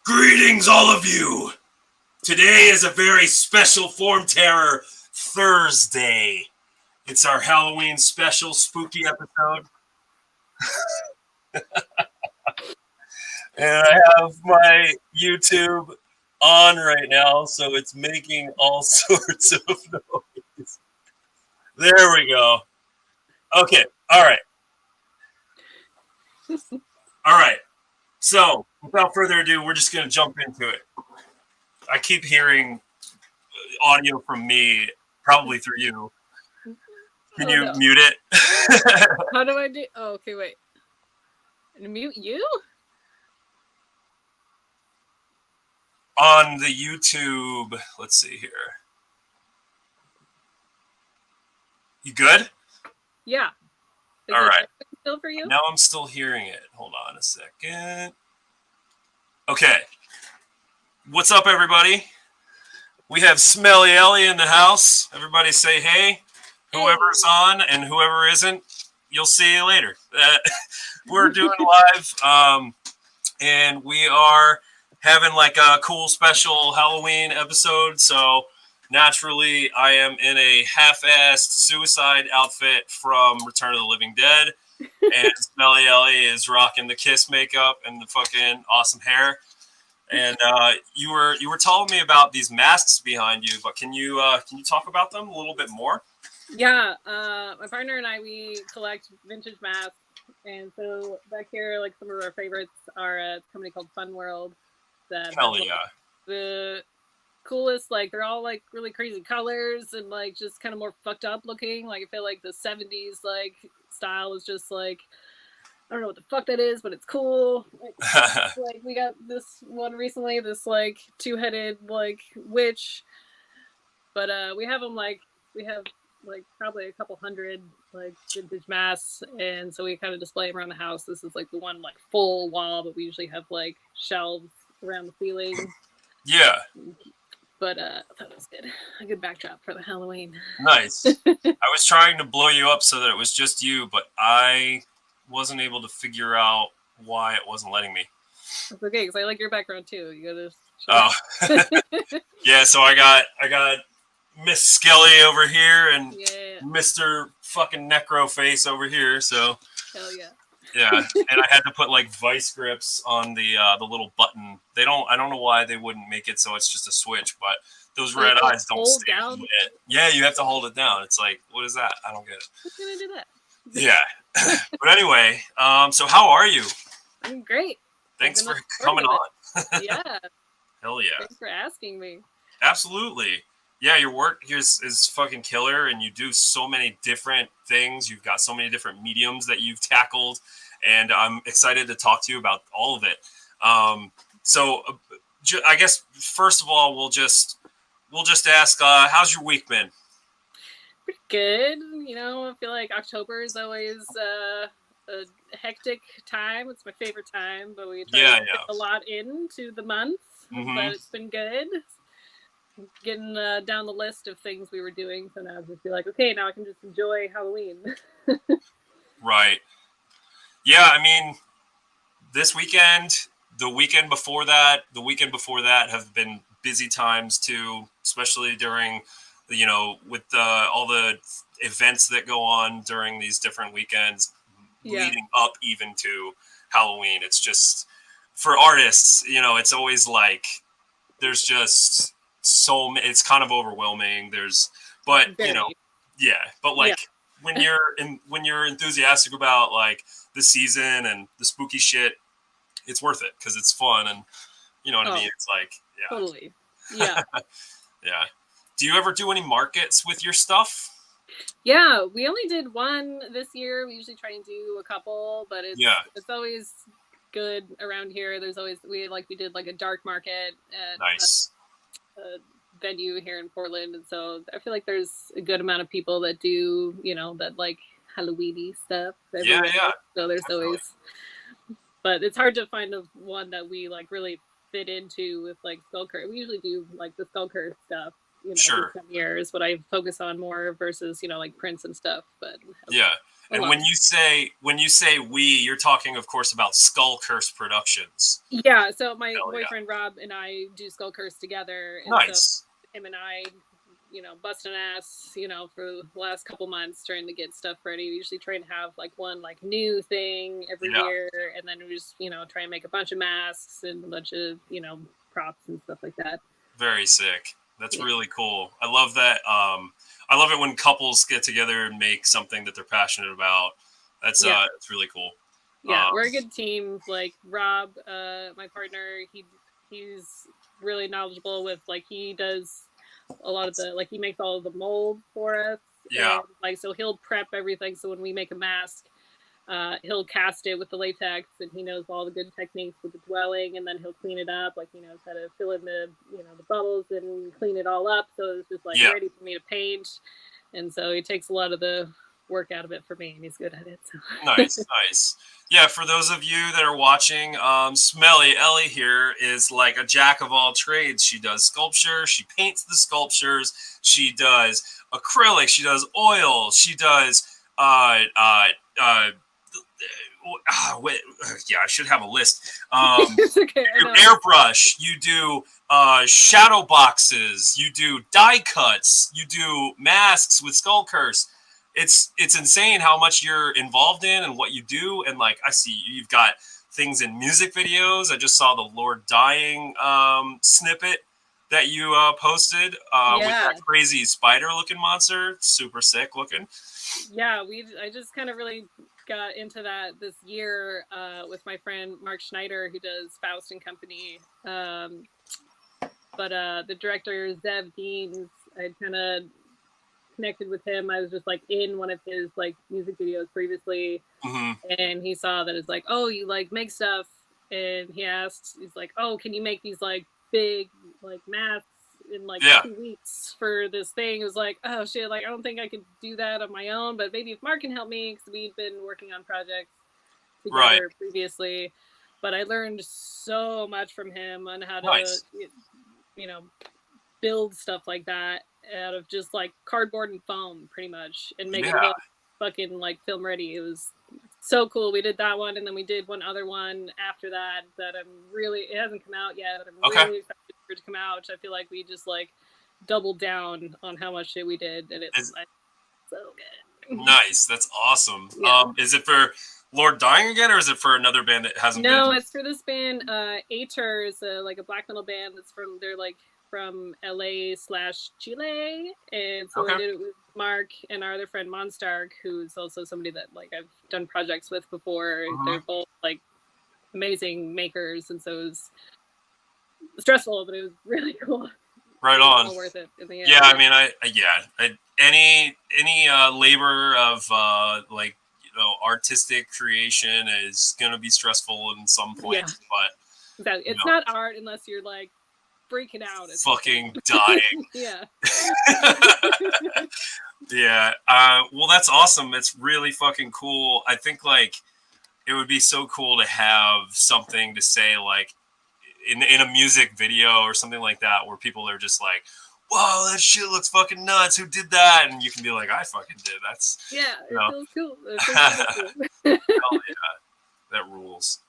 Greetings, all of you! Today is a very special Form Terror Thursday. It's our Halloween special spooky episode. And I have my YouTube on right now, so it's making all sorts of noise. There we go. Okay, all right. So, without further ado, we're just going to jump into it. I keep hearing audio from me, probably through you. Can you mute it? How do I do? Oh, okay, wait. Mute you? On the YouTube, let's see here. You good? Yeah. All right. Still for you? Now I'm still hearing it. Hold on a second. Okay. What's up, everybody? We have Smelly Elle in the house. Everybody say hey. Whoever's on and whoever isn't, you'll see you later. We're doing live, and we are having like a cool special Halloween episode. So naturally, I am in a half-assed suicide outfit from Return of the Living Dead, and Smelly Elle is rocking the Kiss makeup and the fucking awesome hair. And you were telling me about these masks behind you, but can you talk about them a little bit more? Yeah, my partner and I, we collect vintage masks, and so back here, like some of our favorites are a company called Fun World. Hell yeah! The coolest, like they're all like really crazy colors and like just kind of more fucked up looking. Like I feel like the 70s like style is just like, I don't know what the fuck that is, but it's cool. Like we got this one recently, this like two-headed like witch, but we have them like probably a couple hundred like vintage masks, and so we kind of display them around the house. This is like the one like full wall, but we usually have like shelves around the ceiling. Yeah. But I thought it was good. A good backdrop for the Halloween. Nice. I was trying to blow you up so that it was just you, but I wasn't able to figure out why it wasn't letting me. It's okay, because I like your background too. You gotta. Oh. Yeah. So I got Miss Skelly over here and Mr. fucking Necro Face over here. So. Hell yeah. Yeah, and I had to put like vice grips on the little button. I don't know why they wouldn't make it so it's just a switch, but those red eyes don't stay down. Yeah, you have to hold it down. It's like, what is that? I don't get it. Who's gonna do that? Yeah, but anyway, so how are you? I'm great. Thanks for coming on. Yeah. Hell yeah. Thanks for asking me. Absolutely. Yeah, your work here is fucking killer, and you do so many different things. You've got so many different mediums that you've tackled, and I'm excited to talk to you about all of it. So I guess first of all, we'll just ask, how's your week been? Pretty good. You know, I feel like October is always a hectic time. It's my favorite time, but we try to fit a lot into the month. Mm-hmm. But it's been good. Getting down the list of things we were doing, so now I just be like, okay, now I can just enjoy Halloween. Right. Yeah, I mean, this weekend, the weekend before that have been busy times too, especially during, with all the events that go on during these different weekends, leading up even to Halloween. It's just, for artists, it's always like, there's just it's kind of overwhelming. But when you're enthusiastic about like the season and the spooky shit, it's worth it because it's fun, and you know what I mean. It's like, yeah, totally, yeah. Yeah. Do you ever do any markets with your stuff? Yeah, we only did one this year. We usually try and do a couple, but it's always good around here. There's always we did like a dark market at nice. A venue here in Portland, and so I feel like there's a good amount of people that do, that like Halloween-y stuff. Yeah. So there's always, but it's hard to find one that we like really fit into with like Skull Curse. We usually do like the Skull Curse stuff, sure. Years what I focus on more versus like Prince and stuff. But yeah, a And lot. when you say we, you're talking, of course, about Skull Curse Productions. Yeah, so my Hell yeah. boyfriend Rob and I do Skull Curse together, and so Nice. him and I, busting ass, for the last couple months trying to get stuff ready. We usually try and have like one like new thing every Yeah. year, and then we just try and make a bunch of masks and a bunch of props and stuff like that. Very sick. That's Yeah. really cool. I love that. I love it when couples get together and make something that they're passionate about. That's it's really cool. Yeah, we're a good team. Like Rob, my partner, he's really knowledgeable with like he does a lot of the like he makes all of the mold for us. Yeah. And like so he'll prep everything so when we make a mask, he'll cast it with the latex and he knows all the good techniques with the dwelling and then he'll clean it up. Like he knows how to fill in the the bubbles and clean it all up so it's just like ready for me to paint. And so he takes a lot of the work out of it for me and he's good at it. So. Nice. Yeah, for those of you that are watching, Smelly Elle here is like a jack of all trades. She does sculpture, she paints the sculptures, she does acrylic, she does oil, she does yeah, I should have a list. It's okay. Airbrush, you do shadow boxes, you do die cuts, you do masks with Skull Curse. It's insane how much you're involved in and what you do. And like I see you've got things in music videos. I just saw the Lord Dying snippet that you posted with that crazy spider looking monster. Super sick looking. Yeah, I just kind of really got into that this year with my friend Mark Schneider, who does Faust and Company. But the director Zev Deans, I kind of connected with him. I was just like in one of his like music videos previously, and he saw that it's like, oh, you like make stuff, and he's like, oh, can you make these like big like masks in like 2 weeks for this thing? It was like, oh shit, like I don't think I could do that on my own, but maybe if Mark can help me because we've been working on projects together previously. But I learned so much from him on how to build stuff like that out of just like cardboard and foam pretty much and make it look fucking like film ready. It was so cool. We did that one and then we did one other one after that it hasn't come out yet, but I'm really excited for it to come out, which I feel like we just like doubled down on how much shit we did and it's so good. Nice. That's awesome. Is it for Lord Dying again or is it for another band that hasn't been? No, it's for this band. Ater is like a black metal band that's from LA/Chile, and so I did it with Mark and our other friend Monstark, who's also somebody that like I've done projects with before. They're both like amazing makers, and so it was stressful, but it was really cool. Right on. All worth it in the end. Yeah, I mean, any labor of like artistic creation is gonna be stressful in some points, but it's not art unless you're like freaking out. It's fucking dying. Yeah. Yeah. Well, that's awesome. It's really fucking cool. I think like it would be so cool to have something to say like in a music video or something like that where people are just like, whoa, that shit looks fucking nuts. Who did that? And you can be like, I fucking did. That's it feels cool. Hell yeah. That rules.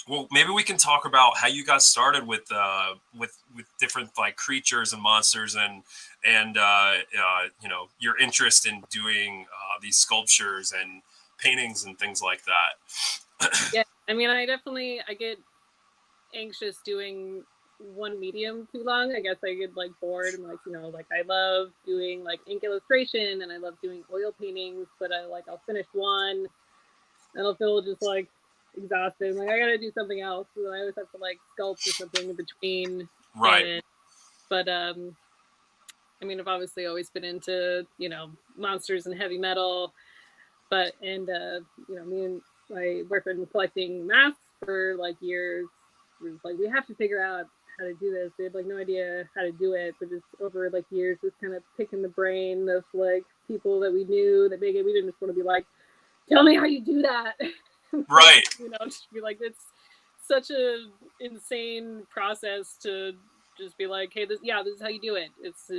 Well, maybe we can talk about how you got started with different like creatures and monsters and your interest in doing these sculptures and paintings and things like that. Yeah, I mean, I get anxious doing one medium too long. I guess I get like bored and like I love doing like ink illustration and I love doing oil paintings, but I'll finish one and I'll feel just like exhausted. Like I gotta do something else. So I always have to like sculpt or something in between. Right. But I mean, I've obviously always been into monsters and heavy metal, me and my boyfriend were collecting masks for like years. We was like, we have to figure out how to do this. We had like no idea how to do it, but just over like years, just kind of picking the brain of like people that we knew that maybe we didn't just want to be like, tell me how you do that. Right. Just be like, it's such a insane process to just be like, hey, this is how you do it. It's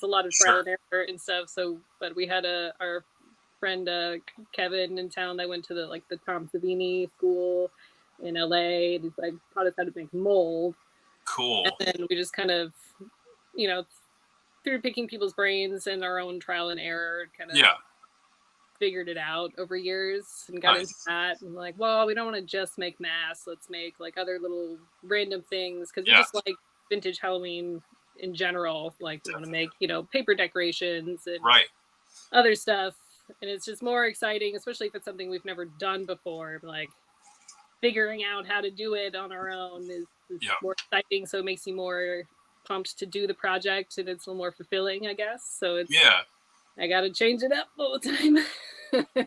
a lot of trial and error and stuff. So, but we had our friend Kevin in town that went to the Tom Savini school in LA, and he's like taught us how to make mold. Cool. And then we just kind of, through picking people's brains and our own trial and error, kind of figured it out over years and got into that. And like, well, we don't want to just make masks. Let's make like other little random things, because we just like vintage Halloween in general. Like we want to make, paper decorations and other stuff. And it's just more exciting, especially if it's something we've never done before. Like figuring out how to do it on our own is more exciting. So it makes you more pumped to do the project, and it's a little more fulfilling, I guess. So it's I gotta change it up all the time.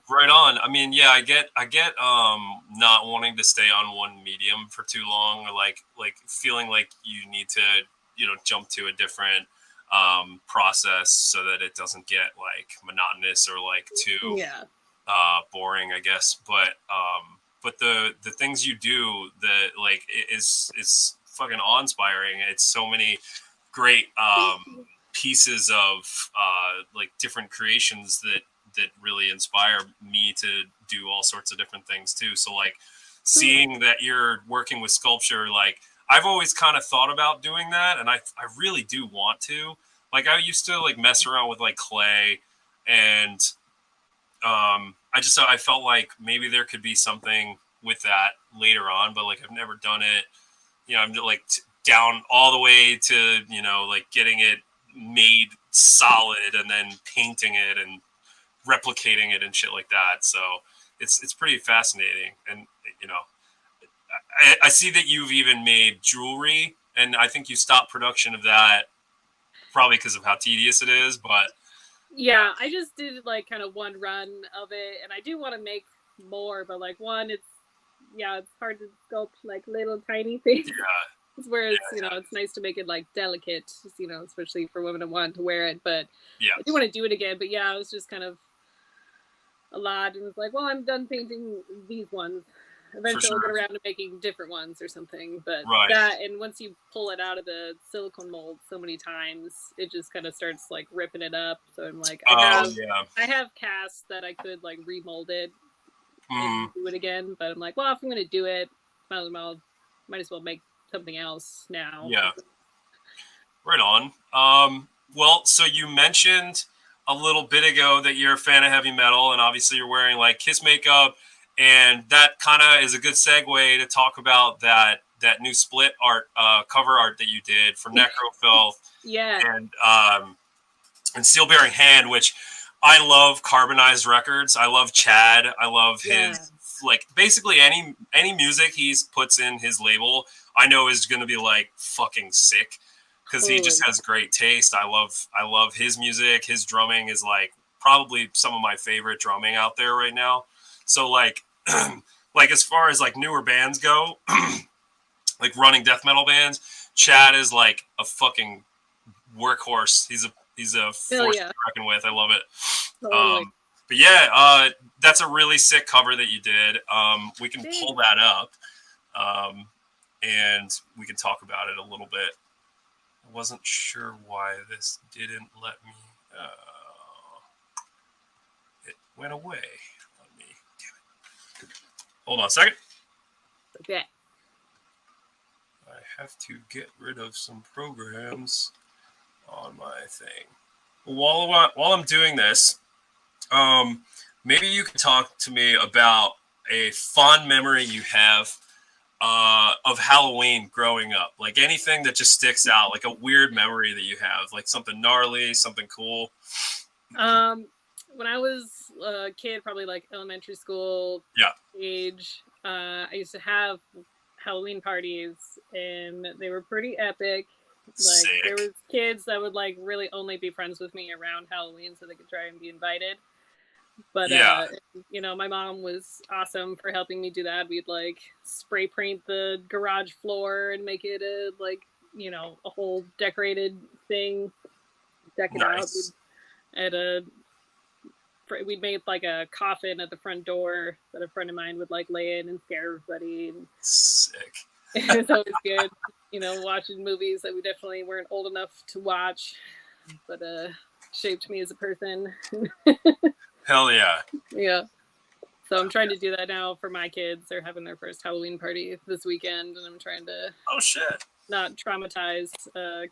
Right on. I mean, I get not wanting to stay on one medium for too long, or like feeling like you need to jump to a different process so that it doesn't get like monotonous or like too boring, I guess. But the things you do that like is fucking awe-inspiring. It's so many great pieces of like different creations that really inspire me to do all sorts of different things too. So like seeing that you're working with sculpture, like I've always kind of thought about doing that, and I really do want to. Like I used to like mess around with like clay, and I felt like maybe there could be something with that later on, but like I've never done it. I'm like down all the way to, like getting it made solid and then painting it and replicating it and shit like that. So it's pretty fascinating. And, I see that you've even made jewelry, and I think you stopped production of that probably because of how tedious it is, but yeah, I just did like kind of one run of it, and I do want to make more, but like it's hard to sculpt like little tiny things. Whereas it's nice to make it like delicate, especially for women that want to wear it. But I do want to do it again. But it was just kind of a lot, and it's like, well, I'm done painting these ones. Eventually, I'll get around to making different ones or something. But and once you pull it out of the silicone mold so many times, it just kind of starts like ripping it up. So I'm like, I have casts that I could like remold it and do it again. But I'm like, well, if I'm gonna do it, might as well make something else now. Right on. Well, so you mentioned a little bit ago that you're a fan of heavy metal, and obviously you're wearing like Kiss makeup, and that kind of is a good segue to talk about that new Split art, cover art that you did for Necrofilth, and Steel Bearing Hand, which I love. Carbonized Records. I love Chad. I love his like basically any music he puts in his label, I know is going to be like fucking sick, because he just has great taste. I love his music. His drumming is like probably some of my favorite drumming out there right now. So like like as far as like newer bands go, like running death metal bands, Chad is like a fucking workhorse. He's a force to be reckoned with. I love it. But that's a really sick cover that you did. We can pull that up, and we can talk about it a little bit. I wasn't sure why this didn't let me. It went away on me. Damn it. Hold on a second. Okay. I have to get rid of some programs on my thing. While I'm doing this, maybe you can talk to me about a fond memory you have of Halloween growing up. Like anything that just sticks out, like a weird memory that you have, like something gnarly, something cool. When I was a kid, probably like elementary school age, I used to have Halloween parties, and they were pretty epic. Like there was kids that would like really only be friends with me around Halloween so they could try and be invited. But my mom was awesome for helping me do that. We'd like spray paint the garage floor and make it a whole decorated thing. Deck it out. We'd made like a coffin at the front door that a friend of mine would like lay in and scare everybody. And sick. It was always good, watching movies that we definitely weren't old enough to watch, but shaped me as a person. Hell yeah. Yeah. So I'm trying to do that now for my kids. They're having their first Halloween party this weekend, and I'm trying to Oh shit. not traumatize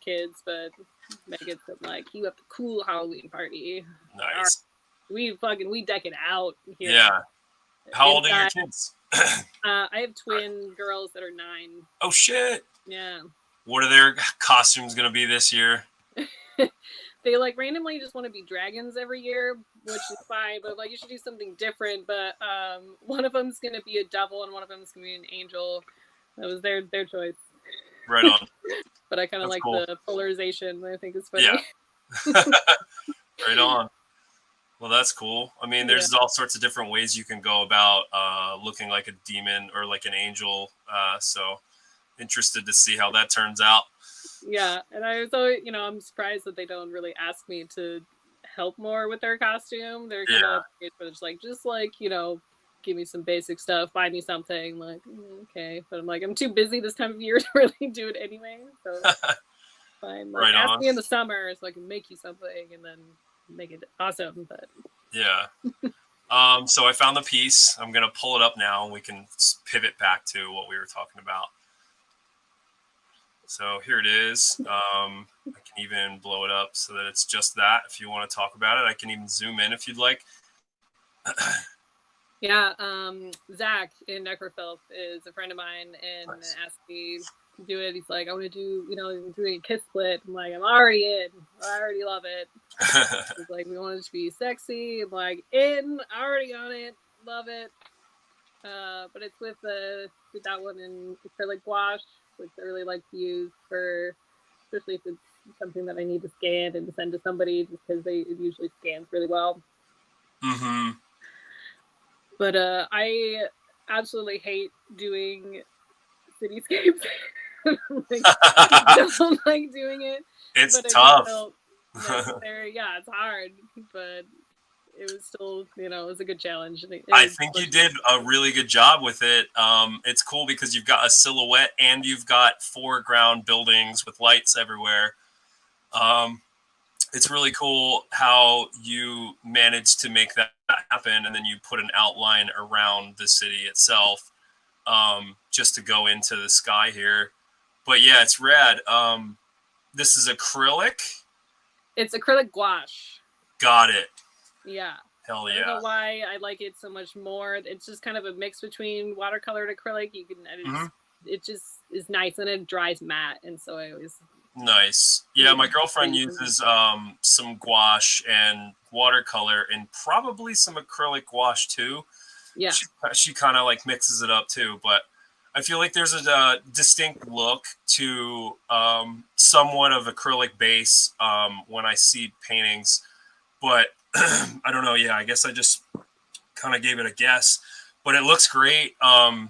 kids, but make it like you have the cool Halloween party. Nice. We deck it out here. Yeah. How old are your Inside. kids? I have twin girls that are 9. Oh shit. Yeah. What are their costumes gonna be this year? They like randomly just want to be dragons every year, which is fine, but like you should do something different. But one of them's gonna be a devil and one of them's gonna be an angel. That was their choice. Right on. But I kind of That's like cool. the polarization. I think is funny. Yeah. Right on. Well, that's cool. I mean, there's all sorts of different ways you can go about looking like a demon or like an angel. So interested to see how that turns out. Yeah, and I was always, I'm surprised that they don't really ask me to help more with their costume. They're kind of just like, give me some basic stuff, buy me something. Like, okay, but I'm like, I'm too busy this time of year to really do it anyway. So fine. Like, ask me in the summer so I can make you something and then make it awesome. But yeah. So I found the piece. I'm gonna pull it up now, and we can pivot back to what we were talking about. So here it is. I can even blow it up so that it's just that. If you want to talk about it, I can even zoom in if you'd like. Yeah, Zach in Necrofilth is a friend of mine and asked me to do it. He's like, I want to do, doing a kiss split. I'm like, I'm already in. I already love it. He's like, we want it to be sexy. I'm like, already on it. Love it. But it's with that one in acrylic gouache, which I really like to use especially if it's something that I need to scan and send to somebody, just because it usually scans really well. Mm-hmm. But I absolutely hate doing cityscapes. I don't like doing it. It's tough. It's hard, but it was still, it was a good challenge. I think you did a really good job with it. It's cool because you've got a silhouette and you've got foreground buildings with lights everywhere. It's really cool how you managed to make that happen, and then you put an outline around the city itself, just to go into the sky here. But yeah, it's rad. This is acrylic. It's acrylic gouache. Got it. Yeah. Hell yeah. I don't know why I like it so much more. It's just kind of a mix between watercolor and acrylic. You can, it just is nice, and it dries matte, and so I always. Nice. Yeah, my girlfriend uses some gouache and watercolor and probably some acrylic gouache too. Yeah. She kind of like mixes it up too, but I feel like there's a distinct look to somewhat of acrylic base when I see paintings, but I don't know. Yeah, I guess I just kind of gave it a guess, but it looks great. I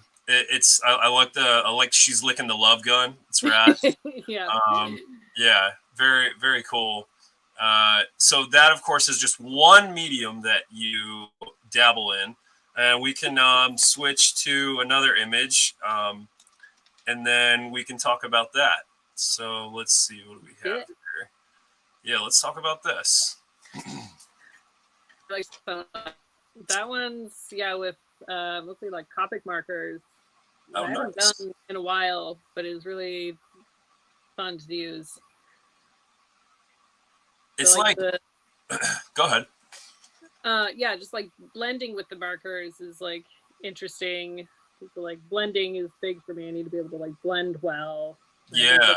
like she's licking the love gun. It's rad. Yeah. Yeah, very, very cool. So that, of course, is just one medium that you dabble in. And we can switch to another image, and then we can talk about that. So let's see, what do we have here? Yeah, let's talk about this. That one's, with mostly like Copic markers. Oh, I haven't done in a while, but it's really fun to use. It's so go ahead. Just like blending with the markers is like interesting. So like blending is big for me. I need to be able to like blend well. Yeah.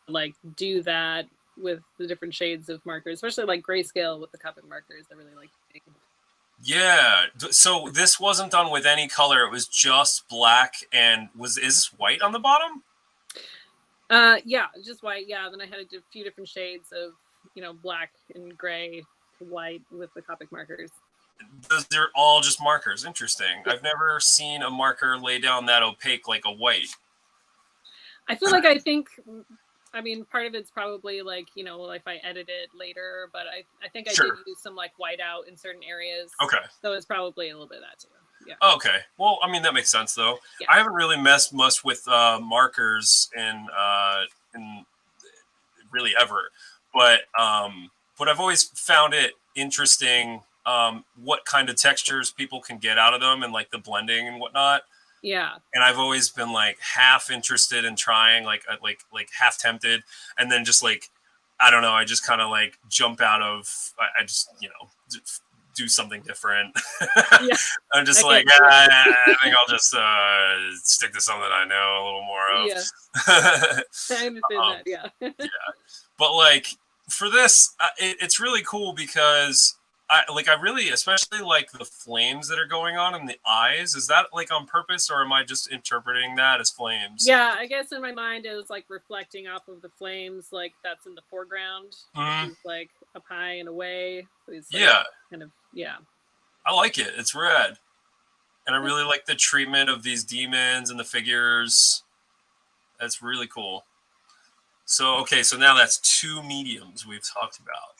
Like do that with the different shades of markers, especially like grayscale with the Copic markers. I really like doing. Yeah. So this wasn't done with any color. It was just black, and is this white on the bottom? Yeah, just white. Yeah. Then I had a few different shades of, black and gray to white with the Copic markers. They're all just markers. Interesting. Yeah. I've never seen a marker lay down that opaque like a white. I feel like part of it's probably like, if I edit it later, but I think I did use some like whiteout in certain areas. Okay. So it's probably a little bit of that too. Yeah. Okay. Well, I mean, that makes sense though. Yeah. I haven't really messed much with markers in really ever, but I've always found it interesting what kind of textures people can get out of them and like the blending and whatnot. Yeah. And I've always been like half interested in trying, like half tempted, and then just like I don't know, I just kind of like jump out of I just do something different. Yeah. I'm just like I think I'll just stick to something I know a little more of. Yeah. I understand that. Yeah. Yeah, but like for this, it's really cool because I really especially like the flames that are going on in the eyes. Is that like on purpose, or am I just interpreting that as flames? Yeah, I guess in my mind it was like reflecting off of the flames, like that's in the foreground. He's like up high and away. So he's like, kind of I like it. It's rad, and I really like the treatment of these demons and the figures. That's really cool. So okay, so now that's 2 mediums we've talked about.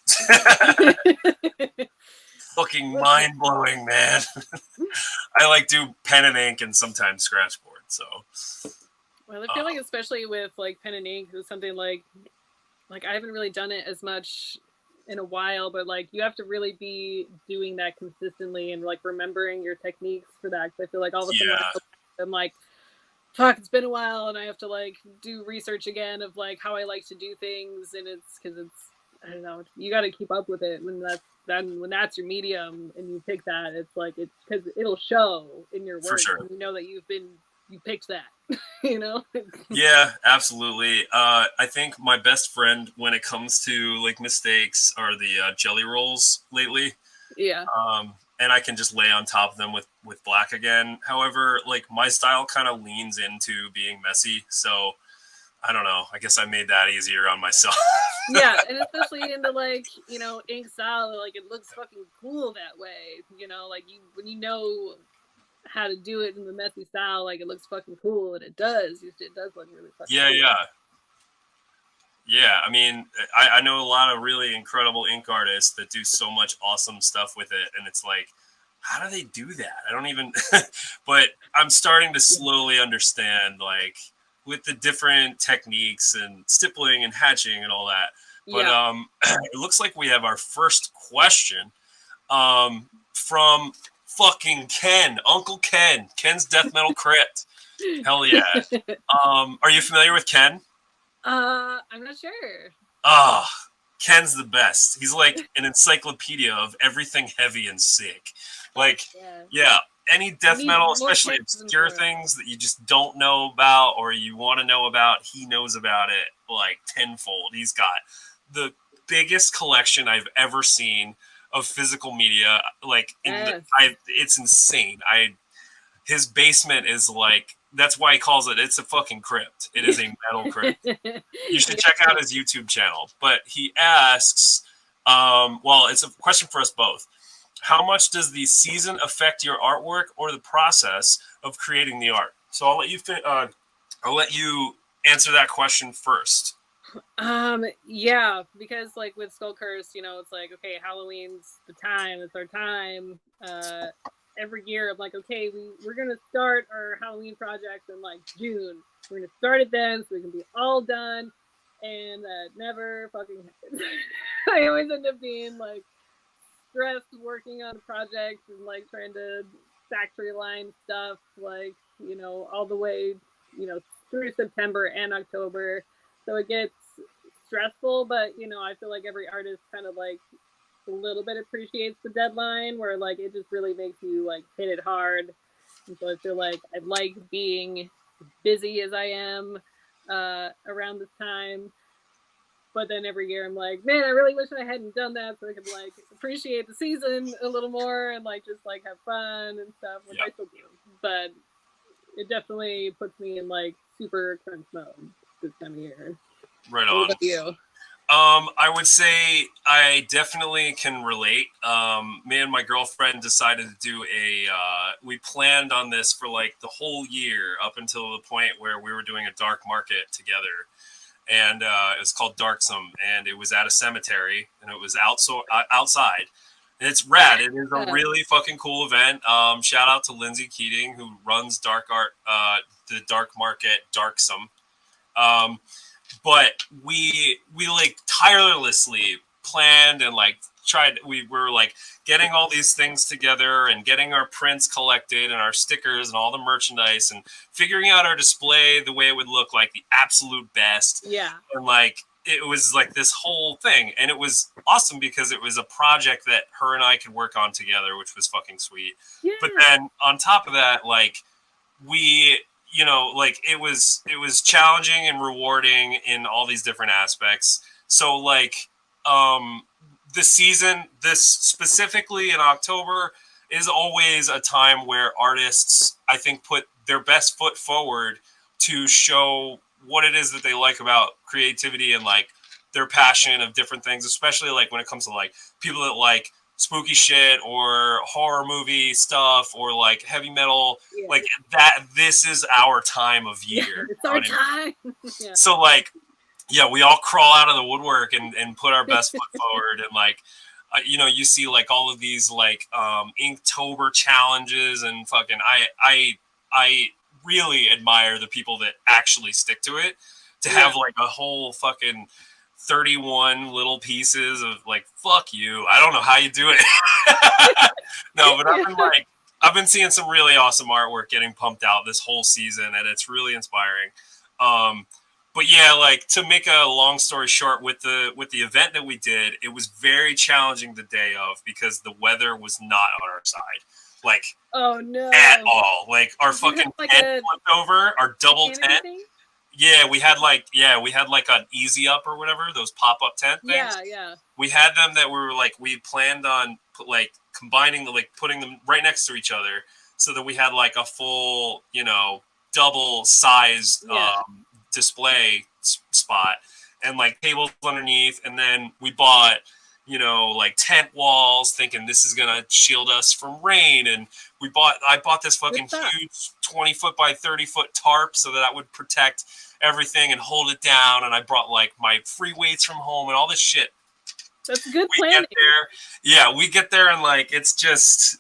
Fucking mind blowing, man. I like do pen and ink and sometimes scratch board. So, well, I feel like especially with like pen and ink, it's something like I haven't really done it as much in a while, but like you have to really be doing that consistently and like remembering your techniques for that. Because I feel like all of a sudden I'm like, fuck, it's been a while, and I have to like do research again of like how I like to do things, and it's because it's I don't know, you got to keep up with it when that's your medium and you pick that. It's like it's because it'll show in your work. For sure. And you know that you picked that. You know. Yeah, absolutely. I think my best friend when it comes to like mistakes are the jelly rolls lately. Yeah. And I can just lay on top of them with black again. However, like my style kind of leans into being messy, so I don't know. I guess I made that easier on myself. Yeah, and especially in the like ink style, like it looks fucking cool that way. Like when you know how to do it in the messy style, like it looks fucking cool, and it does. It does look really fucking cool. Yeah. I mean, I know a lot of really incredible ink artists that do so much awesome stuff with it, and it's like, how do they do that? I don't even. But I'm starting to slowly understand, like, with the different techniques and stippling and hatching and all that. But it looks like we have our first question from fucking Ken, Uncle Ken, Ken's Death Metal Crypt. Hell yeah. Are you familiar with Ken? I'm not sure. Ken's the best. He's like an encyclopedia of everything heavy and sick. Like, any death metal, especially obscure things that you just don't know about or you want to know about, he knows about it like tenfold. He's got the biggest collection I've ever seen of physical media. Like, it's insane. His basement is like, that's why he calls it's a fucking crypt. It is a metal crypt. You should check out his YouTube channel. But he asks, well, it's a question for us both. How much does the season affect your artwork or the process of creating the art? So I'll let you answer that question first. Yeah, because like with Skull Curse, it's like, okay, Halloween's the time, it's our time. Every year I'm like, okay, we're gonna start our Halloween project in like June. We're gonna start it then so we can be all done, and that never fucking happens. I always end up being like stressed working on projects and like trying to factory line stuff, like all the way through September and October, so it gets stressful. But I feel like every artist kind of like a little bit appreciates the deadline, where like it just really makes you like hit it hard. And so I feel like I like being busy as I am around this time. But then every year I'm like, man, I really wish I hadn't done that, so I could like appreciate the season a little more and like just like have fun and stuff, which I still do. But it definitely puts me in like super crunch mode this time of year. Right on. What about you? I would say I definitely can relate. Me and my girlfriend decided to do we planned on this for like the whole year up until the point where we were doing a dark market together. And it was called Darksome, and it was at a cemetery, and it was outside. And it's rad. It is a really fucking cool event. Shout out to Lindsay Keating, who runs Dark Art, the Dark Market Darksome. But we like tirelessly planned and like we were like getting all these things together and getting our prints collected and our stickers and all the merchandise and figuring out our display the way it would look like the absolute best. Yeah. And like it was like this whole thing, and it was awesome because it was a project that her and I could work on together, which was fucking sweet. Yeah. But then on top of that, like we, you know, like it was challenging and rewarding in all these different aspects. So like the season, this specifically in October, is always a time where artists, I think, put their best foot forward to show what it is that they like about creativity and like their passion of different things, especially like when it comes to like people that like spooky shit or horror movie stuff or like heavy metal, like that. This is our time of year. It's our time. So like, yeah, we all crawl out of the woodwork and put our best foot forward. And like, you know, you see like all of these like Inktober challenges and fucking, I really admire the people that actually stick to it, to have like a whole fucking 31 little pieces of like, fuck you. I don't know how you do it. No, but I've been seeing some really awesome artwork getting pumped out this whole season, and it's really inspiring. But yeah, like to make a long story short, with the event that we did, it was very challenging the day of because the weather was not on our side. Like, oh no, at all. Like our fucking tent flipped over, our double tent. Yeah, we had like an easy up or whatever, those pop up tent things. Yeah. We had them that were like, we planned on like combining like putting them right next to each other so that we had like a full, you know, double size display spot and like tables underneath. And then we bought, you know, like tent walls, thinking this is gonna shield us from rain. And I bought this fucking huge 20-foot by 30-foot tarp so that would protect everything and hold it down. And I brought like my free weights from home and all this shit. That's good planning. We get there and like it's just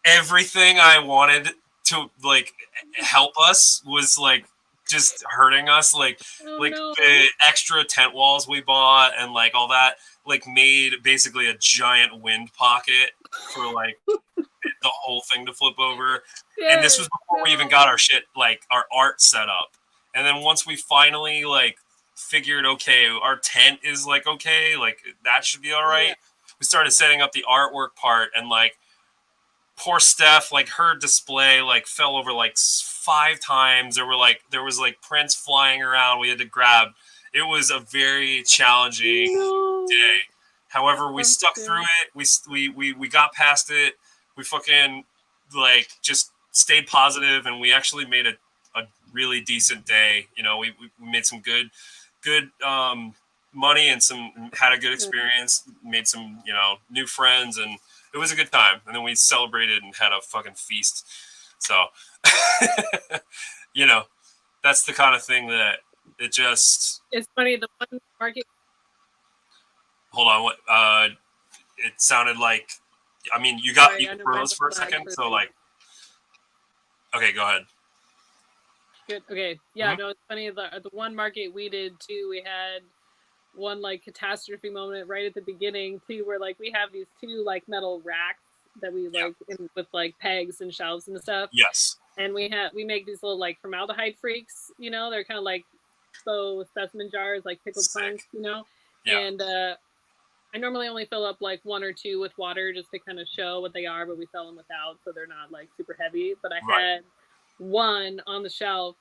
everything I wanted to like help us was like just hurting us. Like the extra tent walls we bought and like all that like made basically a giant wind pocket for like the whole thing to flip over. And this was before we even got our shit, like our art set up. And then once we finally like figured, okay, our tent is like, okay, like that should be all right. We started setting up the artwork part, and like poor Steph, like her display like fell over like 5 times. There was like prints flying around. We had to grab. It was a very challenging day. However, we stuck through it. We got past it. We fucking like just stayed positive, and we actually made a really decent day. You know, we made some good money and had a good experience. Made some, you know, new friends, and it was a good time. And then we celebrated and had a fucking feast. So, you know, that's the kind of thing that it just. It's funny. The one market. Hold on. What? It sounded like. I mean, you froze for a second. So like. Okay, go ahead. Good. Okay. Yeah. No, it's funny. The one market we did too. We had one like catastrophe moment right at the beginning too, where like we have these 2 like metal racks that we like with like pegs and shelves and stuff. Yes. And we make these little like formaldehyde freaks. You know, they're kind of like faux specimen jars, like pickled punks. You know. Yeah. And I normally only fill up like 1 or 2 with water just to kind of show what they are, but we sell them without, so they're not like super heavy. But I had one on the shelf,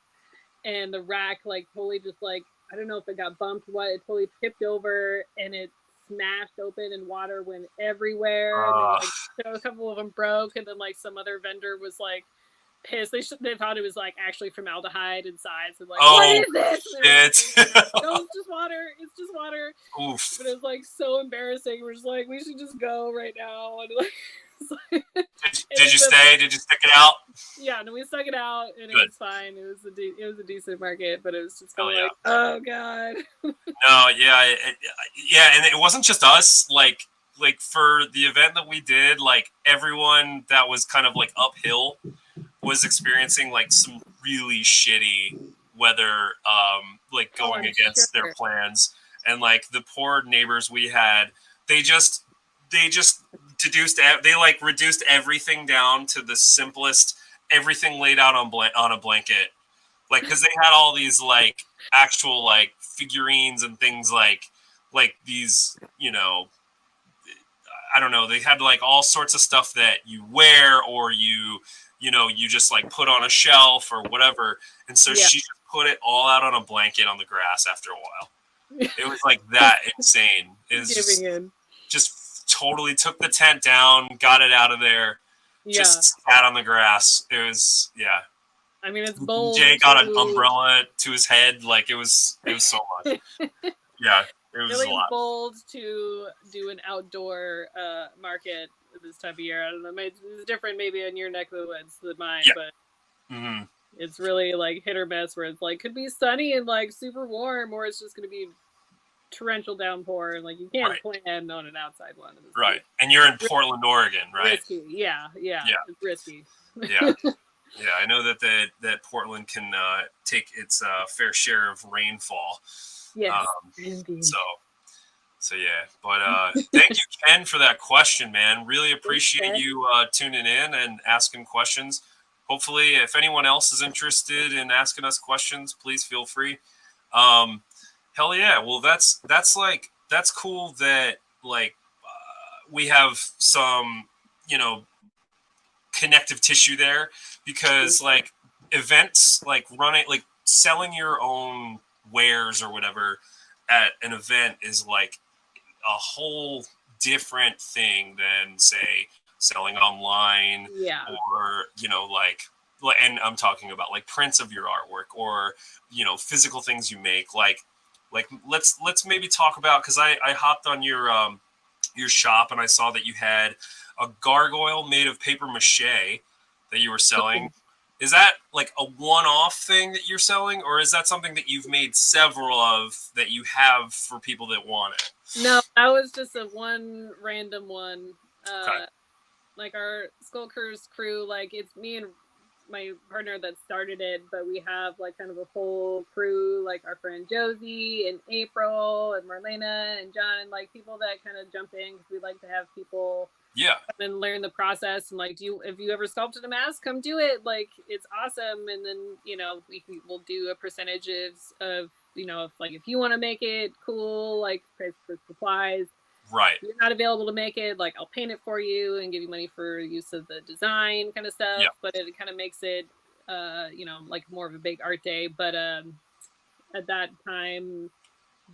and the rack like totally just like, I don't know if it got bumped, what, it totally tipped over and it smashed open and water went everywhere. And then, like, so a couple of them broke, and then like some other vendor was like pissed. They thought it was like actually formaldehyde inside. So like, what is this? Like, no, it's just water. It's just water. Oof. But it was like so embarrassing. We're just like, we should just go right now. And like, did you stay? Did you stick it out? Yeah, no, we stuck it out, and it was fine. It was a decent market, but it was just kind of like, oh god. No, yeah, and it wasn't just us. Like for the event that we did, like everyone that was kind of like uphill was experiencing like some really shitty weather, like going against their plans. and like the poor neighbors we had, they just reduced everything down to the simplest, everything laid out on a blanket, like because they had all these like actual like figurines and things like these, I don't know, they had like all sorts of stuff that you wear or you just like put on a shelf or whatever. And so she just put it all out on a blanket on the grass after a while. It was like that insane. It was just totally took the tent down, got it out of there, just sat on the grass. It was, I mean, it's bold. Jay got an umbrella to his head. Like it was so much. Yeah. It was really a lot. bold to do an outdoor market this time of year. I don't know, it's different maybe in your neck of the woods than mine, but it's really like hit or miss where it's like could be sunny and like super warm, or it's just going to be torrential downpour, and like you can't plan on an outside one. Right, and you're in Portland, Oregon, right? Risky, yeah. It's risky. Yeah. Yeah, I know that Portland can take its fair share of rainfall. Yes, so yeah, but thank you, Ken, for that question, man. Really appreciate you tuning in and asking questions. Hopefully, if anyone else is interested in asking us questions, please feel free. Hell yeah! Well, that's cool that like we have some connective tissue there, because like events like running, like selling your own wares or whatever at an event is like a whole different thing than say selling online, or and I'm talking about like prints of your artwork or physical things you make. Like let's maybe talk about, because I hopped on your shop and I saw that you had a gargoyle made of paper mache that you were selling. Is that like a one-off thing that you're selling, or is that something that you've made several of that you have for people that want it? No, that was just a one random one. Like our Skull Curse crew, like it's me and my partner that started it, but we have like kind of a whole crew, like our friend Josie and April and Marlena and John, and like people that kind of jump in because we like to have people come and learn the process. And like, if you ever sculpted a mask, come do it. Like it's awesome. And then we'll do a percentage of if you want to make it, cool, like price for supplies. Right. If you're not available to make it, like I'll paint it for you and give you money for use of the design kind of stuff. Yep. But it kind of makes it like more of a big art day. But at that time,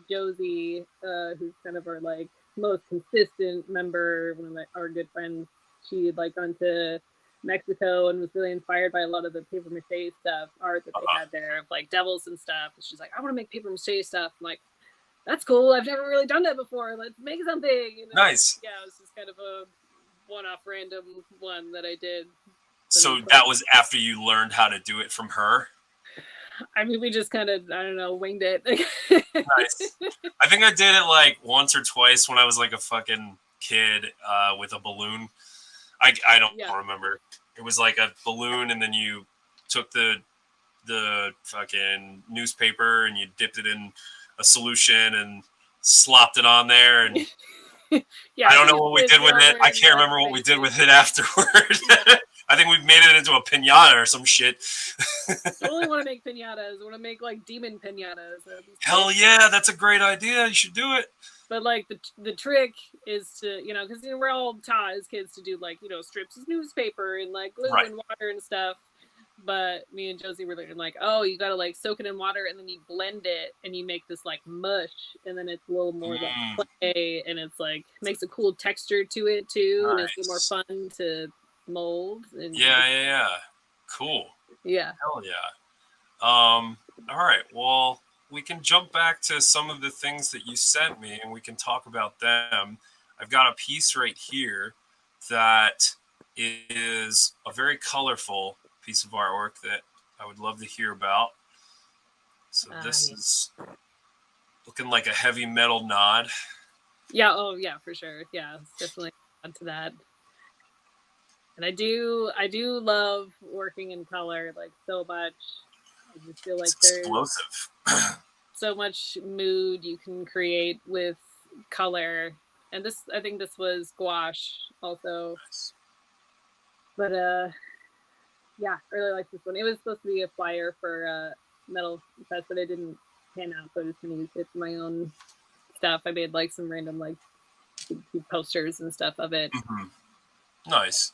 Josie, who's kind of our like most consistent member, one of our good friends, she had like gone to Mexico and was really inspired by a lot of the paper mache art that they had there of like devils and stuff. And she's like, I want to make paper mache stuff. I'm like, that's cool. I've never really done that before. Let's make something. Nice. Yeah, it was just kind of a one-off random one that I did. So that was after you learned how to do it from her? I mean, we just kind of, I don't know, winged it. Nice. I think I did it like once or twice when I was like a fucking kid with a balloon. I don't remember. It was like a balloon, and then you took the fucking newspaper and you dipped it in a solution and slopped it on there, and I don't know what we did with it. I can't remember what we did with it afterward. I think we made it into a piñata or some shit. I totally want to make piñatas. I want to make like demon piñatas. Hell yeah, that's a great idea. You should do it. But like the trick is to, because we're all taught as kids to do like, strips of newspaper and like glue and water and stuff. But me and Josie were like, oh, you got to like soak it in water and then you blend it and you make this like mush, and then it's a little more like clay, and it's like makes a cool texture to it too. Nice. And it's a little more fun to mold. And yeah. Cool. Yeah. Hell yeah. All right. Well, we can jump back to some of the things that you sent me and we can talk about them. I've got a piece right here that is a very colorful piece of artwork that I would love to hear about. So this is looking like a heavy metal nod. Yeah. Oh yeah, for sure. Yeah, it's definitely onto that. And I do love working in color like so much. I just feel like it's explosive. so much mood you can create with color. And this, I think this was gouache also. Nice. But yeah, I really like this one. It was supposed to be a flyer for Metal Fest, but it didn't pan out, so I just gonna use it for my own stuff. I made like some random like posters and stuff of it. Mm-hmm. Nice.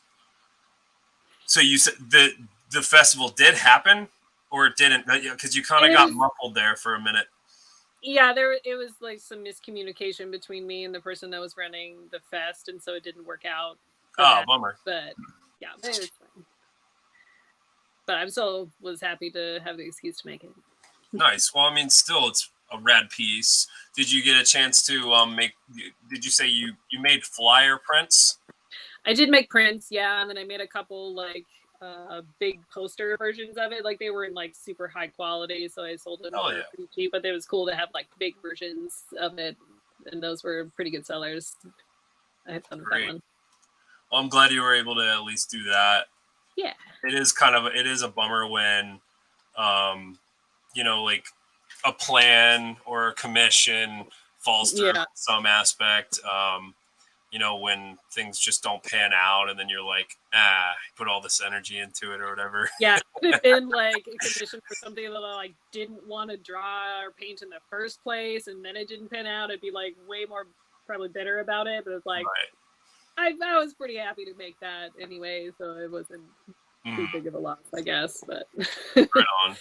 So you said the festival did happen, or it didn't? Because you kind of got muffled there for a minute. Yeah, it was like some miscommunication between me and the person that was running the fest, and so it didn't work out. Oh, bummer. But yeah, it was fine. But I'm still was happy to have the excuse to make it. Nice. Well, I mean, still, it's a rad piece. Did you get a chance to make? Did you say you made flyer prints? I did make prints, yeah, and then I made a couple like big poster versions of it. Like they were in like super high quality, so I sold them for pretty cheap. But it was cool to have like big versions of it, and those were pretty good sellers. I had fun with that one. Well, I'm glad you were able to at least do that. Yeah, it is a bummer when, you know, like a plan or a commission falls through in some aspect. You know, when things just don't pan out, and then you're like, put all this energy into it or whatever. Yeah, it could have been like a commission for something that I like didn't want to draw or paint in the first place, and then it didn't pan out. I'd be like way more probably bitter about it. But it's like I was pretty happy to make that anyway, so it wasn't too big of a loss, I guess. But right on.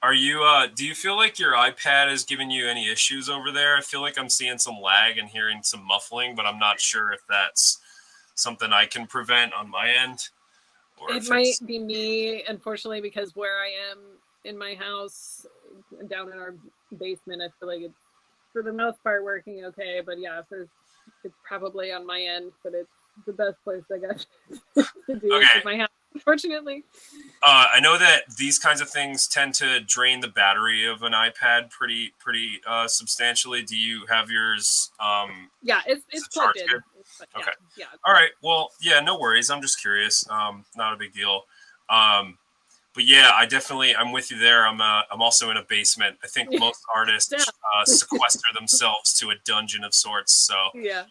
Are you? Do you feel like your iPad is giving you any issues over there? I feel like I'm seeing some lag and hearing some muffling, but I'm not sure if that's something I can prevent on my end. Or it might be me, unfortunately, because where I am in my house, down in our basement, I feel like it's for the most part working okay. But yeah, it's probably on my end, but it's the best place I guess to do it in my house. Unfortunately, I know that these kinds of things tend to drain the battery of an iPad pretty substantially. Do you have yours? Yeah, it's plugged in. Okay. Yeah. All right. Well, yeah, no worries. I'm just curious. Not a big deal. But yeah, I'm with you there. I'm also in a basement. I think most artists sequester themselves to a dungeon of sorts. So yeah.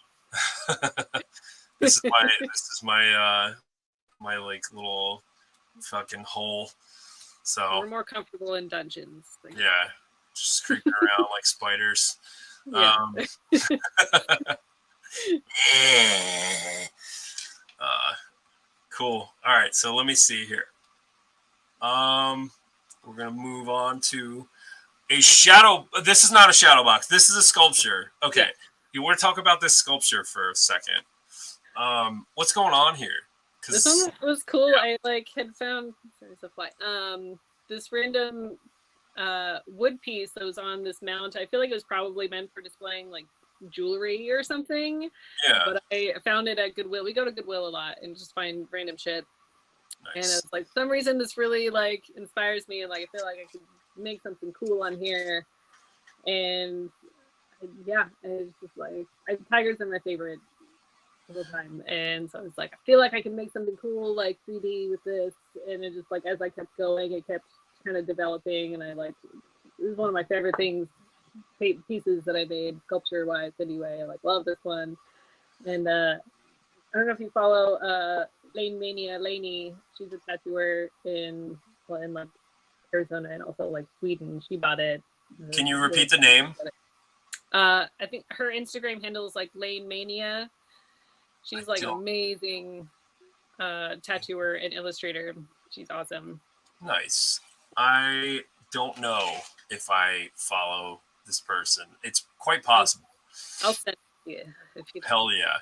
This is my like little fucking hole. So we're more comfortable in dungeons. Yeah, just creeping around like spiders. Yeah. Cool. All right, so let me see here. We're gonna move on to a shadow. This is not a shadow box. This is a sculpture. Okay, you want to talk about this sculpture for a second? What's going on here? This one was cool. Yeah. I had found this random wood piece that was on this mount. I feel like it was probably meant for displaying like jewelry or something. Yeah. But I found it at Goodwill. We go to Goodwill a lot and just find random shit. Nice. And it's like, for some reason this really like inspires me, and like I feel like I could make something cool on here. And yeah, and it's just like tigers are my favorite the whole time, and so I was like, I feel like I can make something cool like 3D with this. And it just like as I kept going, it kept kind of developing, and it was one of my favorite pieces that I made sculpture wise anyway. I like love this one. And I don't know if you follow Lane Mania Laney. She's a tattooer in like Arizona and also like Sweden. She bought it. Can you repeat the name? I think her Instagram handle is like Lane Mania. She's like an amazing tattooer and illustrator. She's awesome. Nice. I don't know if I follow this person. It's quite possible. I'll send it to you if you Hell yeah.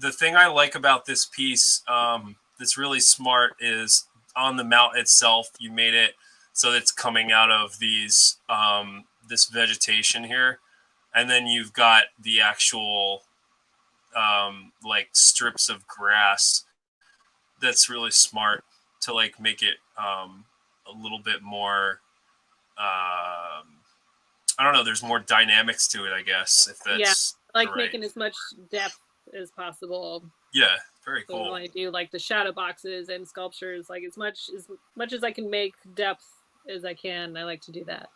The thing I like about this piece that's really smart is on the mount itself, you made it so it's coming out of these this vegetation here. And then you've got the actual like strips of grass. That's really smart to like make it a little bit more I don't know, there's more dynamics to it, I guess, if that's like making as much depth as possible. Yeah, very cool. So when I do like the shadow boxes and sculptures, like as much as I can make depth as I can, I like to do that.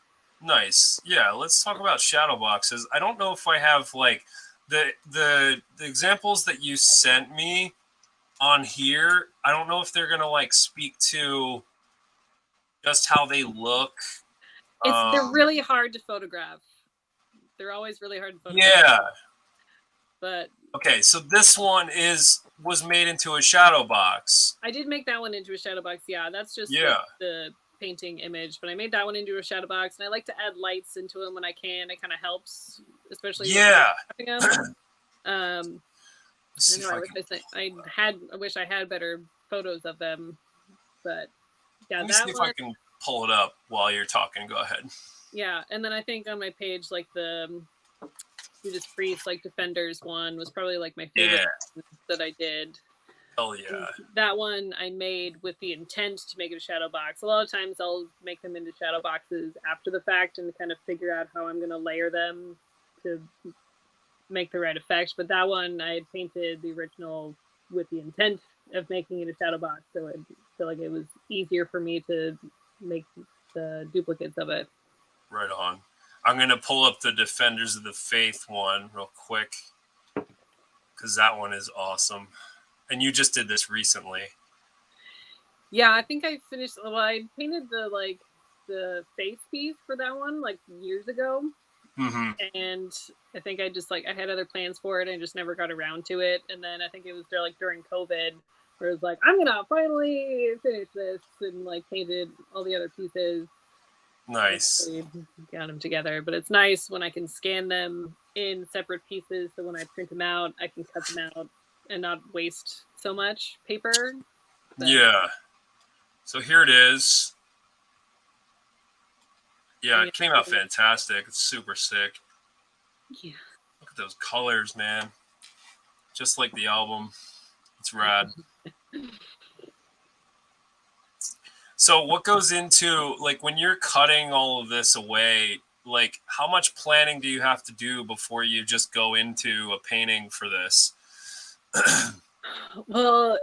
Nice. Yeah, let's talk about shadow boxes. I don't know if I have like the examples that you sent me on here. I don't know if they're gonna like speak to just how they look. They're really hard to photograph. They're always really hard to photograph. Yeah. But Okay, so this one was made into a shadow box. I did make that one into a shadow box. Yeah, that's just Yeah. the painting image, but I made that one into a shadow box, and I like to add lights into them when I can. It kind of helps, especially Yeah. I wish I had better photos of them, but yeah, let me see if I can pull it up while you're talking. Go ahead. Yeah, and then I think on my page, like the Judas Priest, like Defenders one was probably like my favorite that I did. Oh yeah. And that one I made with the intent to make it a shadow box. A lot of times I'll make them into shadow boxes after the fact and kind of figure out how I'm going to layer them to make the right effect. But that one I had painted the original with the intent of making it a shadow box, so I feel like it was easier for me to make the duplicates of it. Right on. I'm going to pull up the Defenders of the Faith one real quick because that one is awesome. And you just did this recently. Yeah, I think I finished. Well, I painted the face piece for that one like years ago, and I think I just I had other plans for it and just never got around to it. And then I think it was during COVID where it was like, I'm gonna finally finish this, and like painted all the other pieces. Nice. Got them together, but it's nice when I can scan them in separate pieces, so when I print them out, I can cut them out and not waste so much paper. But yeah. So here it is. Yeah, it came out fantastic. It's super sick. Yeah. Look at those colors, man. Just like the album. It's rad. So what goes into, like, when you're cutting all of this away, like, how much planning do you have to do before you just go into a painting for this? Well,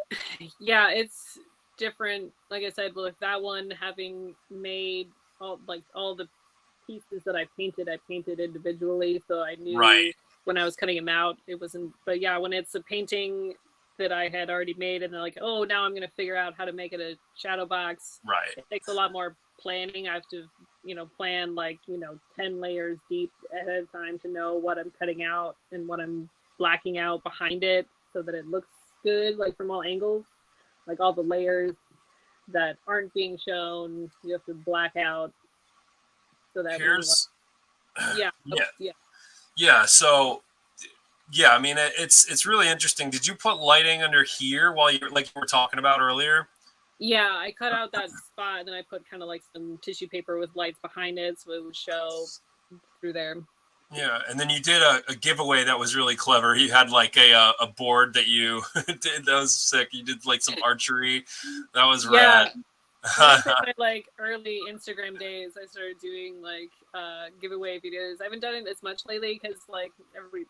yeah, it's different. Like I said, with that one, having made all the pieces that I painted individually, so I knew when I was cutting them out, it wasn't. But yeah, when it's a painting that I had already made, and they're like, oh, now I'm going to figure out how to make it a shadow box. Right. It takes a lot more planning. I have to, plan 10 layers deep ahead of time to know what I'm cutting out and what I'm blacking out behind it, so that it looks good, like from all angles, like all the layers that aren't being shown, you have to black out so that So yeah, I mean it's really interesting. Did you put lighting under here while you were talking about earlier? Yeah, I cut out that spot and then I put kind of like some tissue paper with lights behind it so it would show through there. Yeah, and then you did a giveaway that was really clever. You had like a board that you did that was sick. You did like some archery. That was rad. In my early Instagram days, I started doing giveaway videos. I haven't done it as much lately because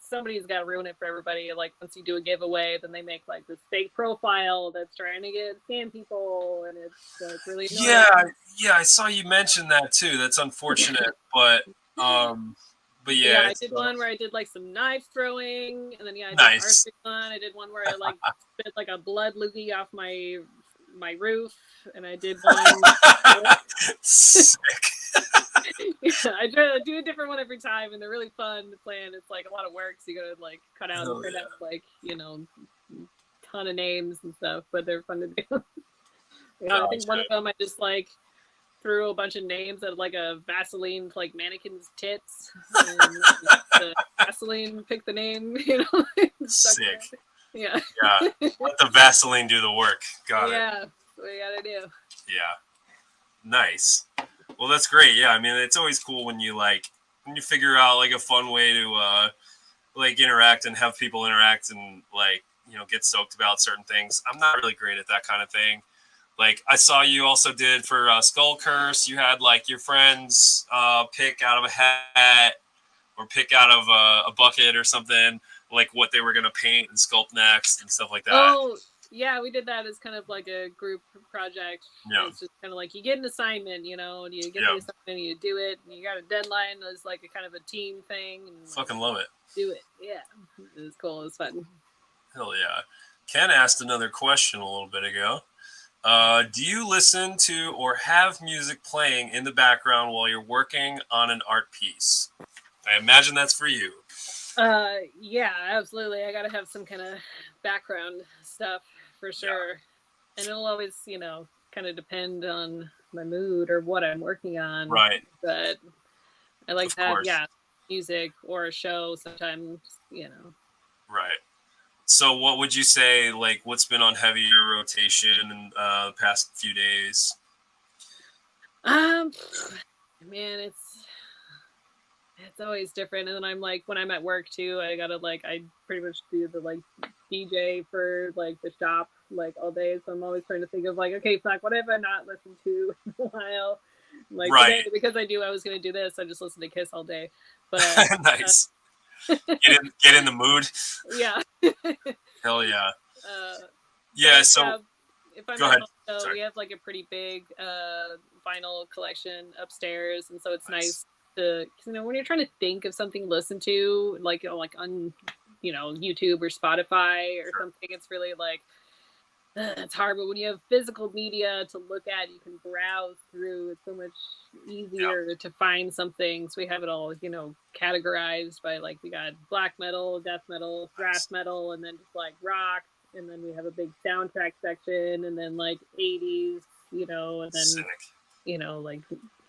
somebody's got to ruin it for everybody. Like once you do a giveaway, then they make this fake profile that's trying to get scam people, and it's really annoying. Yeah, I saw you mention that too. That's unfortunate, but yeah, I did one where I did some knife throwing, and then I did archery one. I did one where I spit a blood loogie off my roof, and I did one. Sick. I try to do a different one every time, and they're really fun to plan. It's a lot of work, so you gotta cut out and print out ton of names and stuff, but they're fun to do. I think one of them I just threw a bunch of names at a Vaseline mannequin's tits, and the Vaseline picked the name, Sick. Yeah. Let the Vaseline do the work. Got it. Yeah, that's what you gotta do. Yeah. Nice. Well, that's great. Yeah, I mean, it's always cool when you figure out a fun way to interact and have people interact and get stoked about certain things. I'm not really great at that kind of thing. I saw you also did for Skull Curse. You had your friends pick out of a hat or pick out of a bucket or something, what they were going to paint and sculpt next and stuff like that. Oh, Yeah, we did that as kind of like a group project. Yeah. It's just kind of like you get an assignment, you know, and you get Yeah. the assignment and you do it, and you got a deadline. It's like a kind of a team thing. And Fucking love it. do it. Yeah, it was cool. It was fun. Hell yeah. Ken asked another question a little bit ago. Do you listen to or have music playing in the background while you're working on an art piece? I imagine that's for you. Yeah, absolutely. I gotta have some kind of background stuff for sure. And it'll always, you know, kind of depend on my mood or what I'm working on. Right. But I like Of to have, course. yeah, music or a show sometimes, you know. Right. So what would you say, like, what's been on heavier rotation in the past few days? Man, it's always different. And then I'm like, when I'm at work too, I gotta like, I pretty much do the like DJ for like the shop like all day. So I'm always trying to think of like, okay, fuck, what have I not listened to in a while? Like Right. today, because I was gonna do this, I just listened to Kiss all day. But Nice. Get in the mood. Yeah. Hell yeah. Yeah. So if I'm go at ahead. home, though, Sorry. we have like a pretty big vinyl collection upstairs, and so it's nice Nice. to, you know, when you're trying to think of something to listen to, like, you know, like on, you know, YouTube or Spotify or Sure. something, it's really like it's hard. But when you have physical media to look at, you can browse through. It's so much easier to find something. So we have it all, you know, categorized by like, we got black metal, death metal, thrash metal, and then just like rock. And then we have a big soundtrack section, and then like 80s, you know, and then Cynic. you know, like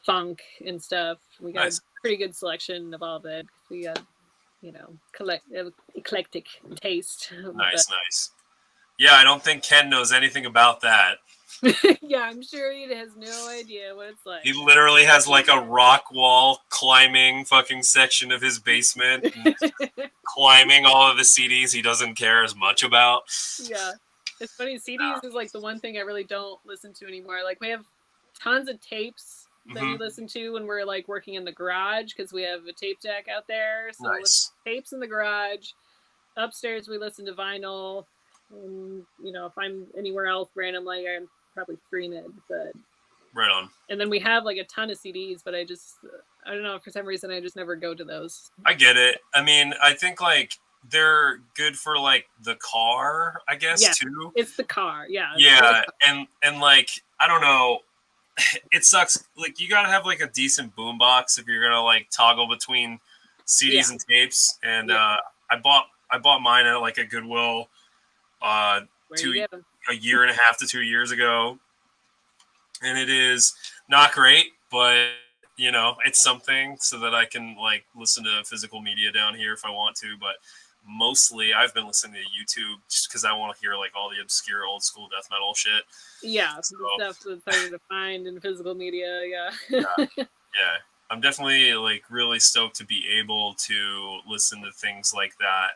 funk and stuff. We got Nice. a pretty good selection of all of it. We got, you know, eclectic taste. Nice, nice. Yeah, I don't think Ken knows anything about that. Yeah, I'm sure he has no idea what it's like. He literally has like a rock wall climbing fucking section of his basement, and climbing all of the CDs he doesn't care as much about. Yeah, it's funny. CDs is like the one thing I really don't listen to anymore. Like we have tons of tapes that we listen to when we're like working in the garage because we have a tape deck out there. So Nice. tapes in the garage. Upstairs we listen to vinyl. And you know, if I'm anywhere else randomly, I'm probably stream it. But right on. And then we have like a ton of CDs, but I don't know, for some reason I just never go to those. I get it. I mean, I think like they're good for like the car, I guess, too. It's the car, yeah. Yeah, and like I don't know, it sucks. Like you gotta have like a decent boombox if you're gonna like toggle between CDs and tapes. And I bought mine at like a Goodwill a year and a half to 2 years ago, and it is not great, but you know, it's something so that I can like listen to physical media down here if I want to. But mostly I've been listening to YouTube just because I want to hear like all the obscure old school death metal shit. Yeah, so, the stuff that's harder to find in physical media. Yeah. I'm definitely like really stoked to be able to listen to things like that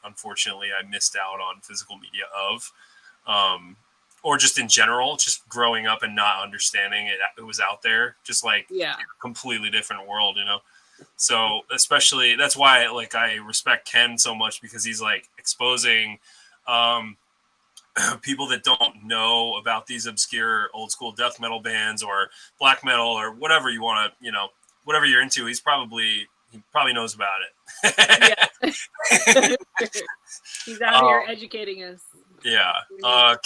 unfortunately I missed out on physical media of. Or just in general, just growing up and not understanding it was out there, just like a completely different world, you know? So especially that's why like I respect Ken so much, because he's like exposing people that don't know about these obscure old school death metal bands or black metal or whatever you want to, you know, whatever you're into. He probably knows about it. He's out here educating us. Yeah.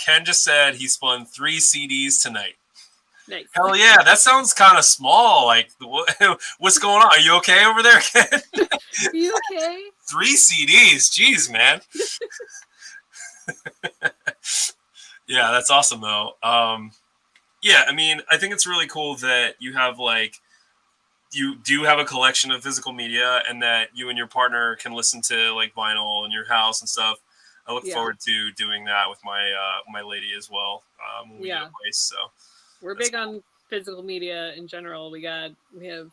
Ken just said he spun 3 CDs tonight. Nice. Hell yeah, that sounds kind of small. Like, what's going on? Are you okay over there, Ken? Are you okay? 3 CDs. Jeez, man. Yeah, that's awesome, though. Yeah, I mean, I think it's really cool that you have, like, you do have a collection of physical media and that you and your partner can listen to, like, vinyl in your house and stuff. I look forward to doing that with my lady as well when we get a place. So we're big on physical media in general. We have a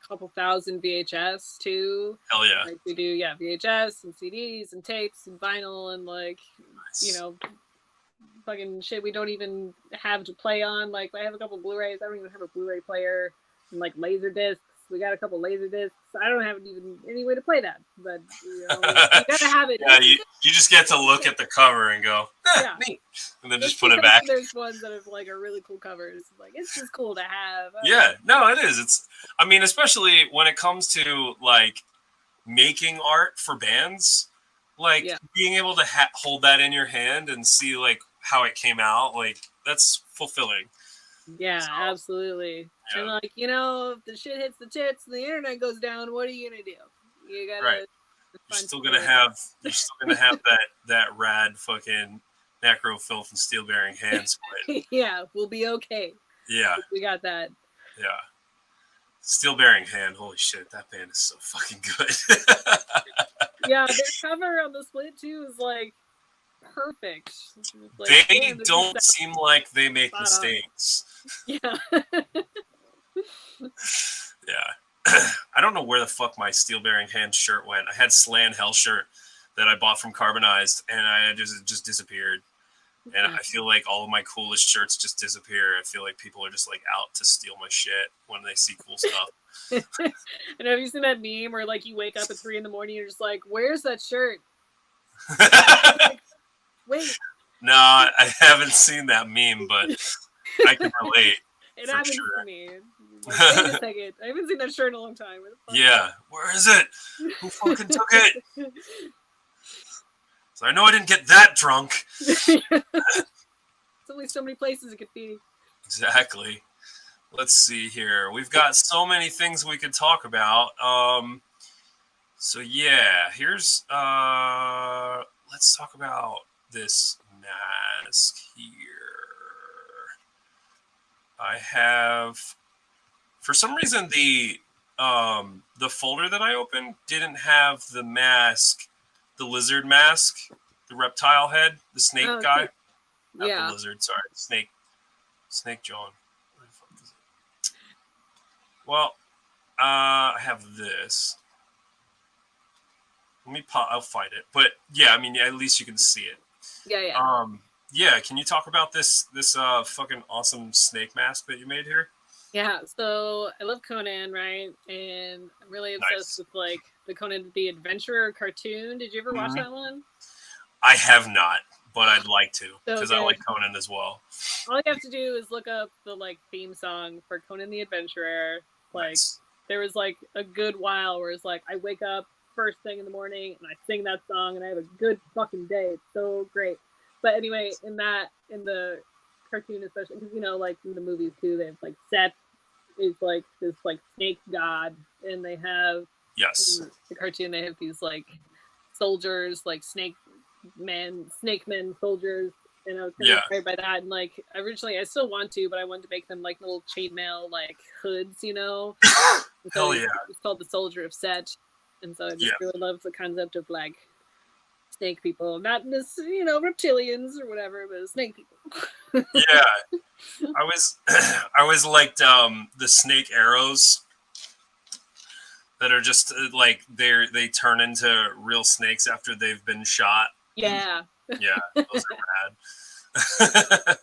couple thousand VHS too. Hell yeah! Like we do, VHS and CDs and tapes and vinyl and like you know, fucking shit we don't even have to play on. Like I have a couple Blu-rays. I don't even have a Blu-ray player and like laser discs. We got a couple laser discs. I don't have even any way to play that, but you gotta have it. Yeah, you just get to look at the cover and go, neat, and then just put it back. There's ones that are really cool covers. Like, it's just cool to have. Yeah, no, it is. I mean, especially when it comes to like making art for bands, like being able to hold that in your hand and see like how it came out, like that's fulfilling. Yeah, so, absolutely. Yeah. And like, if the shit hits the tits and the internet goes down, what are you gonna do? You gotta. You're still gonna have that rad fucking necro filth and steel bearing hands. Yeah, we'll be okay. Yeah, we got that. Yeah, steel bearing hand. Holy shit, that band is so fucking good. Yeah, their cover on the split too is like perfect. Like, they don't seem like they make mistakes. Yeah. Yeah. I don't know where the fuck my steel bearing hand shirt went. I had Slan Hell shirt that I bought from Carbonized, and it just disappeared. And I feel like all of my coolest shirts just disappear. I feel like people are just like out to steal my shit when they see cool stuff. And have you seen that meme where like you wake up at 3 a.m. and you're just like, "Where's that shirt?" Like, wait. No, I haven't seen that meme, but I can relate. It happens to me. Like, wait a second. I haven't seen that shirt in a long time. Yeah. Where is it? Who fucking took it? So I know I didn't get that drunk. There's only so many places it could be. Exactly. Let's see here. We've got so many things we could talk about. So yeah, here's let's talk about this mask here. I have, for some reason, the folder that I opened didn't have the mask, the lizard mask, the reptile head, the snake guy. Cool. Not the lizard, sorry, Snake John. Where the fuck is it? Well, I have this. I'll find it. But yeah, I mean, at least you can see it. Yeah. Yeah, can you talk about this fucking awesome snake mask that you made here? Yeah, so I love Conan, right? And I'm really obsessed with like the Conan the Adventurer cartoon. Did you ever watch that one? I have not, but I'd like to because I like Conan as well. All you have to do is look up the like theme song for Conan the Adventurer. Like there was like a good while where it's like I wake up first thing in the morning and I sing that song and I have a good fucking day. It's so great. But anyway, in the cartoon especially, because like in the movies too, they have like Set is like this like snake god, and they have in the cartoon they have these like soldiers, like snake men soldiers, and I was kind of inspired by that. And like originally, I still want to, but I wanted to make them like little chainmail like hoods, Hell yeah! It's called the Soldier of Set, and so I just really love the concept of like snake people, not this reptilians or whatever, but snake people. Yeah, I always liked the snake arrows that are just like they turn into real snakes after they've been shot. Yeah. Yeah, those are rad.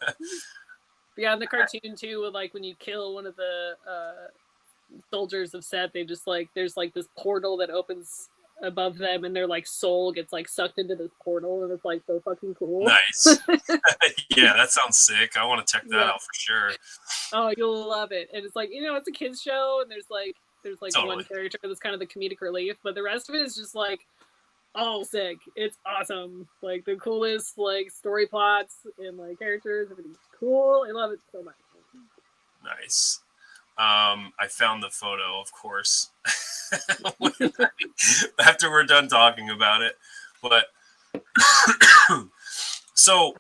Yeah, in the cartoon too, with like when you kill one of the soldiers of Set, they just like there's like this portal that opens above them, and their like soul gets like sucked into this portal, and it's like so fucking cool. Nice. Yeah, that sounds sick. I want to check that out for sure. Oh, you'll love it. And it's like it's a kids show, and there's like totally. one character that's kind of the comedic relief, but the rest of it is just like all sick. It's awesome. Like the coolest like story plots and like characters. Everything's cool. I love it so much. Nice. I found the photo, of course, after we're done talking about it. But so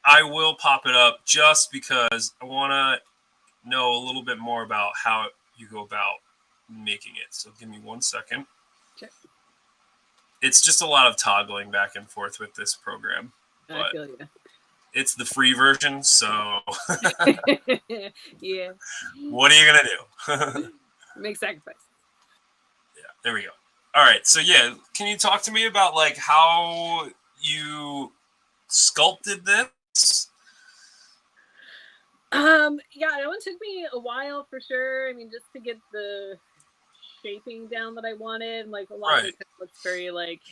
I will pop it up just because I want to know a little bit more about how you go about making it. So give me 1 second. Okay. It's just a lot of toggling back and forth with this program. I feel you. It's the free version, so yeah. What are you gonna do? Make sacrifices. Yeah, there we go. All right, so yeah, can you talk to me about like how you sculpted this? Yeah, that one took me a while for sure. I mean, just to get the shaping down that I wanted. Like a lot of Right. it kind of looks very like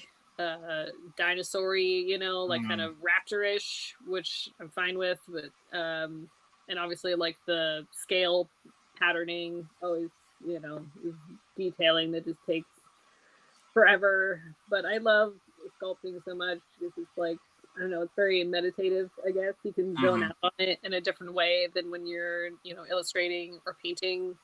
dinosaur-y, you know, like kind Mm, of raptorish, which I'm fine with. But and obviously like the scale patterning always, you know, is detailing that just takes forever. But I love sculpting so much because it's like I don't know, it's very meditative, I guess. You can zone mhm. out on it in a different way than when you're, you know, illustrating or painting.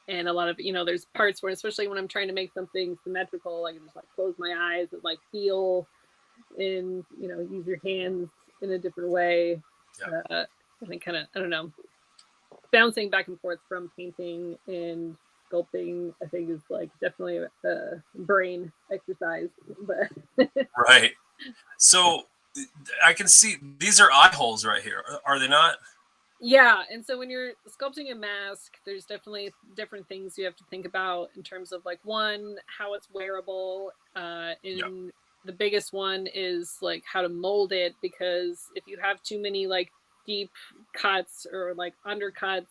And a lot of, you know, there's parts where, especially when I'm trying to make something symmetrical, I can just like close my eyes and like feel and, you know, use your hands in a different way. Yeah. And it kind of, I don't know, bouncing back and forth from painting and sculpting, I think is like definitely a brain exercise. But Right. So I can see these are eye holes right here. Are they not? yeah, and so when you're sculpting a mask, there's definitely different things you have to think about in terms of like one, how it's wearable. Yeah. In the biggest one is like how to mold it because if you have too many like deep cuts or like undercuts,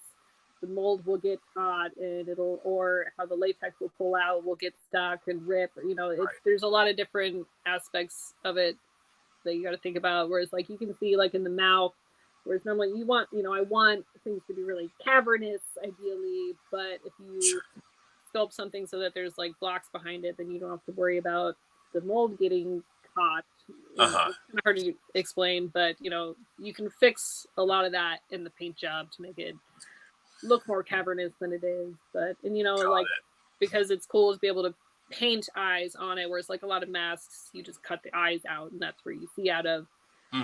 the mold will get caught and it'll or how the latex will pull out will get stuck and rip. You know, it's Right. there's a lot of different aspects of it that you got to think about. Whereas like you can see like in the mouth, whereas normally you want, you know, I want things to be really cavernous ideally, but if you Sure. sculpt something so that there's like blocks behind it, then you don't have to worry about the mold getting caught. Uh You know, huh. it's kind of hard to explain, but you know, you can fix a lot of that in the paint job to make it look more cavernous than it is. But and you know, Got like it. because it's cool to be able to paint eyes on it, whereas like a lot of masks, you just cut the eyes out and that's where you see out of.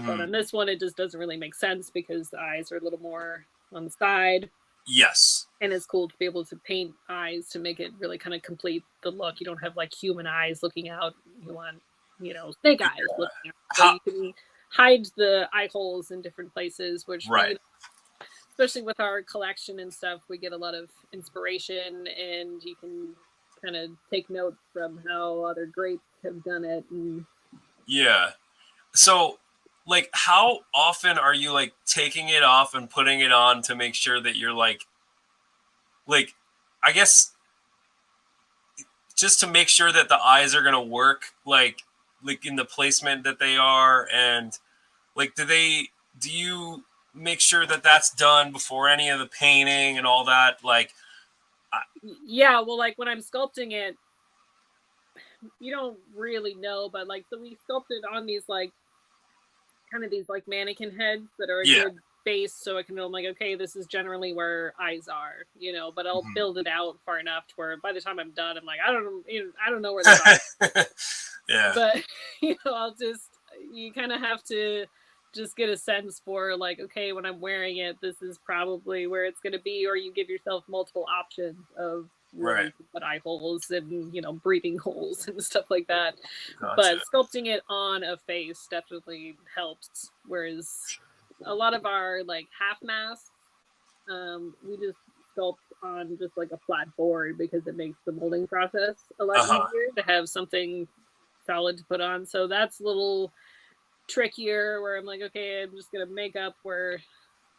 But Hmm. on this one, it just doesn't really make sense because the eyes are a little more on the side. Yes. And it's cool to be able to paint eyes to make it really kind of complete the look. You don't have like human eyes looking out. You want, you know, snake Yeah. eyes looking out. So How? you can hide the eye holes in different places, which, you Right. know, especially with our collection and stuff, we get a lot of inspiration and you can kind of take notes from how other greats have done it. And Yeah. So, like, how often are you like taking it off and putting it on to make sure that you're like, I guess just to make sure that the eyes are gonna work, like in the placement that they are, and like, do you make sure that that's done before any of the painting and all that? Like, I, yeah, well, like when I'm sculpting it, you don't really know, but like so we sculpted on these like kind of these like mannequin heads that are a yeah. good base so I can know I'm like, okay, this is generally where eyes are, you know, but I'll Mhm. build it out far enough to where by the time I'm done, I'm like, I don't know, you know, I don't know where those eyes Yeah. but you know, I'll just you kind of have to just get a sense for like, okay, when I'm wearing it, this is probably where it's going to be, or you give yourself multiple options of where Right. you can put eye holes and you know breathing holes and stuff like that. Gotcha. But sculpting it on a face definitely helps. Whereas a lot of our like half masks, we just sculpt on just like a flat board because it makes the molding process a lot Uh huh. easier to have something solid to put on. So that's a little trickier where I'm like, okay, I'm just gonna make up where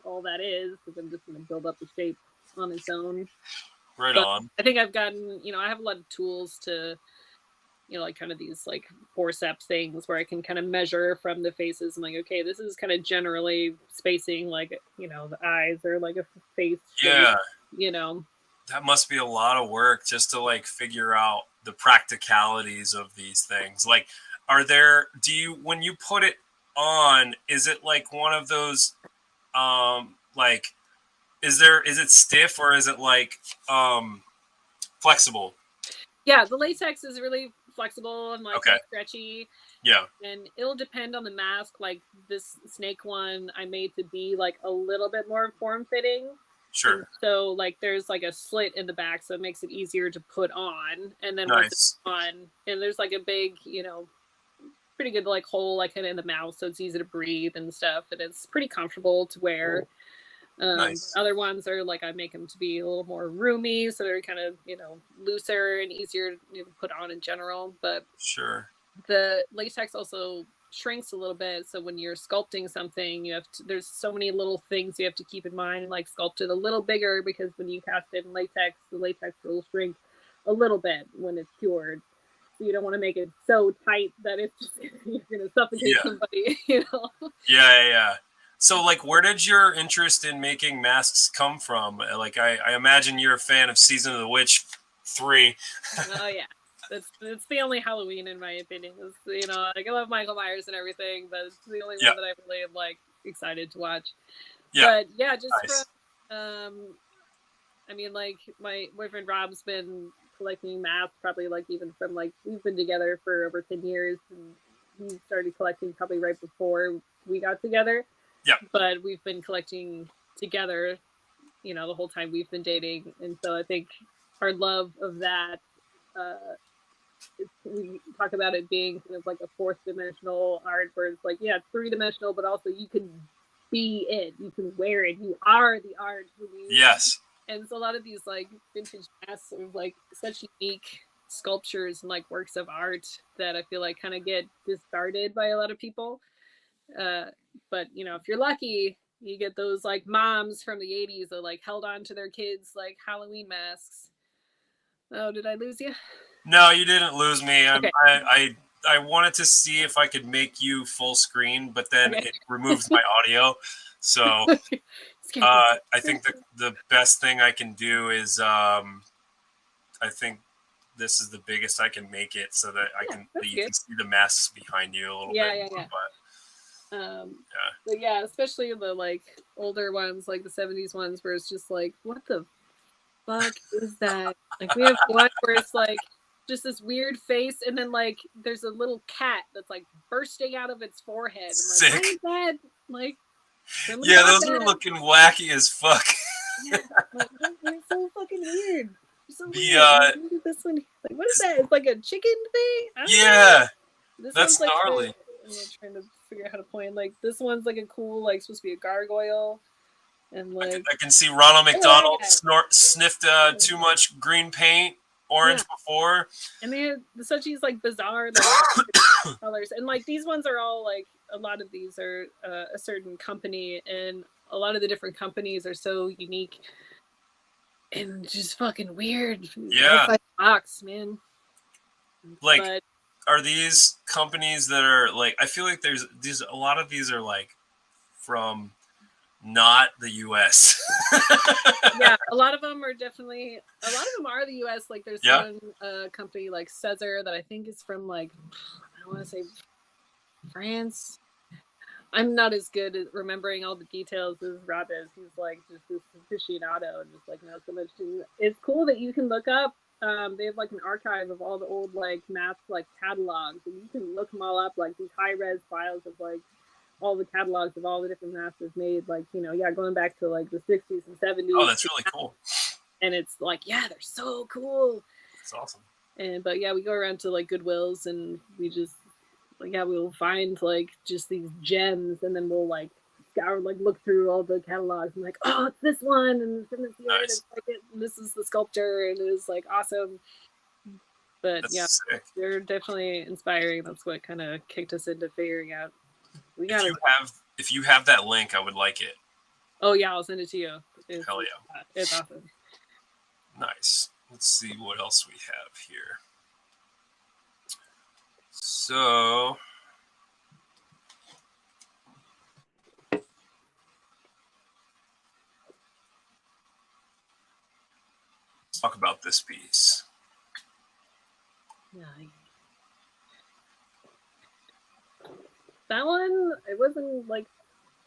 all that is because I'm just gonna build up the shape on its own. Right But on. I think I've gotten, you know, I have a lot of tools to, you know, like kind of these like forceps things where I can kind of measure from the faces. I'm like, okay, this is kind of generally spacing like, you know, the eyes are like a face shape, Yeah. you know. That must be a lot of work just to like figure out the practicalities of these things. Like, do you, when you put it on, is it like one of those, like, is it stiff or is it like, flexible? Yeah, the latex is really flexible and like kind Okay. of stretchy. Yeah. And it'll depend on the mask. Like this snake one, I made to be like a little bit more form fitting. And Sure. so, like, there's like a slit in the back, so it makes it easier to put on. And then once it's Nice. on, and there's like a big, you know, pretty good like hole like kind of in the mouth, so it's easy to breathe and stuff. And it's pretty comfortable to wear. Nice. Other ones are like I make them to be a little more roomy, so they're kind of you know looser and easier to put on in general. But Sure. the latex also shrinks a little bit. So when you're sculpting something, you have to, there's so many little things you have to keep in mind, like sculpt it a little bigger, because when you cast it in latex, the latex will shrink a little bit when it's cured. So you don't want to make it so tight that it's just you're gonna suffocate somebody, you know. Yeah. So, like, where did your interest in making masks come from? Like, I imagine you're a fan of Season of the Witch 3. Oh yeah, it's the only Halloween in my opinion. It's, you know, like I love Michael Myers and everything, but it's the only one that I really am like excited to watch. Yeah. But yeah, just nice. from I mean, like my boyfriend Rob's been collecting masks probably like even from like we've been together for over 10 years, and he started collecting probably right before we got together. Yeah. But we've been collecting together, you know, the whole time we've been dating, and so I think our love of that. We talk about it being kind of like a fourth dimensional art, where it's like, yeah, it's 3-dimensional, but also you can be it, you can wear it, you are the art. Yes. And so a lot of these like vintage masks are like such unique sculptures and like works of art that I feel like kind of get discarded by a lot of people. But you know, if you're lucky, you get those like moms from the 80s that like held on to their kids like Halloween masks. Oh, did I lose you? No, you didn't lose me. Okay. I wanted to see if I could make you full screen, but then it removes my audio. So I think the best thing I can do is I think this is the biggest I can make it, so that you can see the masks behind you a little bit. But yeah, especially the like older ones, like the 70s ones, where it's just like, what the fuck is that? Like we have one where it's like just this weird face, and then like there's a little cat that's like bursting out of its forehead. I'm like, sick. What is that? Like, yeah, those are looking wacky as fuck. Yeah, like, they're so fucking weird. So weird. Look at this one. Like, what is that? It's like a chicken thing. Yeah, this that's one's like gnarly. I'm trying to figure out how to point. Like this one's like a cool, like supposed to be a gargoyle. And like I can see Ronald McDonald sniffed too much green paint, orange before. And they have such these like bizarre like, colors. And like these ones are all like a lot of these are a certain company, and a lot of the different companies are so unique and just fucking weird. Yeah, box, man. Like, are these companies that are like? I feel like there's these. A lot of these are like from not the U.S. Yeah, a lot of them are definitely. A lot of them are the U.S. Like there's one company like Cesar that I think is from like I want to say France. I'm not as good at remembering all the details as Rob is. He's like just this aficionado and just like knows so much. It's cool that you can look up. They have like an archive of all the old like math like catalogs, and you can look them all up, like these high res files of like all the catalogs of all the different masters made, like, you know, going back to like the 60s and 70s. Oh, that's really cool. And it's like, yeah, they're so cool. That's awesome. But yeah, we go around to like Goodwills, and we just like, yeah, we'll find like just these gems, and then we'll like scour, like look through all the catalogs and like, oh, it's this one, and from this year, it's like this is the sculptor, and it was like awesome. But that's sick. They're definitely inspiring. That's what kind of kicked us into figuring out. If you have that link, I would like it. Oh yeah, I'll send it to you. Hell yeah, it's awesome. Nice. Let's see what else we have here. So, let's talk about this piece. That one, it wasn't like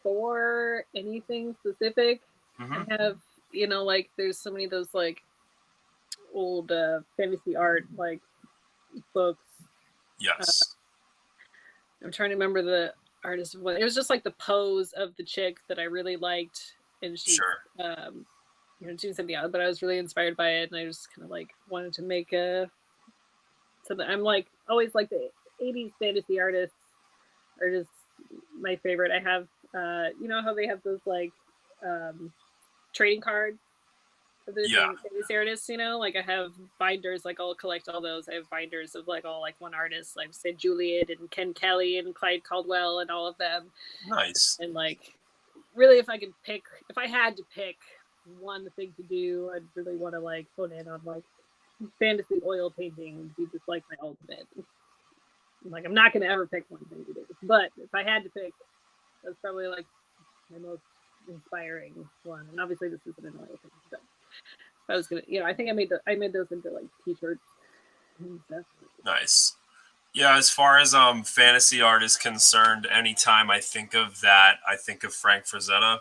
for anything specific. I have, you know, like there's so many of those like old fantasy art like books. Yes. I'm trying to remember the artist. It was just like the pose of the chick that I really liked, and she, you know, doing something else. But I was really inspired by it, and I just kind of like wanted to make something. I'm like always like the 80s fantasy artists are just my favorite. I have, you know how they have those like trading cards the different artists, you know, like I have binders, like I'll collect all those. I have binders of like all like one artist, like say Juliet and Ken Kelly and Clyde Caldwell and all of them. Nice. And like, really, if I had to pick one thing to do, I'd really want to like hone in on like fantasy oil painting would be just like my ultimate. Like, I'm not gonna ever pick one thing to do, but if I had to pick, that's probably like my most inspiring one. And obviously, this isn't an oil thing, but I was gonna, you know, I think I made those into like t-shirts and stuff. Nice. Yeah, as far as fantasy art is concerned, anytime I think of that, I think of Frank Frazetta.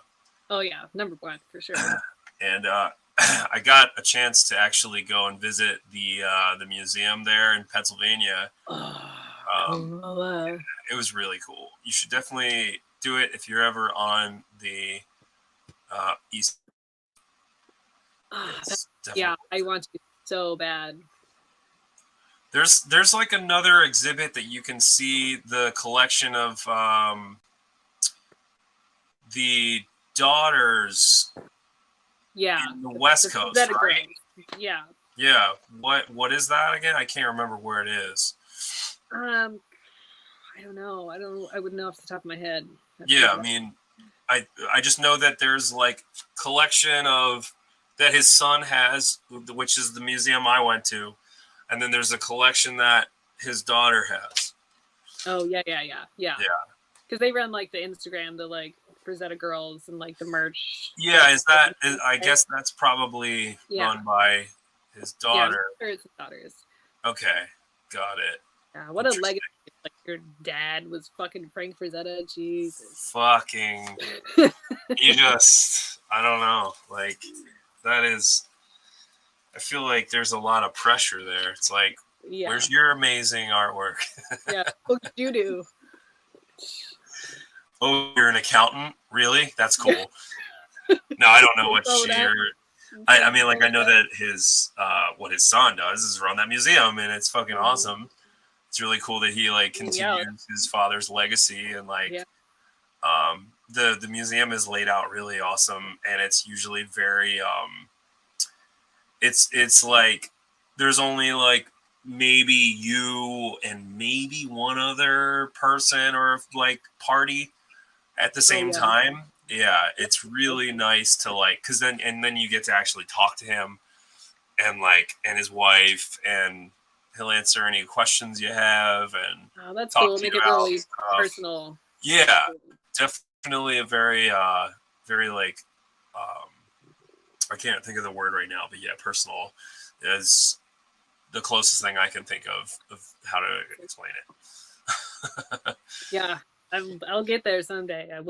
Oh yeah, number one for sure. And I got a chance to actually go and visit the museum there in Pennsylvania. It was really cool. You should definitely do it if you're ever on the east. Yeah, I want to so bad. There's like another exhibit that you can see the collection of the daughters. Yeah, in the West Coast, right? Yeah. Yeah. What is that again? I can't remember where it is. I don't know. I wouldn't know off the top of my head. Yeah, I mean, I just know that there's like collection of that his son has, which is the museum I went to, and then there's a collection that his daughter has. Oh yeah. Because they run like the Instagram, the like Frazetta Girls, and like the merch. Yeah, I guess that's probably run by his daughter. Yeah, it's his daughters. Okay, got it. Yeah, what a legacy! Like your dad was fucking Frank Frazetta. Jesus. Fucking. You just, I don't know. Like, that is. I feel like there's a lot of pressure there. It's like, where's your amazing artwork? Yeah, what did you do? Oh, you're an accountant? Really? That's cool. No, I don't know what I mean, like, I know that his what his son does is run that museum, and it's fucking awesome. It's really cool that he like continues his father's legacy, and like the museum is laid out really awesome, and it's usually very it's like there's only like maybe you and maybe one other person or like party at the same time. Yeah, it's really nice to like, because then you get to actually talk to him and like and his wife, and he'll answer any questions you have, and that's cool. Make it really personal. Yeah, definitely a very very like I can't think of the word right now, but yeah, personal is the closest thing I can think of how to explain it. Yeah, I'll get there someday. I'll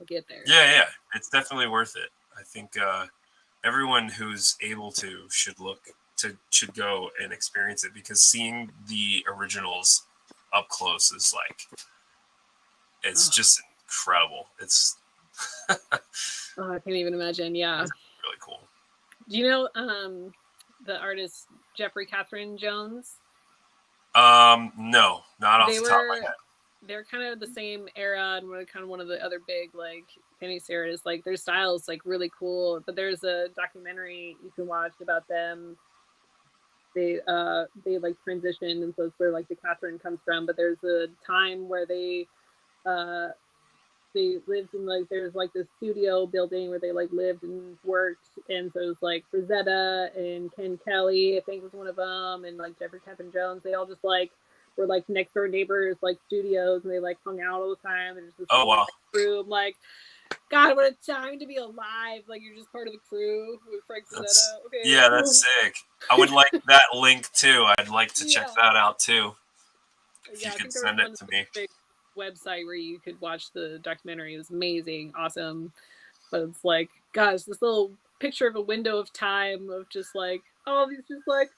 get there. Yeah, it's definitely worth it. I think everyone who's able to should go and experience it, because seeing the originals up close is like it's just incredible. It's I can't even imagine. Yeah, it's really cool. Do you know the artist Jeffrey Catherine Jones? No, not off the top of my head. They're kind of the same era, and we're kind of one of the other big like fantasy artists. Like their style is like really cool, but there's a documentary you can watch about them. They like transitioned, and so it's where like the Catherine comes from. But there's a time where they lived in like there's like this studio building where they like lived and worked, and so it was like Frazetta and Ken Kelly, I think was one of them, and like Jeffrey Catherine Jones. They all just like were like next door neighbors, like studios, and they like hung out all the time. There's this room, like, God, what a time to be alive! Like you're just part of the crew with Frank Frazetta. Okay, yeah, that's sick. I would like that link too. I'd like to check that out too. If you could send it to me. Website where you could watch the documentary. It was amazing, awesome. But it's like, gosh, this little picture of a window of time of just like all these just like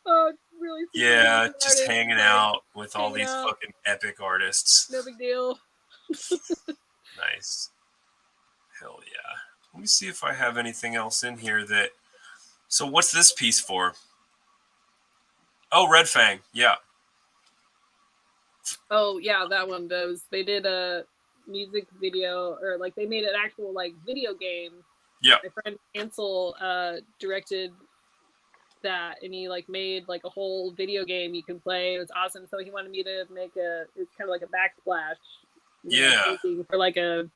really just hanging out with all these fucking epic artists. No big deal. Nice. Hell yeah. Let me see if I have anything else in here that. So what's this piece for? Oh, Red Fang. Yeah. Oh yeah, that one. They did a music video, or like they made an actual like video game Yeah. My friend Ansel directed that, and he like made like a whole video game you can play. It was awesome. So he wanted me to make it's kind of like a backsplash. Yeah. For like a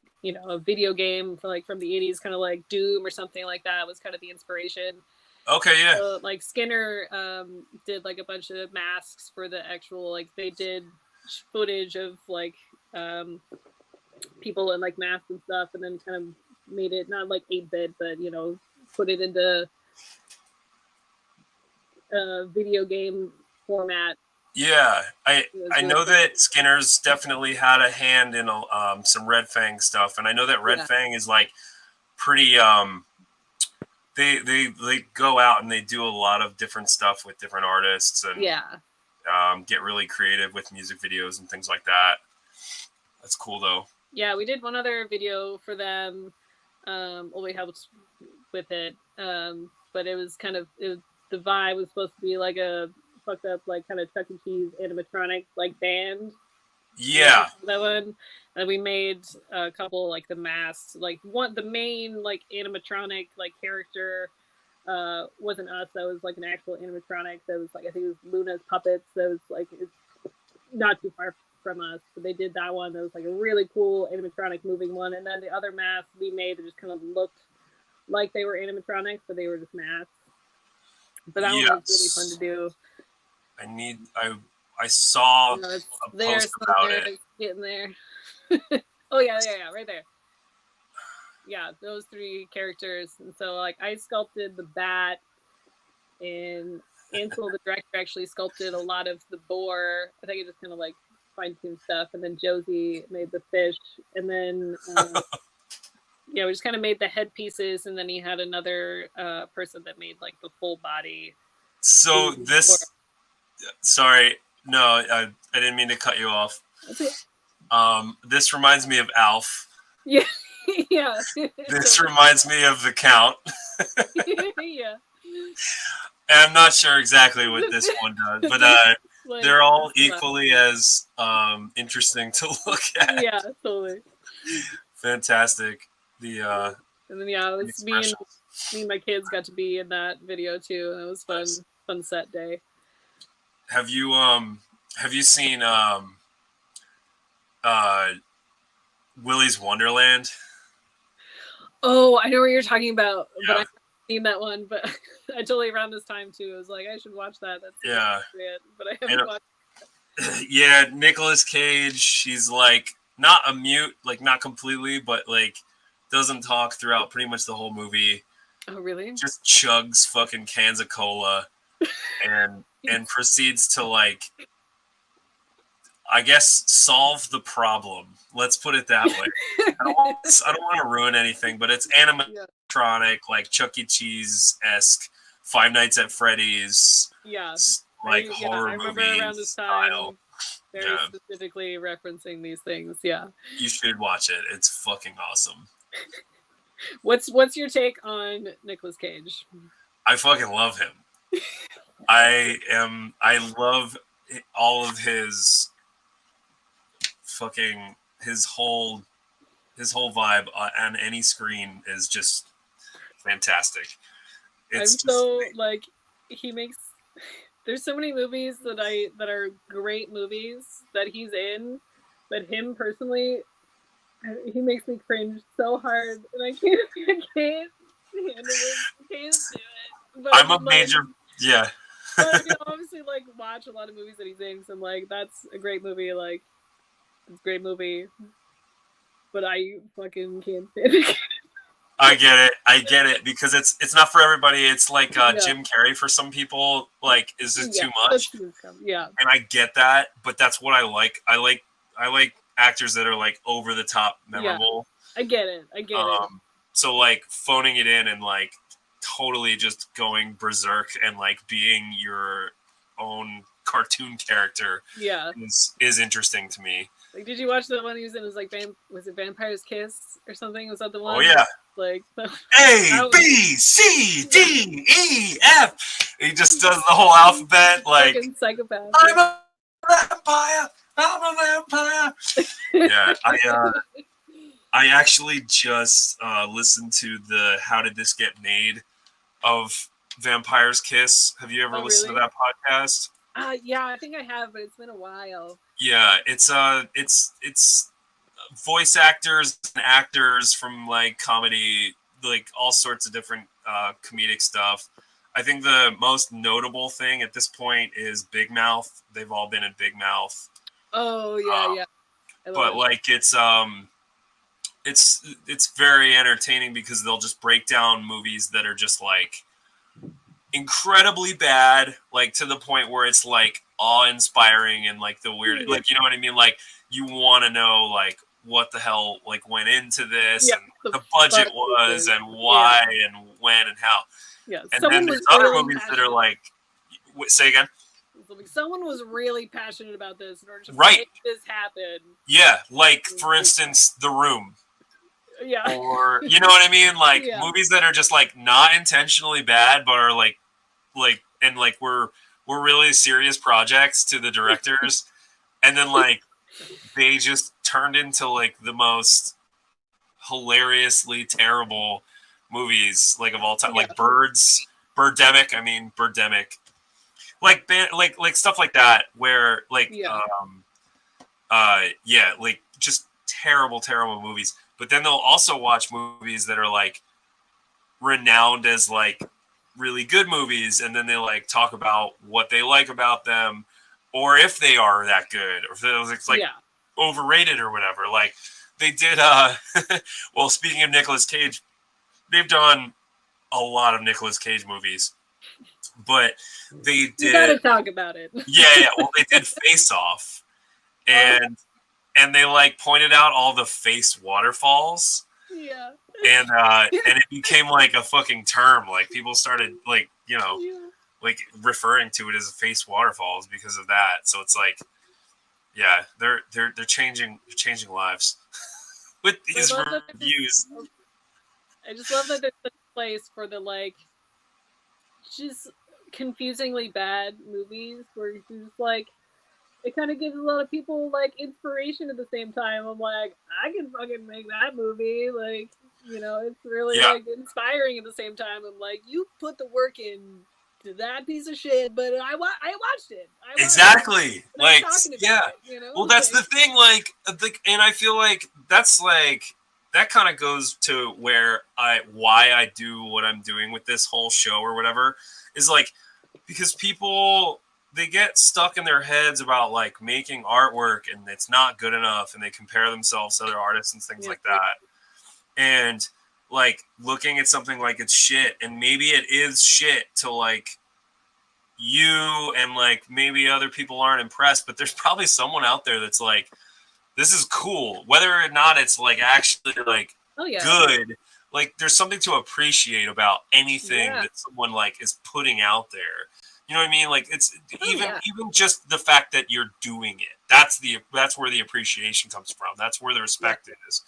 a video game for like from the 80s, kind of like Doom or something like that was kind of the inspiration. Okay, yeah. So, like Skinner did like a bunch of masks for the actual, like they did footage of like people in like masks and stuff, and then kind of made it not like 8-bit, but put it into video game format. Yeah, I really know that Skinner's definitely had a hand in some Red Fang stuff, and I know that Red Fang is like pretty they go out and they do a lot of different stuff with different artists, and get really creative with music videos and things like that. That's cool though. Yeah, we did one other video for them. We helped with it, but it was kind of the vibe was supposed to be like a fucked up, like kind of Chuck E. Cheese animatronic like band. Yeah, that one. And we made a couple like the masks, like the main like animatronic like character wasn't us. That was like an actual animatronic. That was like, I think it was Luna's puppets. That was like, it's not too far from us, but they did that one. That was like a really cool animatronic moving one. And then the other masks we made that just kind of looked like they were animatronics, but they were just masks. But that one was really fun to do. I saw a post about it. It's getting there. Oh yeah, right there. Yeah, those 3 characters. And so like I sculpted the bat, and Ansel, the director, actually sculpted a lot of the boar. I think it just kind of like fine-tuned stuff. And then Josie made the fish. And then we just kind of made the headpieces, and then he had another person that made like the full body. So this, sorry, no, I didn't mean to cut you off. This reminds me of Alf. Yeah, yeah. This reminds me of the Count. Yeah. And I'm not sure exactly what this one does, but they're all equally as interesting to look at. Yeah, totally. Fantastic. And then it was me and my kids got to be in that video too, and it was fun. Nice. Fun set day. Have you seen Willy's Wonderland? Oh, I know what you're talking about, but I haven't seen that one. But I totally around this time too. I was like, I should watch that. That's appropriate, but I haven't watched it. Yeah, Nicolas Cage. He's like not a mute, like not completely, but like doesn't talk throughout pretty much the whole movie. Oh, really? Just chugs fucking cans of cola and proceeds to like, I guess, solve the problem. Let's put it that way. I don't want to ruin anything, but it's animatronic, like Chuck E. Cheese-esque, Five Nights at Freddy's, like horror movie around this time, very specifically referencing these things. Yeah, you should watch it. It's fucking awesome. What's your take on Nicolas Cage? I fucking love him. I love all of his fucking his whole vibe on any screen is just fantastic. It's so like he makes. There's so many movies that are great movies that he's in, but him personally, he makes me cringe so hard, and I can't handle it. I can't do it. But I'm a major But I can obviously like watch a lot of movies that he's in, so I'm like, that's a great movie. Like, it's a great movie, but I fucking can't stand it. I get it because it's not for everybody. It's like Jim Carrey for some people, like, is it too much? Yeah, and I get that, but that's what I like. I like actors that are like over the top memorable. Yeah, I get it. So like phoning it in and like totally just going berserk and like being your own cartoon character is interesting to me. Like, did you watch the one he was in? It was like was it Vampire's Kiss or something? Was that the one? Oh yeah. Like A B C D E F. He just does the whole alphabet like psychopath. I'm a vampire. Yeah, I actually just listened to the "How Did This Get Made" of Vampire's Kiss. Have you ever listened to really? that podcast? Yeah, I think I have, but it's been a while. Yeah, it's voice actors and actors from like comedy, like all sorts of different comedic stuff. I think the most notable thing at this point is Big Mouth. They've all been in Big Mouth. Oh yeah, yeah. I love But that show. like it's very entertaining because they'll just break down movies that are just like incredibly bad, like to the point where it's like awe-inspiring and like the weird, Yeah, like you know what I mean, like you want to know like what the hell like went into this yeah. and The the budget fuck is was this? and Yeah, why and when and how. yeah. And then Someone there's was other really movies that are passionate. like, say again. Someone was really passionate about this in order to Right. make this happen. Yeah, like for instance, The Room. Yeah. Or you know what I mean, like Yeah. movies that are just like not intentionally bad but are like and like we're really serious projects to the directors, and then like they just turned into like the most hilariously terrible movies like of all time, Yeah. like Birdemic, like stuff like that where like Yeah. yeah, like just terrible movies. But then they'll also watch movies that are like renowned as like really good movies, and then they like talk about what they like about them, or if they are that good, or if it's like Yeah. overrated or whatever. Like they did. Well, speaking of Nicolas Cage, they've done a lot of Nicolas Cage movies, but they You gotta did. talk about it. Yeah. Well, they did Face Off, and they like pointed out all the face waterfalls. Yeah. And it became like a fucking term. Like people started like, you know, Yeah. like referring to it as face waterfalls because of that. So it's like, yeah, they're changing lives with these reviews. I just love that there's a place for the like just confusingly bad movies where it's just like it kind of gives a lot of people like inspiration at the same time. I'm like, I can fucking make that movie. Like, you know, it's really like inspiring at the same time. I'm like, you put the work in to that piece of shit, but I watched it. Exactly. Like, yeah. It, you know? Well, that's the thing. Like, and I feel like that's like that kind of goes to why I do what I'm doing with this whole show or whatever is like because people they get stuck in their heads about like making artwork and it's not good enough and they compare themselves to other artists and things like that. And like looking at something like it's shit and maybe it is shit to like you and like maybe other people aren't impressed, but there's probably someone out there that's like, this is cool. Whether or not it's like actually like good, like there's something to appreciate about anything that someone like is putting out there. You know what I mean? Like it's even just the fact that you're doing it. That's where the appreciation comes from. That's where the respect is.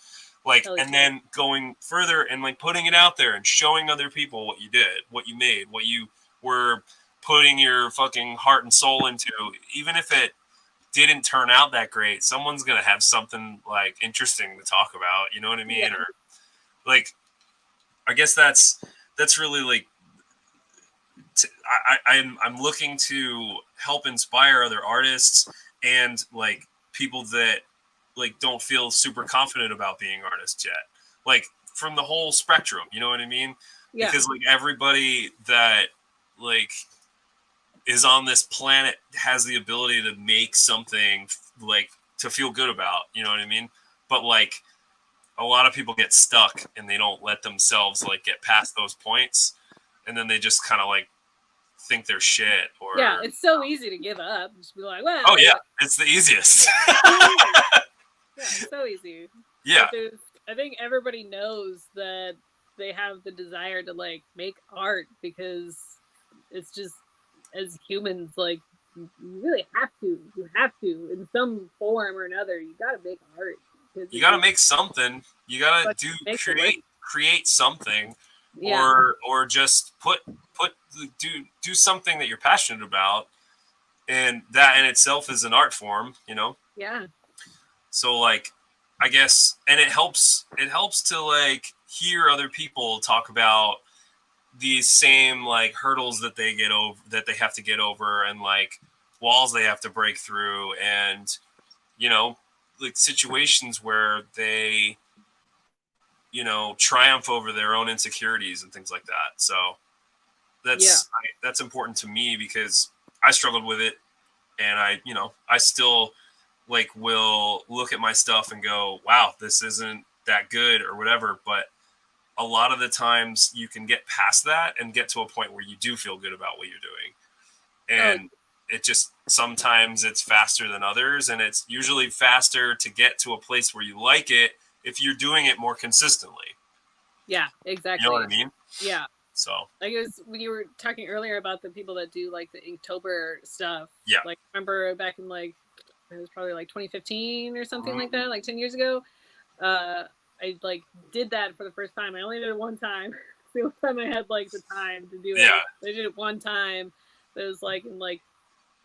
Like and then going further and like putting it out there and showing other people what you did, what you made, what you were putting your fucking heart and soul into, even if it didn't turn out that great, someone's gonna have something like interesting to talk about. You know what I mean? Or like, I guess that's really like I'm looking to help inspire other artists and like people that like don't feel super confident about being artists yet, like from the whole spectrum. You know what I mean? Yeah. Because like everybody that like is on this planet has the ability to make something like to feel good about. You know what I mean? But like a lot of people get stuck and they don't let themselves like get past those points, and then they just kind of like think they're shit. Or it's so easy to give up. Just be like, well, oh yeah, it's the easiest. It's so easy. Yeah, I think everybody knows that they have the desire to like make art because it's just as humans, like you really have to. You have to in some form or another. You got to make art. You got to make something. You got to create something, or just do something that you're passionate about, and that in itself is an art form. You know. Yeah. So like, I guess, and it helps to like hear other people talk about these same like hurdles that they get over, that they have to get over, and like walls they have to break through, and you know, like situations where they, you know, triumph over their own insecurities and things like that. So that's important to me because I struggled with it, and I, you know, I still like will look at my stuff and go, wow, this isn't that good or whatever. But a lot of the times you can get past that and get to a point where you do feel good about what you're doing. And it just, sometimes it's faster than others, and it's usually faster to get to a place where you like it if you're doing it more consistently. Yeah, exactly. You know what I mean? Yeah. So I guess when you were talking earlier about the people that do like the Inktober stuff, yeah, like remember back in like, it was probably like 2015 or something like that, like 10 years ago. I like did that for the first time. I only did it one time. The only time I had like the time to do it. Yeah. I did it one time. It was like in like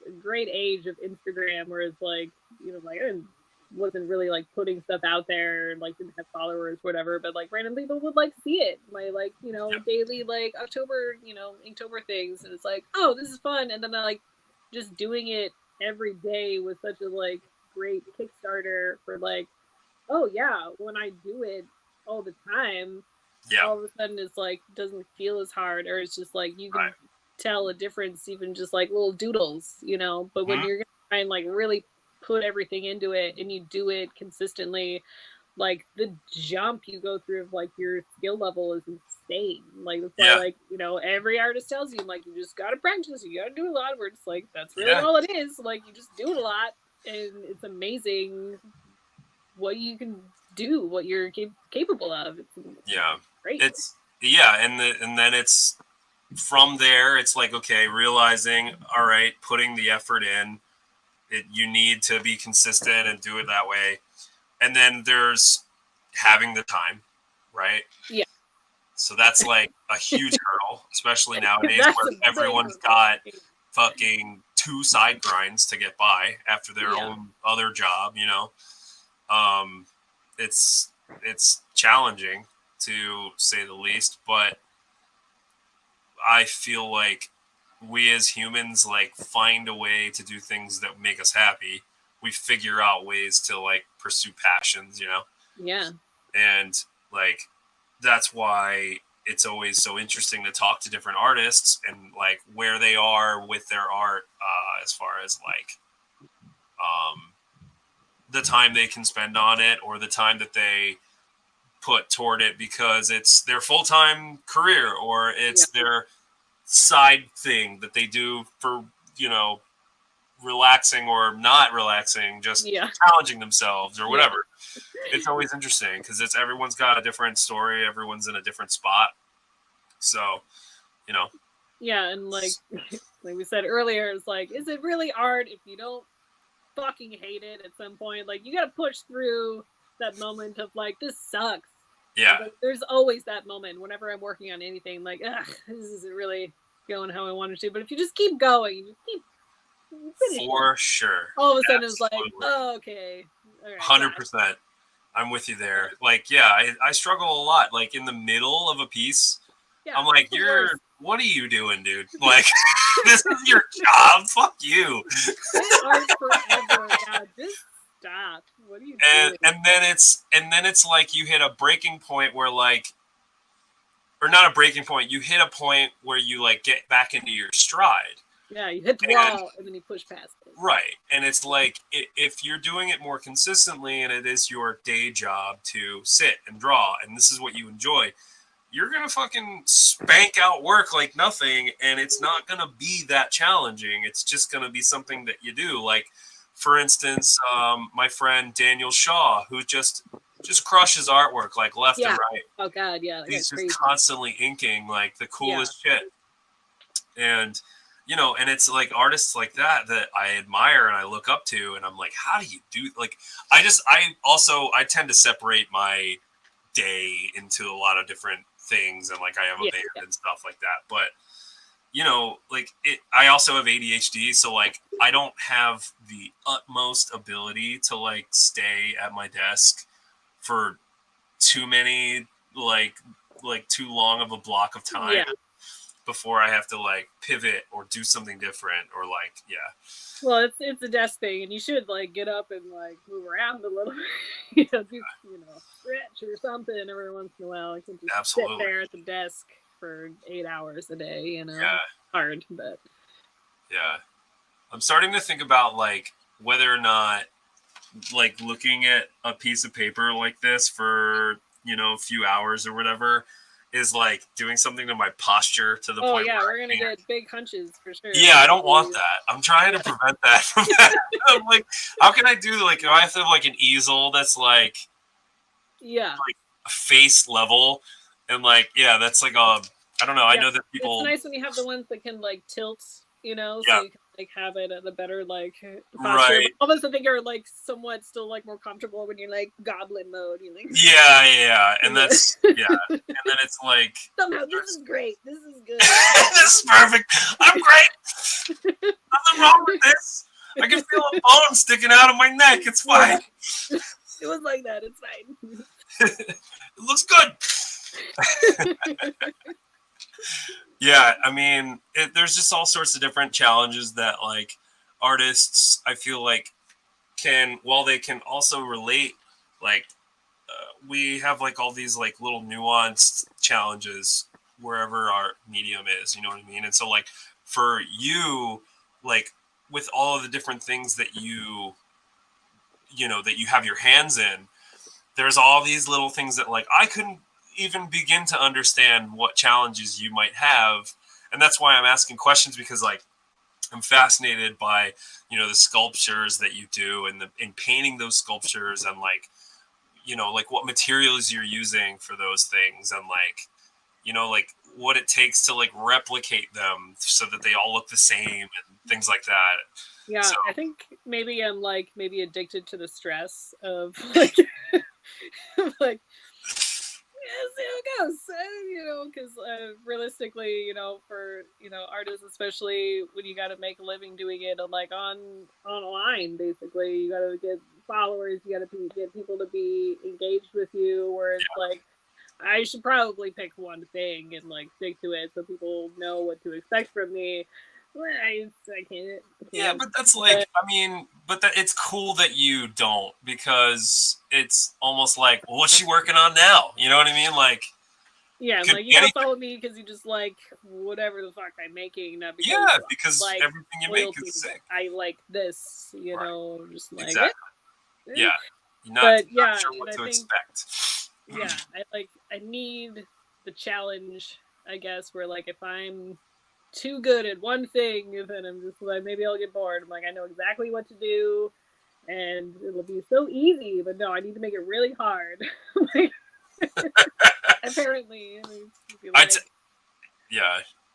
a great age of Instagram, where it's like, you know, like I wasn't really like putting stuff out there, like didn't have followers, whatever, but like random people would like see it. My like, you know, daily like October, you know, Inktober things, and it's like, oh, this is fun. And then I like just doing it every day was such a like great Kickstarter for like, oh yeah, when I do it all the time, all of a sudden it's like doesn't feel as hard, or it's just like you can tell a difference, even just like little doodles, you know. But when you're gonna try and like really put everything into it and you do it consistently, like the jump you go through of like your skill level is insane. Like that's why, like, you know, every artist tells you like you just gotta practice, you gotta do a lot, where it's like that's really all it is. Like you just do it a lot, and it's amazing what you can do, what you're capable of. It's great. It's and then it's from there. It's like, okay, realizing, all right, putting the effort in. You need to be consistent and do it that way. And then there's having the time, right? Yeah. So that's like a huge hurdle, especially nowadays where everyone's got fucking 2 side grinds to get by after their own other job, you know. It's challenging to say the least, but I feel like we as humans like find a way to do things that make us happy. We figure out ways to like pursue passions, you know? Yeah. And like that's why it's always so interesting to talk to different artists and like where they are with their art, as far as like the time they can spend on it or the time that they put toward it, because it's their full-time career or it's their side thing that they do for, you know, relaxing or not relaxing, just challenging themselves or whatever. It's always interesting because it's everyone's got a different story, everyone's in a different spot, so you know. And like we said earlier, it's like, is it really art if you don't fucking hate it at some point? Like you gotta push through that moment of like, this sucks. Like, there's always that moment whenever I'm working on anything, like, ugh, this isn't really going how I wanted to. But if you just keep going, you just keep finishing, for sure, all of a sudden it's like, oh, okay, all right, 100%. I'm with you there. Like, I struggle a lot. Like in the middle of a piece, I'm like, what are you doing, dude? Like, this is your job. Fuck you. Art forever. Just stop. What are you doing? And then it's like you hit a breaking point where like, or not a breaking point. You hit a point where you like get back into your stride. Yeah, you hit the wall and then you push past it. Right. And it's like, if you're doing it more consistently and it is your day job to sit and draw, and this is what you enjoy, you're going to fucking spank out work like nothing. And it's not going to be that challenging. It's just going to be something that you do. Like, for instance, my friend Daniel Shaw, who just crushes artwork like left and right. Oh God, yeah. He's just constantly inking like the coolest shit. And you know, and it's like artists like that I admire and I look up to, and I'm like, how do you do? Like, I tend to separate my day into a lot of different things, and like I have a band and stuff like that. But you know, like I also have ADHD, so like I don't have the utmost ability to like stay at my desk for too many like too long of a block of time before I have to like pivot or do something different or like Well, it's a desk thing, and you should like get up and like move around a little, do stretch or something every once in a while. I can just absolutely. sit there at the desk for 8 hours a day. Yeah. Hard, but yeah. I'm starting to think about like whether or not like looking at a piece of paper like this for a few hours or whatever is like doing something to my posture to the point where we're gonna get big hunches for sure. Yeah, I don't want that. I'm trying to prevent that from that. I'm like, how can I do like if I have to have like an easel that's like face level and like that's like I don't know. I know that people. It's nice when you have the ones that can like tilt, so you can like have it at a better like posture. Right. But almost I think are like somewhat still like more comfortable when you're like goblin mode. You like and that's and then it's like somehow this is great. This is good. This is perfect. I'm great. Nothing wrong with this. I can feel a bone sticking out of my neck. It's fine. It was like that. It's fine. It looks good. Yeah, I mean, there's just all sorts of different challenges that like artists, I feel like, while they can also relate, like we have like all these like little nuanced challenges wherever our medium is, you know what I mean? And so like for you, like with all of the different things that you have your hands in, there's all these little things that like I couldn't even begin to understand what challenges you might have. And that's why I'm asking questions, because like I'm fascinated by, the sculptures that you do and in painting those sculptures and like, like what materials you're using for those things and like, like what it takes to like replicate them so that they all look the same and things like that. Yeah, so, I think maybe I'm like addicted to the stress of like like see how it goes, because realistically, for artists, especially when you got to make a living doing it like on a line, basically, you got to get followers, you got to get people to be engaged with you. Whereas like I should probably pick one thing and like stick to it so people know what to expect from me. I can't. Yeah, but that's like, I mean, but it's cool that you don't, because it's almost like, well, what's she working on now? You know what I mean? Like, yeah, like you don't follow me because you just like whatever the fuck I'm making, not because because like, everything you make is sick. I like this, just like exactly. it. Yeah, not sure what to expect. Yeah, I need the challenge, I guess, where like if I'm too good at one thing, then I'm just like, maybe I'll get bored. I'm like, I know exactly what to do and it'll be so easy, but no, I need to make it really hard. Apparently.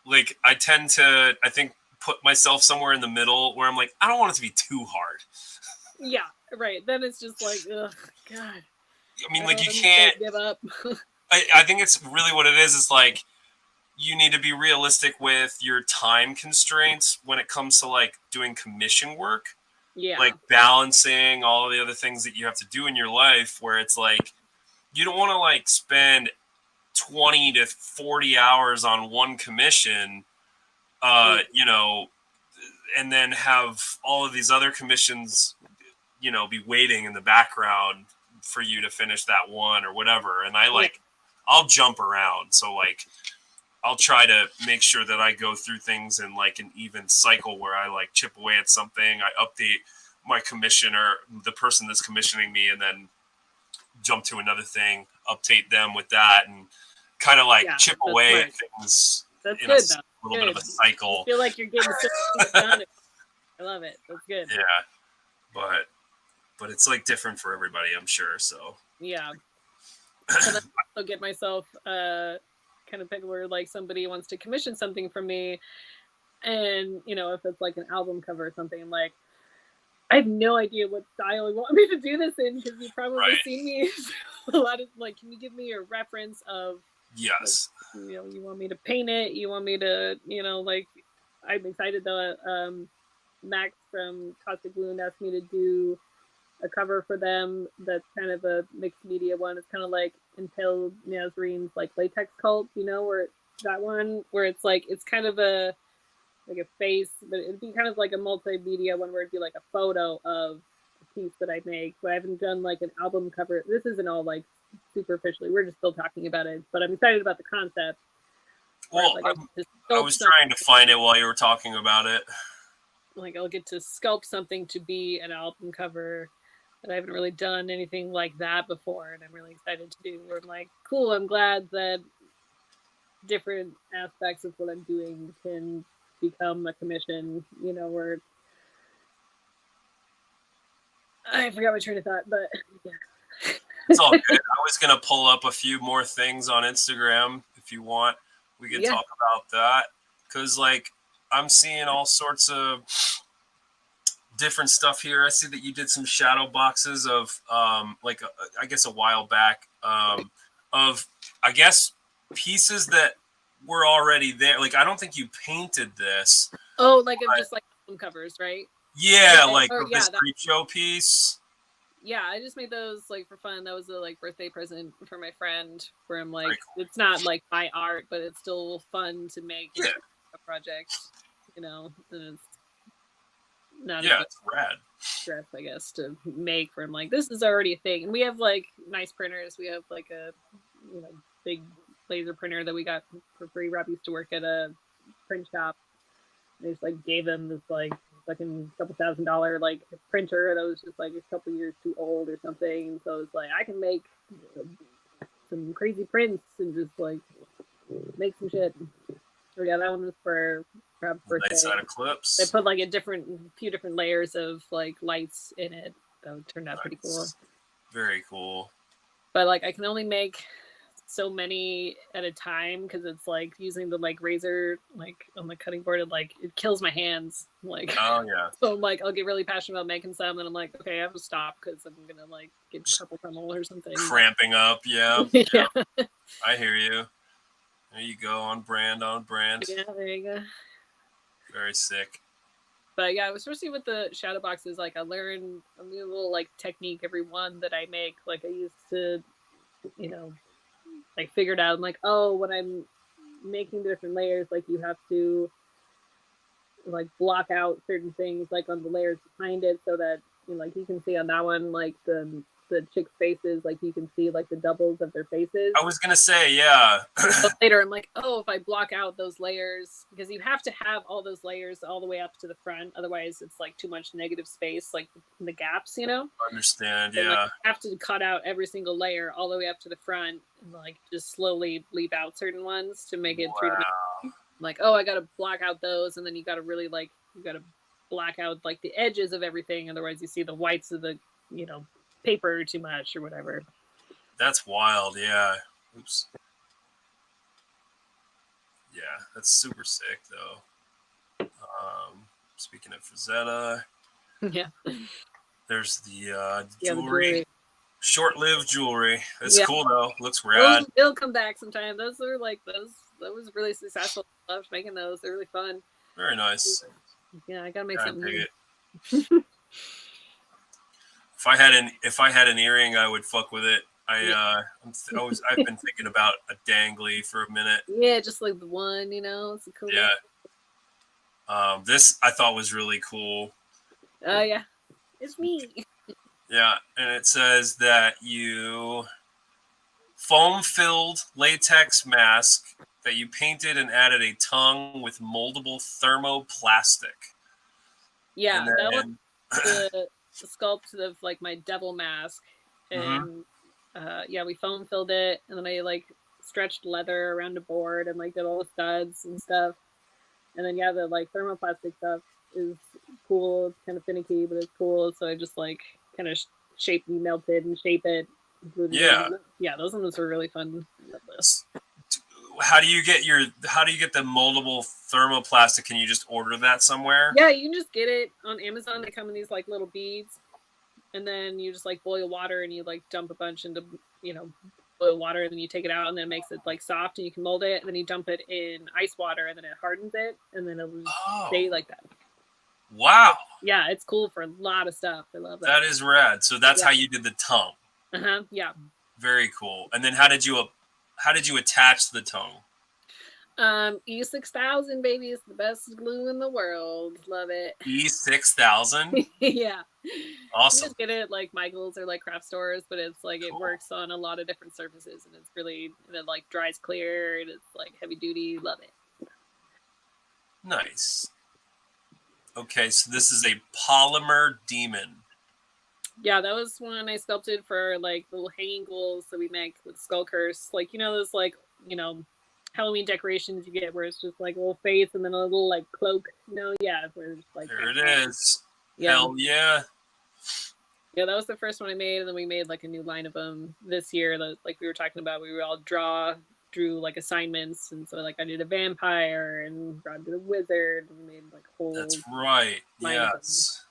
Like I tend to, I think, put myself somewhere in the middle where I'm like, I don't want it to be too hard. Yeah, right. Then it's just like, ugh, God. I mean, like you can't give up. I think it's really what it is like, you need to be realistic with your time constraints when it comes to like doing commission work. Yeah. Like balancing all the other things that you have to do in your life, where it's like, you don't want to like spend 20 to 40 hours on one commission, and then have all of these other commissions, be waiting in the background for you to finish that one or whatever. And I'll jump around. So like, I'll try to make sure that I go through things in like an even cycle where I like chip away at something. I update my commissioner, the person that's commissioning me, and then jump to another thing, update them with that, and kind of like chip away at things. That's good, though. A little bit of a cycle. I feel like you're getting so done. I love it. That's good. Yeah, but it's like different for everybody, I'm sure. So yeah. But I'll get myself kind of pick where like somebody wants to commission something from me, and if it's like an album cover or something, like I have no idea what style you want me to do this in, because you've probably seen me a lot of like, can you give me a reference of yes, like, you want me to paint it, you want me to like, I'm excited that Max from Caustic Wound asked me to do a cover for them that's kind of a mixed media one. It's kind of like Until Nazarine's like latex cult, you know, where that one where it's like it's kind of a like a face, but it'd be kind of like a multimedia one where it'd be like a photo of a piece that I make. But I haven't done like an album cover. This isn't all like superficially. We're just still talking about it, but I'm excited about the concept. Well, like, I was trying to find it while you were talking about it. Like I'll get to sculpt something to be an album cover. And I haven't really done anything like that before, and I'm really excited to do. Where I'm like, cool. I'm glad that different aspects of what I'm doing can become a commission. You know, where I forgot my train of thought, but yeah. It's all good. I was gonna pull up a few more things on Instagram if you want. We can talk about that because, like, I'm seeing all sorts of different stuff here. I see that you did some shadow boxes of, like, I guess a while back, of, I guess, pieces that were already there. Like, I don't think you painted this. Oh, like of just like album covers, right? Yeah, like this creep show piece. Yeah, I just made those like for fun. That was a like birthday present for my friend. Where I'm like, it's not like my art, but it's still fun to make a project. You know, and it's not it's rad stress, I guess, to make. Where I'm like, this is already a thing, and we have like nice printers. We have like a big laser printer that we got for free. Rob used to work at a print shop. They just like gave him this like fucking couple $1,000 like printer that was just like a couple years too old or something. So it's like I can make some crazy prints and just like make some shit. So yeah, that one was for Rob's birthday. Nice side eclipse. They put like a few different layers of like lights in it. That turned out pretty cool. Very cool. But like I can only make so many at a time because it's like using the like razor like on the cutting board, and like it kills my hands. Like, oh yeah. So I'm like, I'll get really passionate about making some, and I'm like, okay, I have to stop because I'm gonna like get carpal tunnel or something. Cramping up, yeah. Yeah. I hear you. There you go, on brand. Yeah, there you go. Very sick. But yeah, especially with the shadow boxes, like I learned a new little like technique every one that I make. Like I used to, like figured out, I'm like, oh, when I'm making the different layers, like you have to like block out certain things like on the layers behind it so that like you can see on that one like the chicks' faces, like you can see like the doubles of their faces. I was gonna say, yeah. So later I'm like, oh, if I block out those layers, because you have to have all those layers all the way up to the front, otherwise it's like too much negative space, like in the gaps, Understand, so, yeah. like, you have to cut out every single layer all the way up to the front and like just slowly leave out certain ones to make it three-dimensional. Like, oh, I gotta block out those, and then you gotta really like black out like the edges of everything, otherwise you see the whites of the paper too much or whatever. That's wild, yeah. Oops. Yeah, that's super sick though. Speaking of Frazetta, yeah, there's the jewelry. Short-lived jewelry. It's cool though. Looks rad. They'll come back sometime. Those are like that was really successful. I loved making those. They're really fun. Very nice. Yeah, I gotta make something new. If I had an earring, I would fuck with it. I've been thinking about a dangly for a minute. Yeah, just like the one, it's a cool. Yeah. This I thought was really cool. Oh yeah, it's me. Yeah, and it says that you foam-filled latex mask that you painted and added a tongue with moldable thermoplastic. Yeah, that was the sculpt of like my devil mask, and we foam filled it, and then I like stretched leather around a board and like did all the studs and stuff, and then the like thermoplastic stuff is cool. It's kind of finicky, but it's cool. So I just like kind of melted and shape it. Yeah, those ones were really fun. How do you get the moldable thermoplastic? Can you just order that somewhere? Yeah, you can just get it on Amazon. They come in these like little beads, and then you just like boil water and you like dump a bunch into boil water, and then you take it out, and then it makes it like soft, and you can mold it, and then you dump it in ice water, and then it hardens it, and then it'll stay like that. Wow. Yeah, it's cool for a lot of stuff. I love that. That is rad. So that's how you did the tongue. Yeah. Very cool. And then how did you attach the tongue? E6000, baby, is the best glue in the world. Love it. E6000. Yeah. Awesome. You just get it like Michael's or like craft stores, but it's like it works on a lot of different surfaces, and it's really, and it like dries clear, and it's like heavy duty. Love it. Nice. Okay, so this is a polymer demon. Yeah, that was one I sculpted for like little hanging ghouls that we make with skull curse. Like, you know, those like, you know, Halloween decorations you get where it's just like a little face and then a little like cloak, you know? Yeah, where it's like there it is. Yeah. Hell yeah. Yeah, that was the first one I made, and then we made like a new line of them this year. That, like we were talking about, we would all drew like assignments, and so like I did a vampire and Rod did a wizard, and we made like whole. That's right. Yes.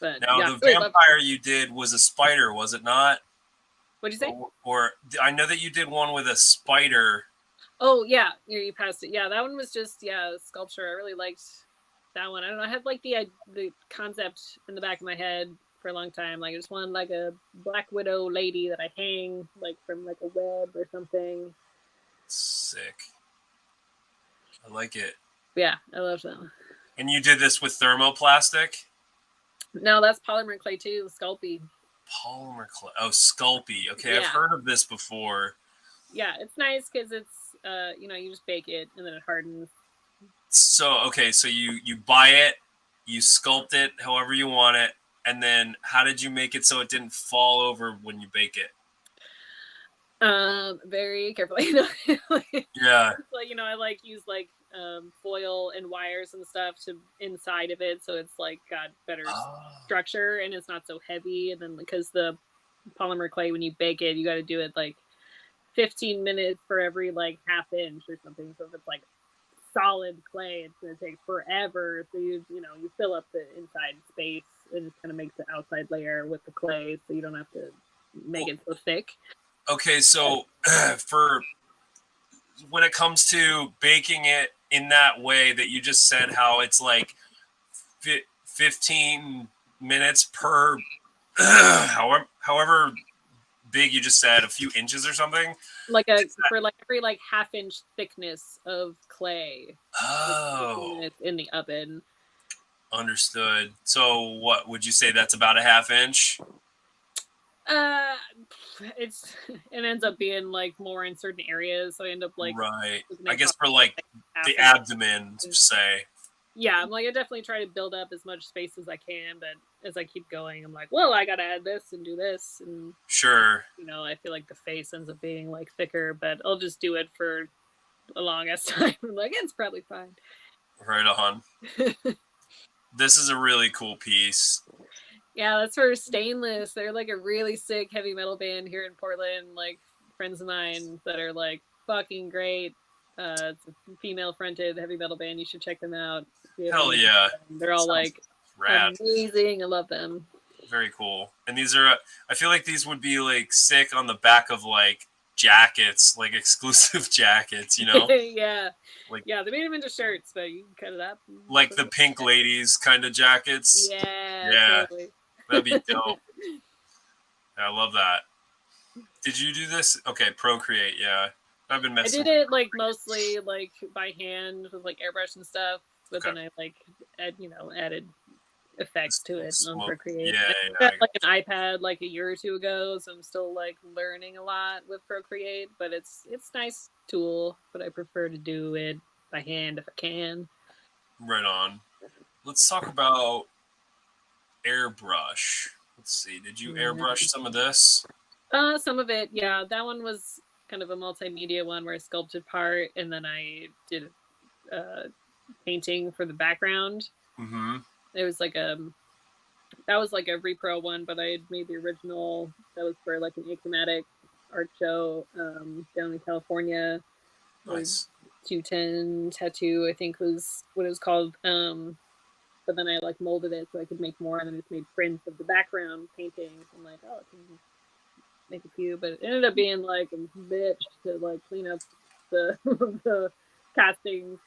But now yeah, the vampire you did was a spider, was it not? What'd you say? Or I know that you did one with a spider. Oh yeah, you passed it. Yeah, that one was just sculpture. I really liked that one. I don't know. I had like the concept in the back of my head for a long time. Like I just wanted like a Black Widow lady that I hang like from like a web or something. Sick. I like it. Yeah, I love that one. And you did this with thermoplastic? No, that's polymer clay too, Sculpey. Polymer clay. Oh, Sculpey. Okay, yeah. I've heard of this before. Yeah, it's nice because it's you know, you just bake it and then it hardens. So okay, so you buy it, you sculpt it however you want it, and then how did you make it so it didn't fall over when you bake it? Very carefully. Yeah. Like, you know, I like use like foil and wires and stuff to inside of it, so it's like got better structure and it's not so heavy. And then because the polymer clay, when you bake it, you got to do it like 15 minutes for every like half inch or something. So if it's like solid clay, it's gonna take forever. So you know you fill up the inside space and it kind of makes the outside layer with the clay, so you don't have to make it so thick. Okay, so for when it comes to baking it in that way that you just said, how it's like 15 minutes per however big you just said, a few inches or something, like for like every like half inch thickness of clay. Oh, in the oven. Understood. So what would you say that's about a half inch? It ends up being like more in certain areas, so I end up like right. I guess for like the abdomen, say. Yeah, I'm like I definitely try to build up as much space as I can, but as I keep going, I'm like, well, I gotta add this and do this, and sure. You know, I feel like the face ends up being like thicker, but I'll just do it for a longest time. I'm like, it's probably fine. Right on. This is a really cool piece. Yeah, that's for Stainless. They're like a really sick heavy metal band here in Portland. Like friends of mine that are like fucking great. It's a female fronted heavy metal band. You should check them out. Hell yeah. They're all like rad. Amazing. I love them. Very cool. And these are, I feel like these would be like sick on the back of like jackets, like exclusive jackets, you know? Yeah. Like, yeah, they made them into shirts, but you can cut it up. Like the Pink Ladies kind of jackets. Yeah. Totally. That'd be dope. I love that. Did you do this? Okay, Procreate, yeah. I've been messing. I did it like mostly like by hand with like airbrush and stuff, but then I like added effects to it on Procreate. Yeah, I got like an iPad like a year or two ago, so I'm still like learning a lot with Procreate, but it's a nice tool, but I prefer to do it by hand if I can. Right on. Let's talk about airbrush. Let's see. Did you airbrush some of this? Some of it, yeah. That one was kind of a multimedia one where I sculpted part, and then I did painting for the background. Mm-hmm. It was like that was like a repro one, but I had made the original. That was for like an achromatic art show down in California. Nice. 210 tattoo, I think was what it was called. But then I like molded it so I could make more, and then just made prints of the background paintings. I'm like, oh, I can make a few, but it ended up being like a bitch to like clean up the the castings.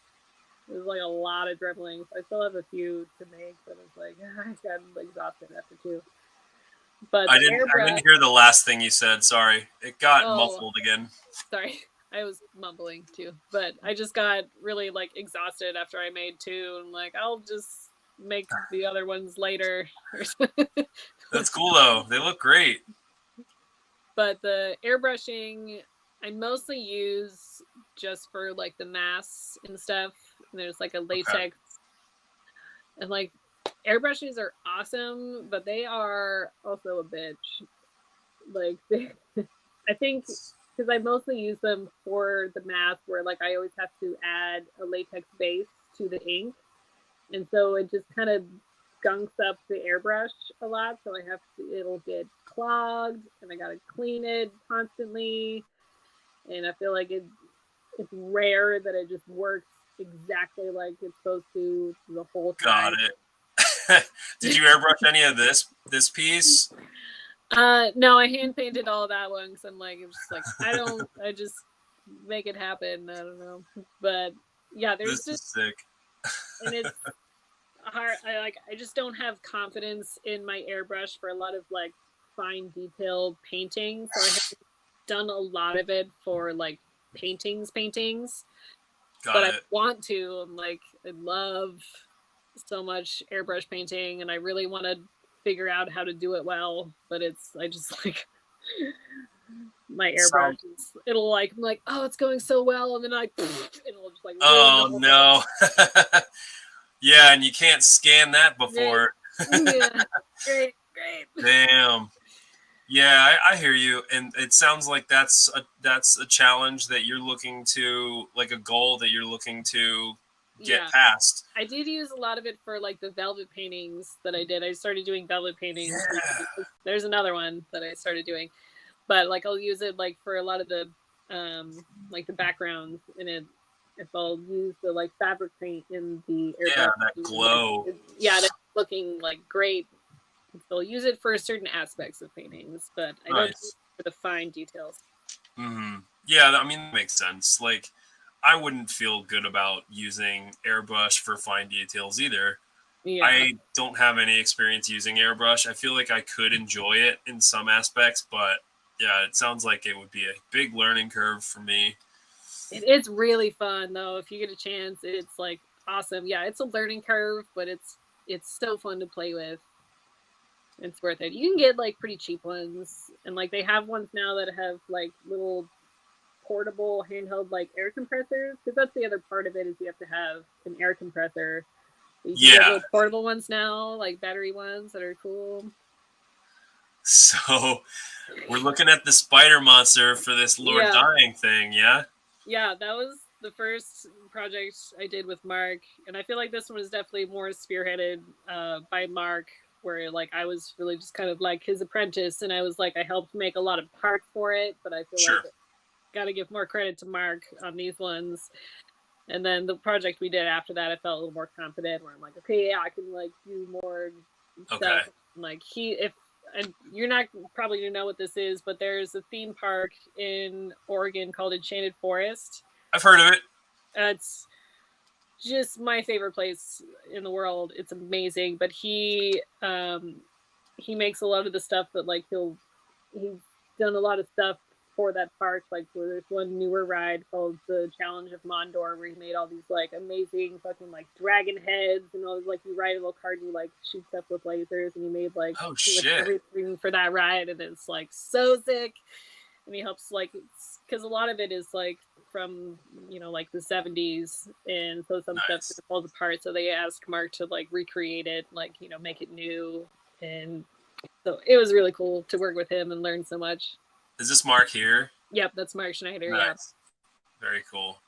It was like a lot of dribbling. So I still have a few to make, but it's like I got exhausted after 2. But I didn't hear the last thing you said. Sorry, it got muffled again. Sorry, I was mumbling too. But I just got really like exhausted after I made 2, and like I'll just make the other ones later. That's cool though. They look great. But the airbrushing, I mostly use just for like the masks and stuff. And there's like a latex, and like airbrushes are awesome, but they are also a bitch. Like I think because I mostly use them for the mask, where like I always have to add a latex base to the ink, and so it just kind of gunks up the airbrush a lot. So I have to, it'll get clogged, and I gotta clean it constantly. And I feel like it's rare that it just works exactly like it's supposed to the whole time. Got it. Did you airbrush any of this piece? No, I hand painted all that one because I'm like, I'm just like, I just make it happen. I don't know, but yeah, there's this just is sick. And it's hard. I just don't have confidence in my airbrush for a lot of like fine detail painting. So I haven't done a lot of it for like paintings. But I want to. I'm like, I love so much airbrush painting, and I really want to figure out how to do it well. But I just like my airbrush. It'll like, I'm like, oh, it's going so well, and then it'll just like. Oh no. Yeah, and you can't scan that before. Yeah, great. Damn. Yeah, I hear you, and it sounds like that's a challenge that you're looking to, like a goal that you're looking to get past. I did use a lot of it for like the velvet paintings that I did. I started doing velvet paintings. Yeah. There's another one that I started doing, but like I'll use it like for a lot of the like the backgrounds in it. If I'll use the like fabric paint in the airbrush, that glow. That's looking like great. They'll use it for certain aspects of paintings, but I don't use it for the fine details. Mm-hmm. Yeah, I mean, that makes sense. Like, I wouldn't feel good about using airbrush for fine details either. Yeah. I don't have any experience using airbrush. I feel like I could enjoy it in some aspects, but yeah, it sounds like it would be a big learning curve for me. It's really fun though. If you get a chance, it's like awesome. Yeah, it's a learning curve, but it's so fun to play with. It's worth it. You can get like pretty cheap ones, and like they have ones now that have like little portable handheld like air compressors, because that's the other part of it, is you have to have an air compressor. You can get little portable ones now, like battery ones that are cool. So we're looking at the spider monster for this Lord Dying thing, yeah? Yeah, that was the first project I did with Mark, and I feel like this one is definitely more spearheaded by Mark, where like I was really just kind of like his apprentice, and I was like, I helped make a lot of parts for it, but I feel like got to give more credit to Mark on these ones. And then the project we did after that, I felt a little more confident, where I'm like, okay, yeah, I can like do more stuff. Like you're not probably gonna know what this is, but there's a theme park in Oregon called Enchanted Forest. I've heard of it. It's just my favorite place in the world. It's amazing. But he makes a lot of the stuff that like he's done a lot of stuff for that park. Like there's one newer ride called the Challenge of Mondor, where he made all these like amazing fucking like dragon heads, and all like you ride a little cart and you like shoot stuff with lasers, and he made like everything for that ride, and it's like so sick. And he helps like, because a lot of it is like from like the 70s, and so some stuff falls apart, so they asked Mark to like recreate it, like make it new. And so it was really cool to work with him and learn so much. Is this Mark here? Yep, that's Mark Schneider. Nice. Yeah, very cool.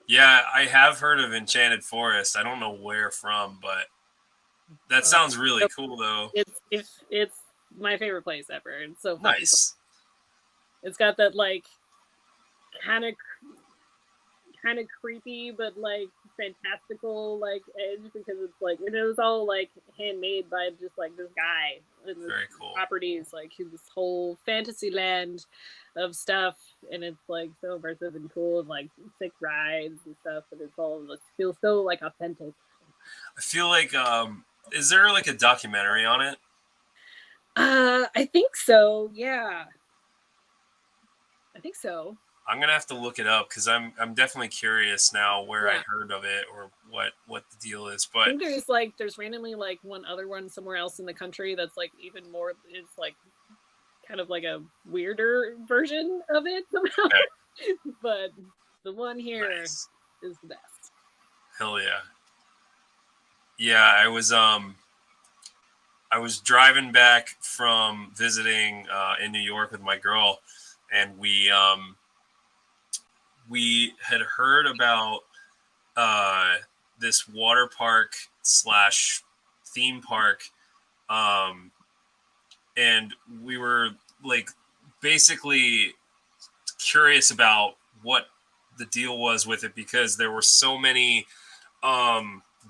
Yeah, I have heard of Enchanted Forest. I don't know where from, but that sounds really cool though. It's my favorite place ever. It's so nice. Cool. It's got that like kind of kind of creepy but like fantastical like edge, because it's like, and it was all like handmade by just like this guy and this Very cool. properties, like this whole fantasy land of stuff, and it's like so immersive and cool, and like sick rides and stuff, and it's all, it feels so like authentic. I feel like is there like a documentary on it? I think so. Yeah, I think so. I'm gonna have to look it up because I'm definitely curious now where I Yeah. heard of it or what the deal is. I But think there's randomly like one other one somewhere else in the country that's like even more, it's like kind of like a weirder version of it somehow. okay. But the one here Nice. is the best. Hell yeah. Yeah, I was driving back from visiting in New York with my girl, and we had heard about this water park slash theme park, um, and we were like basically curious about what the deal was with it because there were so many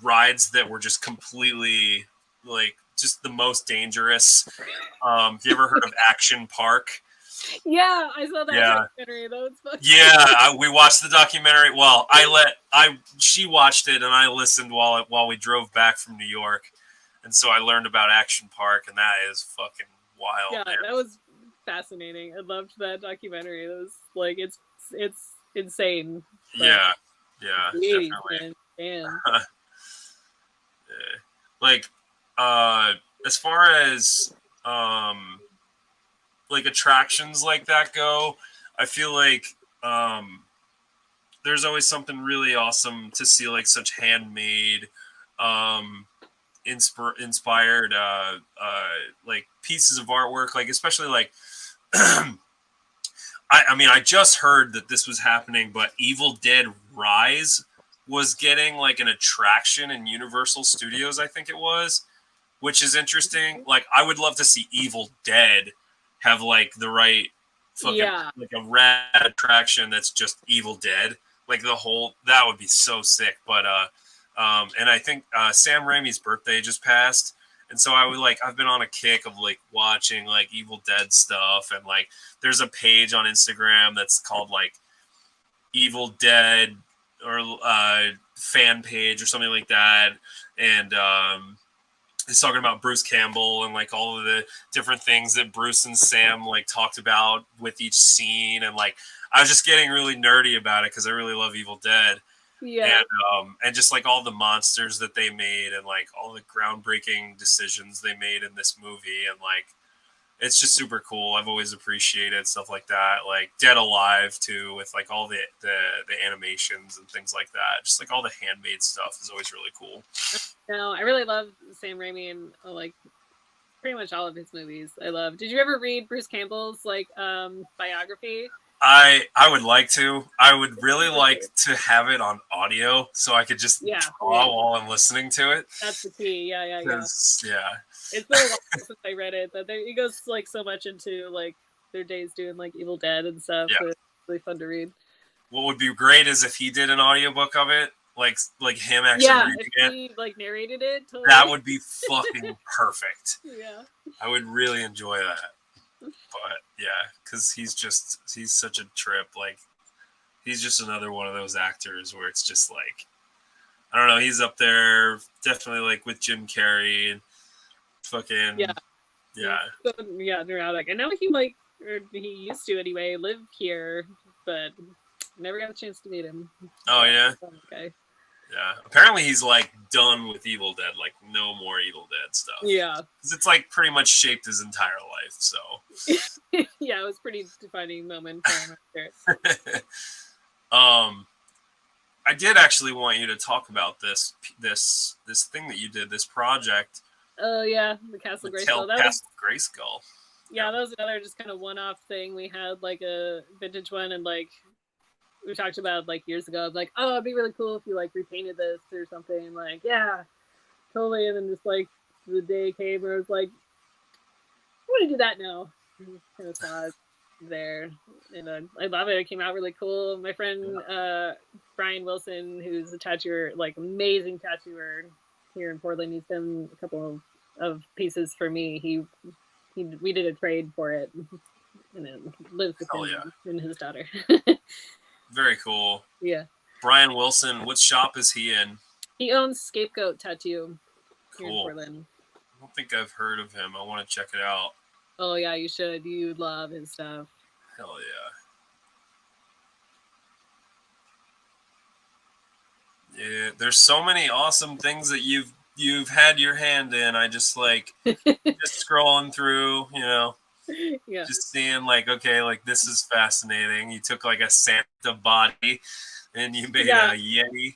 rides that were just completely like just the most dangerous. Have you ever heard of Action Park? Yeah, I saw that documentary. That was fun. Yeah, we watched the documentary. Well, she watched it and I listened while we drove back from New York, and so I learned about Action Park, and that is fucking wild. Yeah, man. that was fascinating. I loved that documentary. It was like it's insane. Yeah, The 80s, definitely. man. Yeah. Like, as far as like attractions like that go, I feel like there's always something really awesome to see, like such handmade, um, inspired like pieces of artwork, like especially like I mean, I just heard that this was happening, but Evil Dead Rise was getting like an attraction in Universal Studios, I think it was, which is interesting. Like, I would love to see Evil Dead have like the right fucking like a rad attraction that's just Evil Dead. Like the whole that would be so sick. But and I think Sam Raimi's birthday just passed, and so I've been on a kick of like watching like Evil Dead stuff, and like there's a page on Instagram that's called like Evil Dead or fan page or something like that, and it's talking about Bruce Campbell and like all of the different things that Bruce and Sam like talked about with each scene, and like I was just getting really nerdy about it because I really love Evil Dead. Yeah. And just like all the monsters that they made and like all the groundbreaking decisions they made in this movie, and like it's just super cool. I've always appreciated stuff like that, like Dead Alive too, with like all the animations and things like that. Just like all the handmade stuff is always really cool. No, I really love Sam Raimi and like pretty much all of his movies. I love. Did you ever read Bruce Campbell's like biography? I would like to. I would really like to have it on audio so I could just draw while I'm listening to it. That's the key. Yeah. Yeah. It's been a while since I read it, but he goes like so much into like their days doing like Evil Dead and stuff. Yeah. So it's really fun to read. What would be great is if he did an audiobook of it, like him actually reading if he like narrated it. Totally. That would be fucking perfect. Yeah. I would really enjoy that. But yeah, because he's such a trip. Like he's just another one of those actors where it's just like I don't know. He's up there definitely like with Jim Carrey and fucking yeah. Neurotic. I know he used to anyway live here, but never got a chance to meet him. Oh yeah. Okay. Yeah. Apparently he's like done with Evil Dead. Like no more Evil Dead stuff. Yeah. Because it's like pretty much shaped his entire life. So. Yeah, it was pretty defining moment for him. I did actually want you to talk about this thing that you did, this project. Oh yeah, the Castle Grayskull. Castle Grayskull. Yeah, that was another just kind of one-off thing. We had like a vintage one, and like we talked about like years ago. Like, oh, it'd be really cool if you like repainted this or something. Like, yeah, totally. And then just like the day came where I was like, I want to do that now. Kind of sad. there, and I love it. It came out really cool. My friend Brian Wilson, who's a tattooer, like amazing tattooer here in Portland, he's done a couple of pieces for me. We did a trade for it, and it lives with him and his daughter. Very cool. Yeah. Brian Wilson, what shop is he in? He owns Scapegoat Tattoo here in Cool. Portland. I don't think I've heard of him. I want to check it out. Oh yeah, you should. You'd love his stuff. Hell yeah. Yeah, there's so many awesome things that you've had your hand in. I just like just scrolling through, you know. Yeah. Just seeing like, okay, like this is fascinating. You took like a Santa body and you made a Yeti.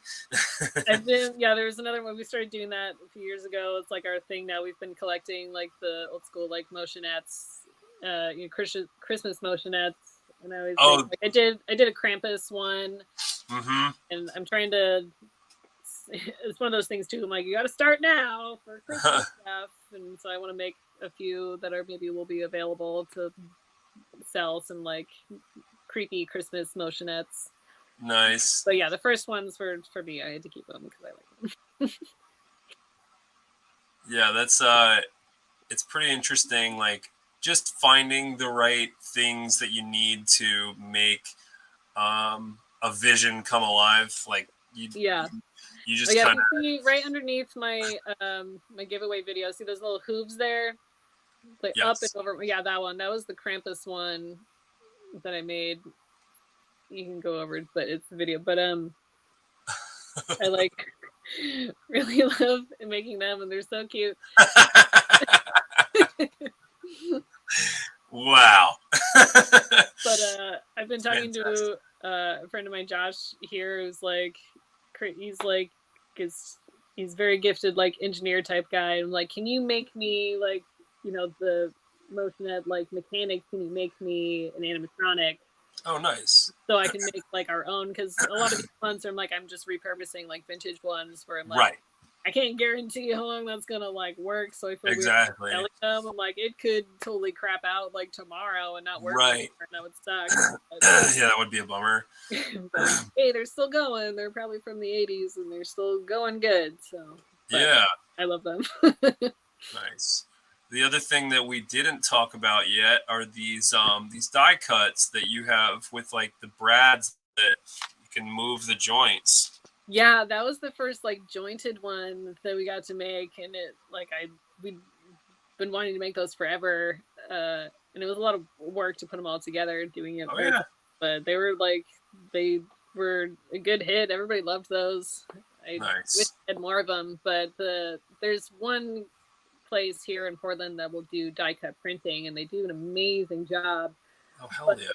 There's another one. We started doing that a few years ago. It's like our thing now. We've been collecting like the old school like motionettes, Christmas motionettes. And I always I did a Krampus one, and I'm trying to. It's one of those things too. I'm like, you got to start now for Christmas stuff, and so I want to make a few that are maybe will be available to sell some like creepy Christmas motionettes. Nice. But yeah, the first ones for me. I had to keep them because I like them. Yeah, that's it's pretty interesting. Like just finding the right things that you need to make a vision come alive. Like you just kind of see right underneath my my giveaway video. See those little hooves there, like up and over. Yeah, that one. That was the Krampus one that I made. You can go over, but it's the video. But I like really love making them, and they're so cute. Wow. But I've been talking to a friend of mine, Josh, here, who's like, he's very gifted, like engineer type guy. I'm like, can you make me like, you know, the motionette like mechanics? Can you make me an animatronic? Oh, nice. So I can make like our own, because a lot of these ones I'm like, I'm just repurposing like vintage ones where I'm like, I can't guarantee how long that's gonna like work. So I feel exactly. Weird them. I'm like, it could totally crap out like tomorrow and not work. Right. And that would suck. Yeah, that would be a bummer. But, hey, they're still going. They're probably from the 80s and they're still going good. So yeah, I love them. Nice. The other thing that we didn't talk about yet are these die cuts that you have with like the brads that you can move the joints. Yeah, that was the first like jointed one that we got to make, and it like we'd been wanting to make those forever, and it was a lot of work to put them all together, doing it. But they were a good hit. Everybody loved those. I wish I had more of them, but there's one place here in Portland that will do die cut printing, and they do an amazing job. Oh hell yeah!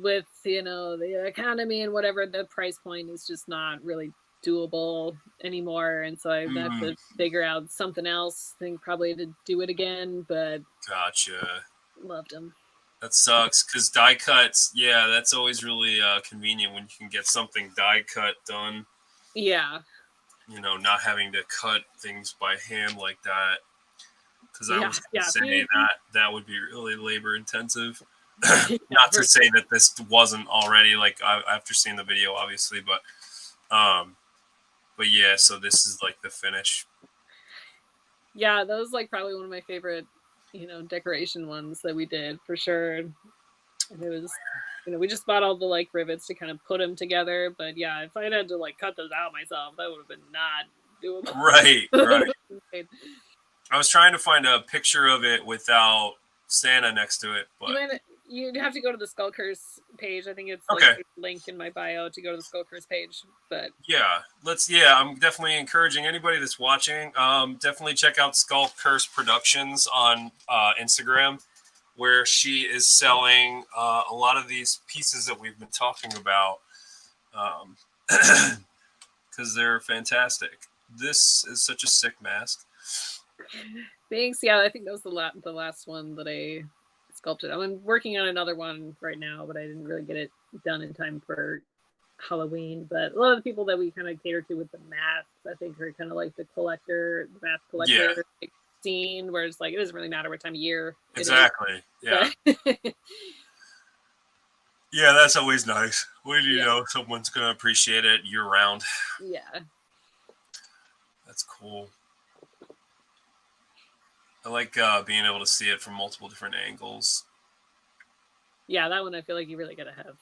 With the economy and whatever, the price point is just not really doable anymore, and so I have to figure out something else. I think probably to do it again, but gotcha. Loved them. That sucks because die cuts. Yeah, that's always really convenient when you can get something die cut done. Yeah. Not having to cut things by hand like that. Because I was going to say that would be really labor intensive. Not to say that this wasn't already, like after seeing the video, obviously, but yeah. So this is like the finish. Yeah, that was like probably one of my favorite, decoration ones that we did for sure. And it was, we just bought all the like rivets to kind of put them together. But yeah, if I had to like cut those out myself, that would have been not doable. Right. I was trying to find a picture of it without Santa next to it, but you'd have to go to the Skull Curse page. I think it's like linked in my bio to go to the Skull Curse page. But I'm definitely encouraging anybody that's watching. Definitely check out Skull Curse Productions on Instagram, where she is selling a lot of these pieces that we've been talking about, because they're fantastic. This is such a sick mask. Thanks. Yeah, I think that was the last one that I sculpted. I'm working on another one right now, but I didn't really get it done in time for Halloween. But a lot of the people that we kind of cater to with the masks, I think, are kind of like the mask collector scene, where it's like it doesn't really matter what time of year. Exactly. Yeah. Yeah, that's always nice when you Yeah. know someone's gonna appreciate it year round. Yeah. That's cool. I like being able to see it from multiple different angles. Yeah, that one I feel like you really gotta have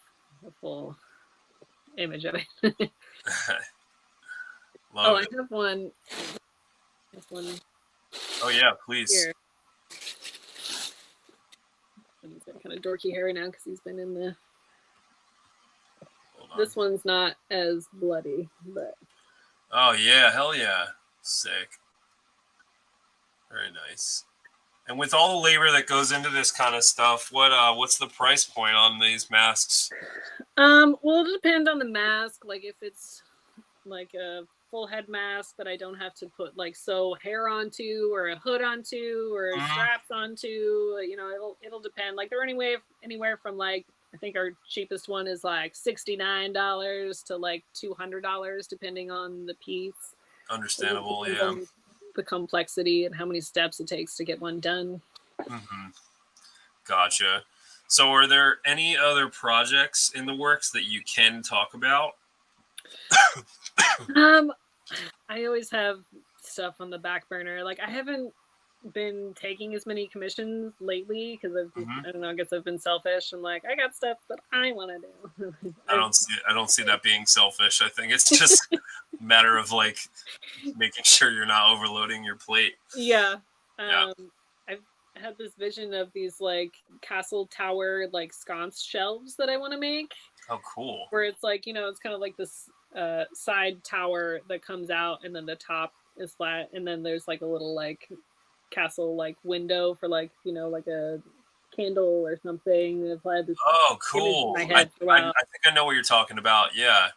a full image of it. Oh, Love I it. have one. This one Oh yeah, please. here. He's got kind of dorky hair now because he's been in the. Hold on. This one's not as bloody, but Oh yeah, hell yeah. Sick. Very nice. And with all the labor that goes into this kind of stuff, what's the price point on these masks? well, it depends on the mask. Like if it's like a full head mask that I don't have to put like sew hair onto or a hood onto or Mhm. straps onto, you know, it'll depend. Like they're anywhere from like I think our cheapest one is like $69 to like $200 depending on the piece. It just Understandable, depends yeah. on the complexity and how many steps it takes to get one done. Hmm. Gotcha. So, are there any other projects in the works that you can talk about? Um, I always have stuff on the back burner. Like I haven't been taking as many commissions lately because I've just Hmm. I don't know, I guess I've been selfish. I'm like, I got stuff that I want to do. I don't see that being selfish. I think it's just a matter of like making sure you're not overloading your plate. Yeah. Yeah. I've had this vision of these like castle tower like sconce shelves that I want to make Oh, cool. where it's like, you know, it's kind of like this side tower that comes out and then the top is flat and then there's like a little like castle like window for like, you know, like a candle or something. I've had this Oh, image in my cool. head for a I while. think I know what you're talking about. Yeah.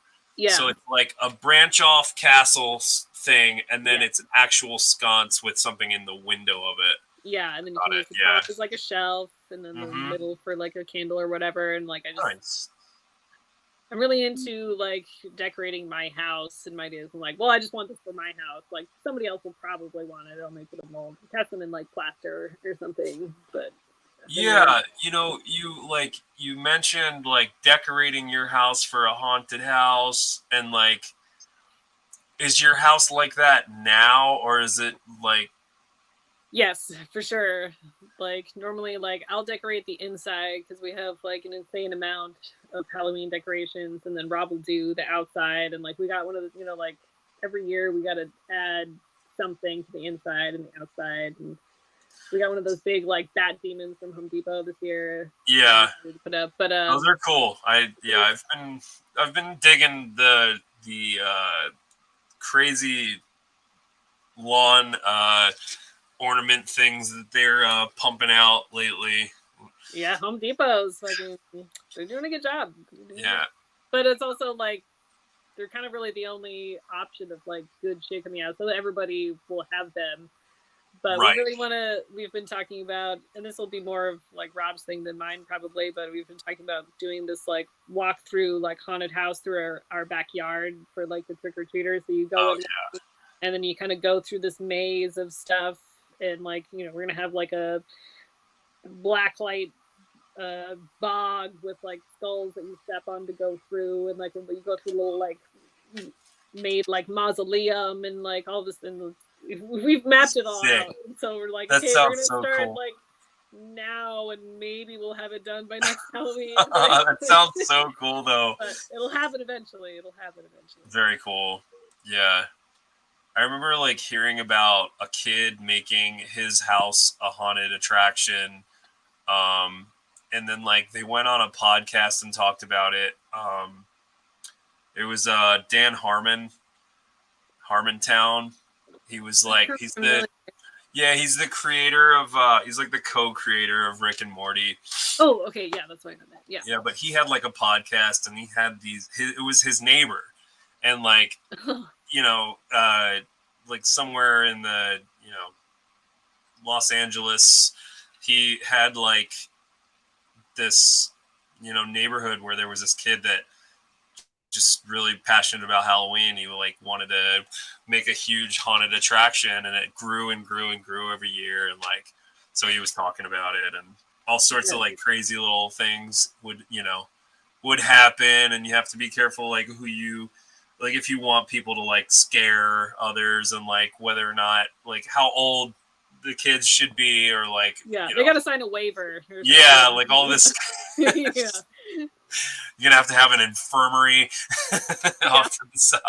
So Yeah. it's like a branch off castle thing, and then Yeah. it's an actual sconce with something in the window of it. Yeah. And then you Got can it. use the top as Yeah. like a shelf and then the Mm-hmm. middle for like a candle or whatever. And like Nice. I'm really into like decorating my house and my ideas. I'm like, well, I just want this for my house. Like somebody else will probably want it. I'll make it a mold, cast them in like plaster or something. But I've been really Yeah, you mentioned like decorating your house for a haunted house, and like, is your house like that now, or is it like? Yes, for sure. Like normally, like I'll decorate the inside because we have like an insane amount of Halloween decorations, and then Rob will do the outside. And like we got one of the, you know, like every year we got to add something to the inside and the outside. And we got one of those big like bat demons from Home Depot this year that I'm Yeah, excited to put up. But those are cool. I've been digging the crazy lawn ornament things that they're pumping out lately. yeah, Home Depot's fucking they're doing a good job. Yeah. But it's also like they're kind of really the only option of like good shit coming out, so that everybody will have them. But we Right. really want to. We've been talking about, and this will be more of like Rob's thing than mine probably. But we've been talking about doing this like walk through like haunted house through our backyard for like the trick or treaters. So you go Oh in, and then you kind of go through this maze of stuff, and like you know we're gonna have like a blacklight bog with like skulls that you step on to go through, and like you go through a little like made like mausoleum and like all this, and we've mapped it all Sick. out. And so we're like, That okay, we're sounds gonna so start cool. like now, and maybe we'll have it done by next Halloween. That sounds so cool, though. But it'll happen eventually. It'll happen eventually. Very cool. Yeah. I remember like hearing about a kid making his house a haunted attraction. Um, and then like they went on a podcast and talked about it. It was Dan Harmontown. He was like he's the creator of he's like the co-creator of Rick and Morty. Oh, okay, yeah, that's why I know that. Yeah. Yeah, but he had like a podcast and he had it was his neighbor. And like you know, like somewhere in the, you know, Los Angeles, he had like this, you know, neighborhood where there was this kid that just really passionate about Halloween. He like wanted to make a huge haunted attraction, and it grew and grew and grew every year. And like, so he was talking about it, and all sorts of like crazy little things would, you know, would happen, and you have to be careful, like who you, like if you want people to like scare others, and like whether or not like how old the kids should be, or like they got to sign a waiver. Yeah, like all this. Yeah. You're gonna have to have an infirmary off to the side.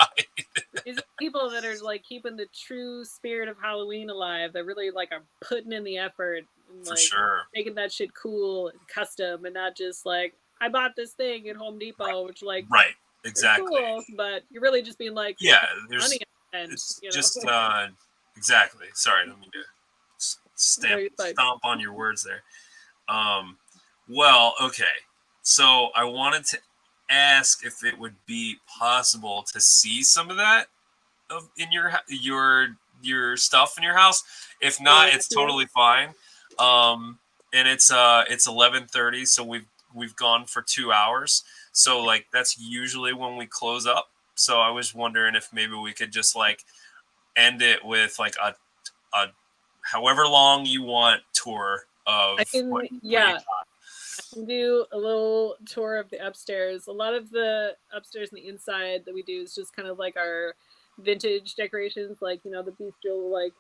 These are people that are like keeping the true spirit of Halloween alive. That really like are putting in the effort and For like sure. making that shit cool and custom, and not just like I bought this thing at Home Depot, which like exactly. Cool, but you're really just being like there's money and it's you know. just exactly. Sorry, I don't mean to stomp on your words there. Well, okay. So I wanted to ask if it would be possible to see some of that in your stuff in your house. If not, it's totally fine. And it's 11:30, so we've gone for 2 hours. So like that's usually when we close up. So I was wondering if maybe we could just like end it with like a however long you want tour of I can do a little tour of the upstairs. A lot of the upstairs and the inside that we do is just kind of like our vintage decorations, like the bistro, like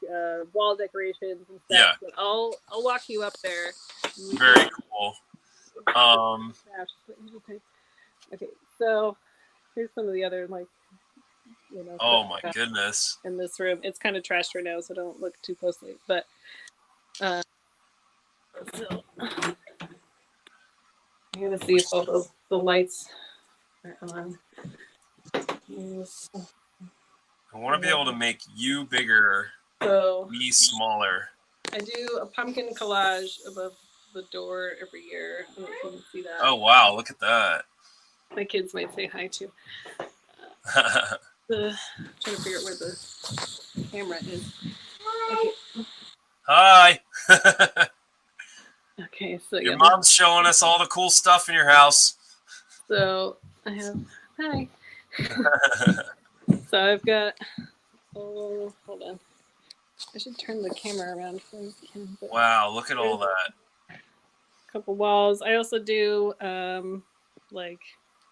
wall decorations and stuff. Yeah. But I'll walk you up there. Very cool. Okay, so here's some of the other like oh my goodness. In this room, it's kind of trashed right now, so don't look too closely. But so I'm gonna see if all the lights are on. I want to be able to make you bigger, me smaller. I do a pumpkin collage above the door every year. I don't know if you can see that. Oh wow, look at that. My kids might say hi too. Trying to figure out where the camera is. Okay. Hi. Okay, so your mom's showing us all the cool stuff in your house. So I have hi. So I've got hold on. I should turn the camera around for you. Wow, look at all that. A couple walls. I also do like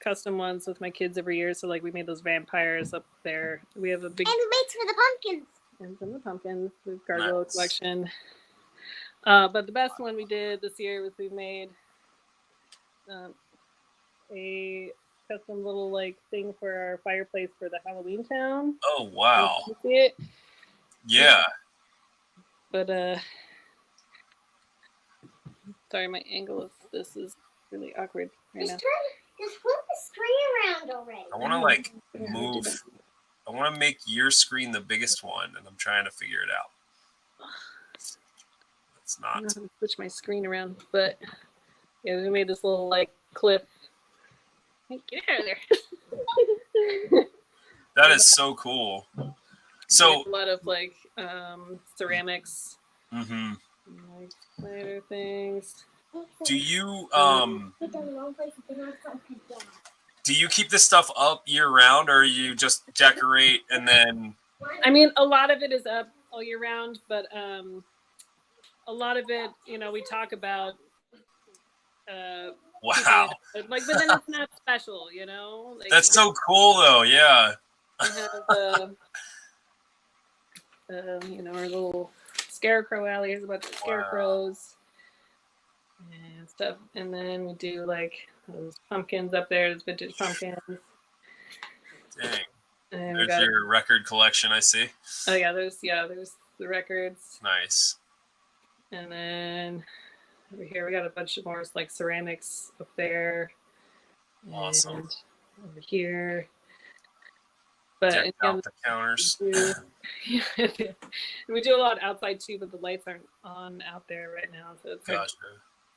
custom ones with my kids every year. So like we made those vampires up there. We have a big and mates for the pumpkins. And from the pumpkins, the gargoyle collection. But the best one we did this year was we made a custom little like thing for our fireplace for the Halloween town. Oh wow! You see it? Yeah. But sorry, my angle of this is really awkward right now. Just flip the screen around already. I want to like move. I want to make your screen the biggest one, and I'm trying to figure it out. It's not. I don't know how to switch my screen around, but yeah, we made this little like cliff. Hey, get out of there! That is so cool. So a lot of like ceramics, like lighter things. Do you do you keep this stuff up year round, or you just decorate and then? I mean, a lot of it is up all year round, but a lot of it, we talk about. Wow. Like, but then it's not special, Like, that's so cool, though. Yeah. We have our little scarecrow alley. There's a bunch of scarecrows and stuff, and then we do like those pumpkins up there. There's vintage pumpkins. Dang. And there's your record collection, I see. Oh yeah, there's the records. Nice. And then over here we got a bunch of more like ceramics up there. Awesome. And over here. But deck out the counters. We do a lot outside too, but the lights aren't on out there right now, so it's hard to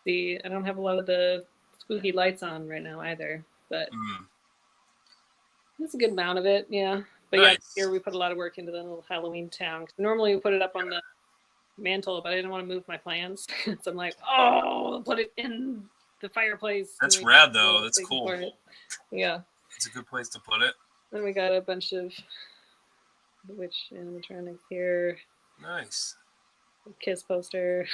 see. I don't have a lot of the spooky lights on right now either, but it's a good amount of it, yeah. But yeah, here we put a lot of work into the little Halloween town. Normally we put it up on the mantle, but I didn't want to move my plans, so I'm like, I'll put it in the fireplace. That's rad though. That's cool. Yeah, it's a good place to put it. Then we got a bunch of the witch animatronics here. Nice. Kiss poster.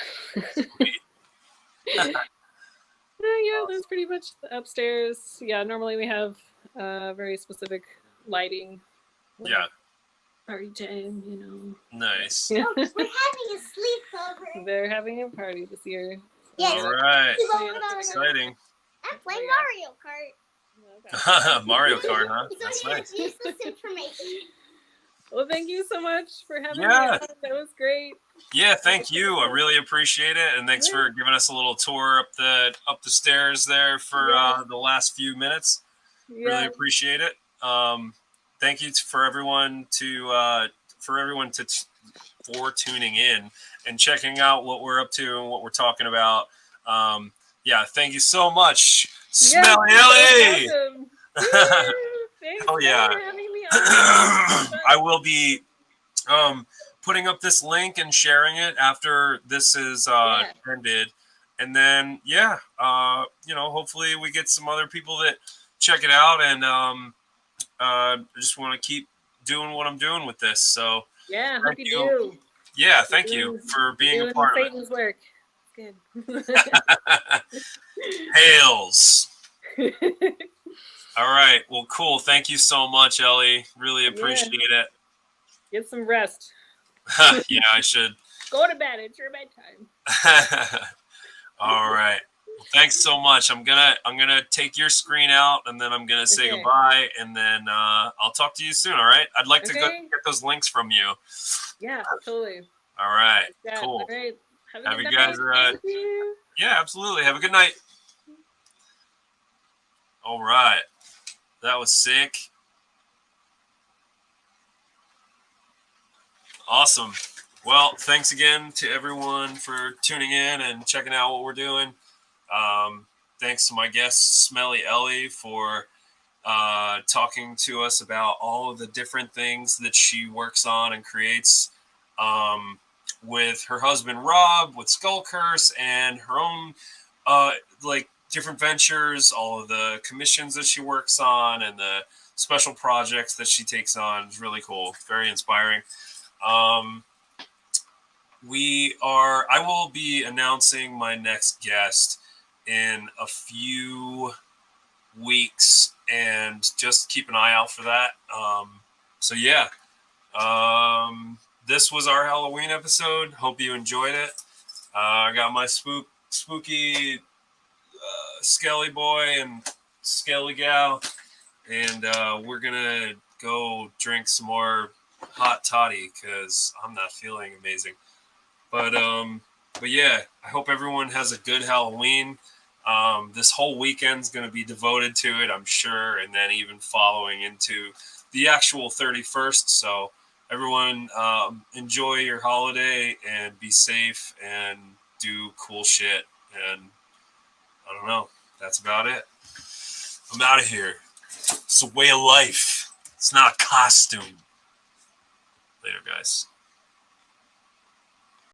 Yeah, that's pretty much the upstairs. Yeah, normally we have very specific lighting. Like Yeah. party time, you know. Nice. Yeah. Oh, we're having a sleepover. They're having a party this year. Yes. All right. Yeah. Exciting. I'm playing Yeah. Mario Kart. Mario Kart, huh? So That's yeah, nice. useless information. Well, thank you so much for having me Yeah. on. That was great. Yeah, thank you. I really appreciate it, and thanks for giving us a little tour up the stairs there for the last few minutes. Really Yeah. appreciate it. Thank you for everyone for tuning in and checking out what we're up to and what we're talking about. Yeah, thank you so much, Smelly Elle. Thanks Oh yeah. for having me on. I will be putting up this link and sharing it after this is ended, and then hopefully we get some other people that check it out, and I just want to keep doing what I'm doing with this. So yeah, thank hope you do. Yeah, thank you for being a part of it. Satan's work. Good. Hails. All right. Well, cool. Thank you so much, Ellie. Really appreciate it. Get some rest. Yeah, I should. Go to bed. It's your bedtime. All right. Well, thanks so much. I'm gonna take your screen out, and then I'm gonna say goodbye, and then I'll talk to you soon. All right. I'd like to go get those links from you. Yeah, totally. All right. Cool. All right. Have you guys? Yeah, absolutely. Have a good night. All right. That was sick. Awesome. Well, thanks again to everyone for tuning in and checking out what we're doing. Thanks to my guest, Smelly Elle, for talking to us about all of the different things that she works on and creates with her husband, Rob, with Skull Curse, and her own different ventures, all of the commissions that she works on, and the special projects that she takes on. It's really cool. Very inspiring. I will be announcing my next guest in a few weeks, and just keep an eye out for that. So yeah, this was our Halloween episode. Hope you enjoyed it. I got my spooky Skelly boy and Skelly gal, and we're gonna go drink some more hot toddy because I'm not feeling amazing. But yeah, I hope everyone has a good Halloween. This whole weekend's going to be devoted to it, I'm sure, and then even following into the actual 31st. So everyone, enjoy your holiday and be safe and do cool shit. And I don't know. That's about it. I'm out of here. It's a way of life. It's not a costume. Later, guys.